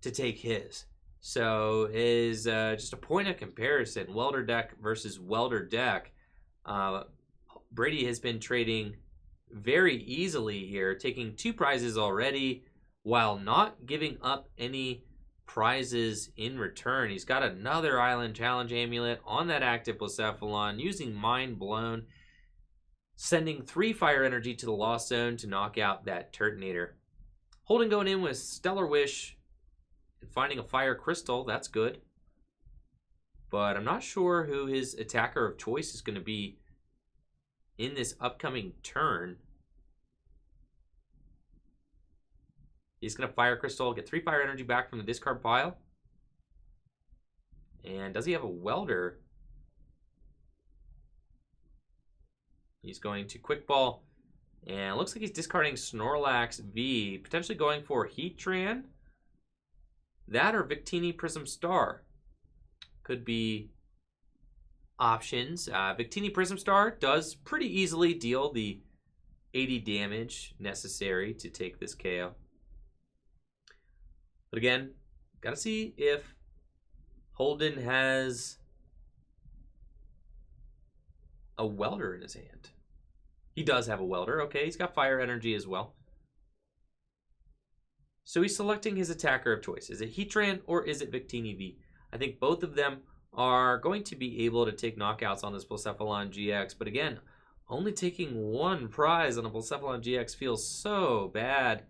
to take his. So is just a point of comparison, Welder deck versus Welder deck. Brady has been trading very easily here, taking 2 prizes already while not giving up any prizes in return. He's got another Island Challenge Amulet on that active Blacephalon, using Mind Blown, sending 3 Fire Energy to the Lost Zone to knock out that Turtonator. Holden going in with Stellar Wish and finding a Fire Crystal. That's good. But I'm not sure who his attacker of choice is going to be in this upcoming turn. He's going to Fire Crystal, get 3 Fire Energy back from the discard pile. And does he have a Welder? He's going to Quick Ball. And it looks like he's discarding Snorlax V, potentially going for Heatran. That or Victini Prism Star could be options. Victini Prism Star does pretty easily deal the 80 damage necessary to take this KO. But again, gotta see if Holden has a Welder in his hand. He does have a Welder. Okay, he's got Fire Energy as well. So he's selecting his attacker of choice. Is it Heatran or is it Victini V? I think both of them are going to be able to take knockouts on this Blacephalon GX. But again, Only taking one prize on a Blacephalon GX feels so bad.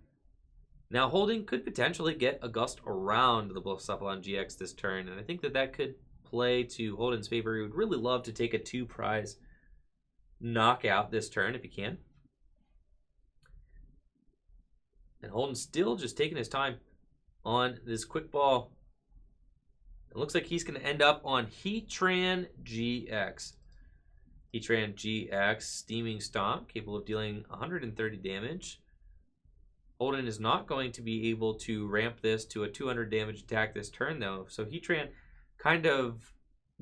Now, Holding could potentially get a gust around the Blacephalon GX this turn, and I think that could play to Holden's favor. He would really love to take a 2-prize knockout this turn if he can. And Holden's still just taking his time on this quick ball. It looks like he's going to end up on Heatran GX. Heatran GX, Steaming Stomp, capable of dealing 130 damage. Holden is not going to be able to ramp this to a 200 damage attack this turn, though. So Heatran kind of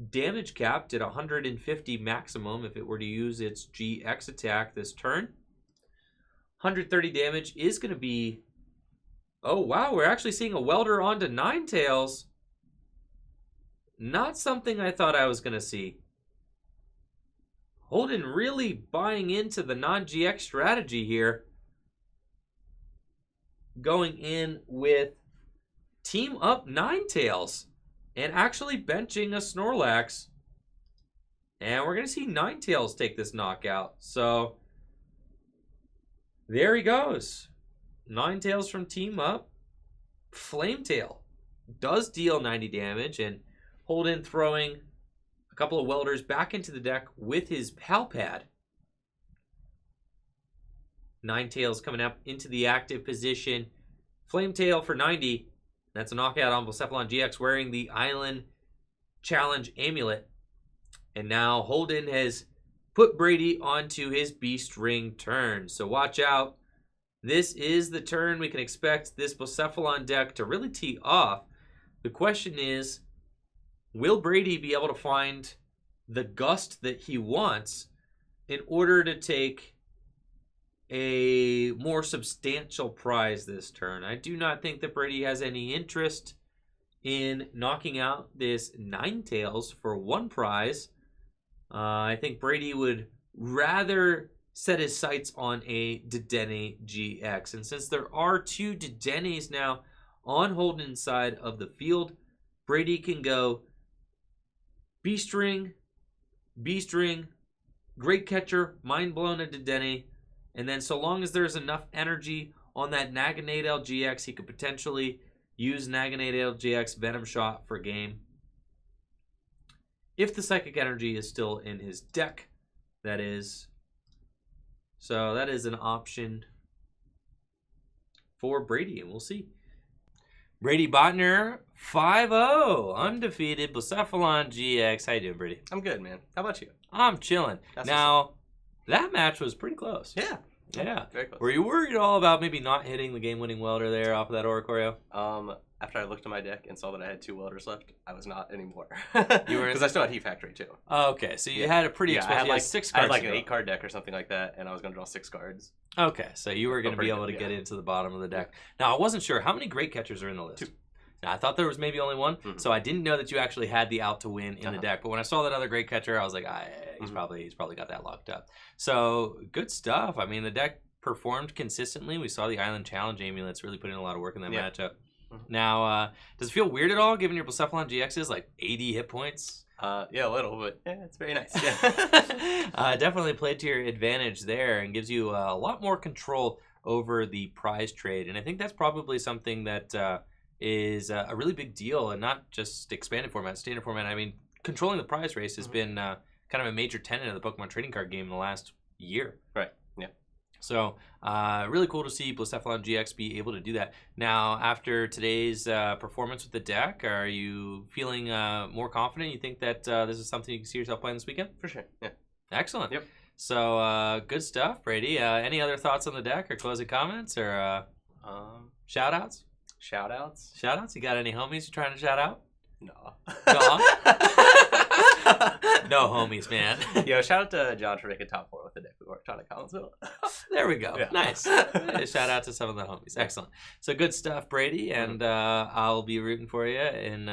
damage capped at 150 maximum if it were to use its GX attack this turn. 130 damage is going to be... Oh, wow, we're actually seeing a welder onto Ninetales. Not something I thought I was going to see. Holden really buying into the non-GX strategy here. Going in with Team Up Ninetales and actually benching a Snorlax. And we're going to see Ninetales take this knockout. So there he goes. Ninetales from Team Up. Flametail does deal 90 damage, and Holden throwing a couple of welders back into the deck with his Palpad. Ninetales coming up into the active position. Flametail for 90. That's a knockout on Blacephalon GX wearing the Island Challenge Amulet. And now Holden has put Brady onto his Beast Ring turn. So watch out. This is the turn we can expect this Blacephalon deck to really tee off. The question is, will Brady be able to find the gust that he wants in order to take a more substantial prize this turn? I do not think that Brady has any interest in knocking out this Ninetales for one prize. I think Brady would rather set his sights on a Dedenne GX. And since there are 2 Dedennes now on Holden's side of the field, Brady can go Beast Ring, Great Catcher, Mind Blown, and Dedenne. And then so long as there's enough energy on that Naganadel GX, he could potentially use Naganadel GX Venom Shot for game. If the Psychic Energy is still in his deck, that is. So that is an option for Brady, and we'll see. Brady Botner, 5-0, undefeated, Blacephalon GX. How you doing, Brady? I'm good, man. How about you? I'm chilling. Now, that match was pretty close. Yeah. Yeah. Very close. Were you worried at all about maybe not hitting the game-winning welder there off of that Oricorio? After I looked at my deck and saw that I had 2 welders left, I was not anymore. You were because I still had Heat Factory too. Oh, okay, so you had a pretty expensive. I had 6 I cards. had like to an go. 8-card deck or something like that, and I was going to draw 6 cards. Okay, so you were going to be able to good, get into the bottom of the deck. Now, I wasn't sure how many Great Catchers are in the list. 2. Now, I thought there was maybe only 1, so I didn't know that you actually had the out to win in the deck. But when I saw that other Great Catcher, I was like, he's probably got that locked up. So good stuff. I mean, the deck performed consistently. We saw the Island Challenge Amulets really put in a lot of work in that matchup. Now, does it feel weird at all, given your Blacephalon GX's like 80 hit points? Yeah, a little, but yeah, it's very nice. Definitely played to your advantage there and gives you a lot more control over the prize trade. And I think that's probably something that is a really big deal, and not just expanded format, standard format. I mean, controlling the prize race has been kind of a major tenet of the Pokemon trading card game in the last year. Right, yeah. So, really cool to see Blacephalon GX be able to do that. Now, after today's performance with the deck, are you feeling more confident? You think that this is something you can see yourself playing this weekend? For sure, yeah. Excellent. Yep. So, good stuff, Brady. Any other thoughts on the deck or closing comments or shout-outs? Shout-outs? Shout-outs? You got any homies you're trying to shout out? No. No? No homies, man. Yo, shout out to John Trick at Top 4 with the deck we worked on at Collinsville. There we go. Yeah. Nice. Shout out to some of the homies. Excellent. So good stuff, Brady. And I'll be rooting for you in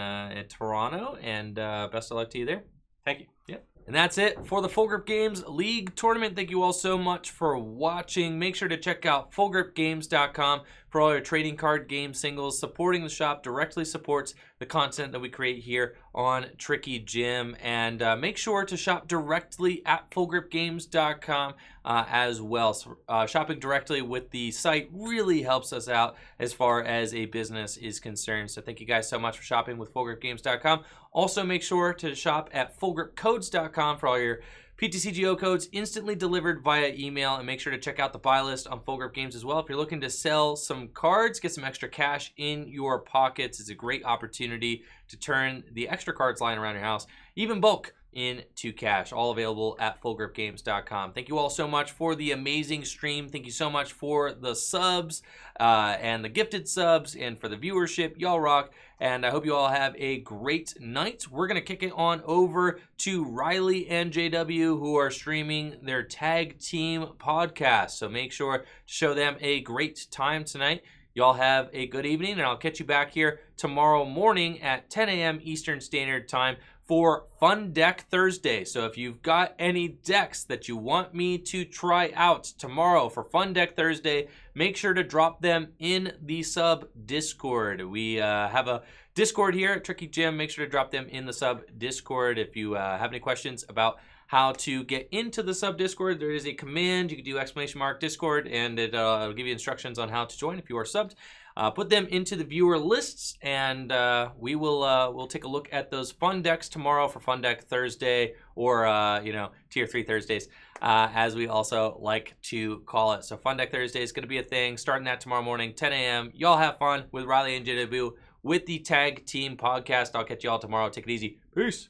Toronto. And best of luck to you there. Thank you. Yep. And that's it for the Full Grip Games League Tournament. Thank you all so much for watching. Make sure to check out fullgripgames.com for for all your trading card game singles. Supporting the shop directly supports the content that we create here on Tricky Jim. And make sure to shop directly at fullgripgames.com as well. So, shopping directly with the site really helps us out as far as a business is concerned. So thank you guys so much for shopping with fullgripgames.com. Also, make sure to shop at fullgripcodes.com for all your PTCGO codes instantly delivered via email, and make sure to check out the buy list on Full Grip Games as well. If you're looking to sell some cards, get some extra cash in your pockets, it's a great opportunity to turn the extra cards lying around your house, even bulk, into cash. All available at fullgripgames.com. Thank you all so much for the amazing stream. Thank you so much for the subs and the gifted subs and for the viewership. Y'all rock. And I hope you all have a great night. We're going to kick it on over to Riley and JW, who are streaming their tag team podcast. So make sure to show them a great time tonight. Y'all have a good evening, and I'll catch you back here tomorrow morning at 10 a.m. Eastern Standard Time for Fun Deck Thursday. So if you've got any decks that you want me to try out tomorrow for Fun Deck Thursday, make sure to drop them in the sub Discord. We have a Discord here at Tricky Jim. Make sure to drop them in the sub Discord. If you have any questions about how to get into the sub Discord, there is a command. You can do !Discord, and it'll give you instructions on how to join if you are subbed. Put them into the viewer lists, and we'll take a look at those fun decks tomorrow for Fun Deck Thursday, or Tier 3 Thursdays, as we also like to call it. So Fun Deck Thursday is going to be a thing, starting that tomorrow morning, 10 a.m. Y'all have fun with Riley and JW with the Tag Team Podcast. I'll catch you all tomorrow. Take it easy. Peace.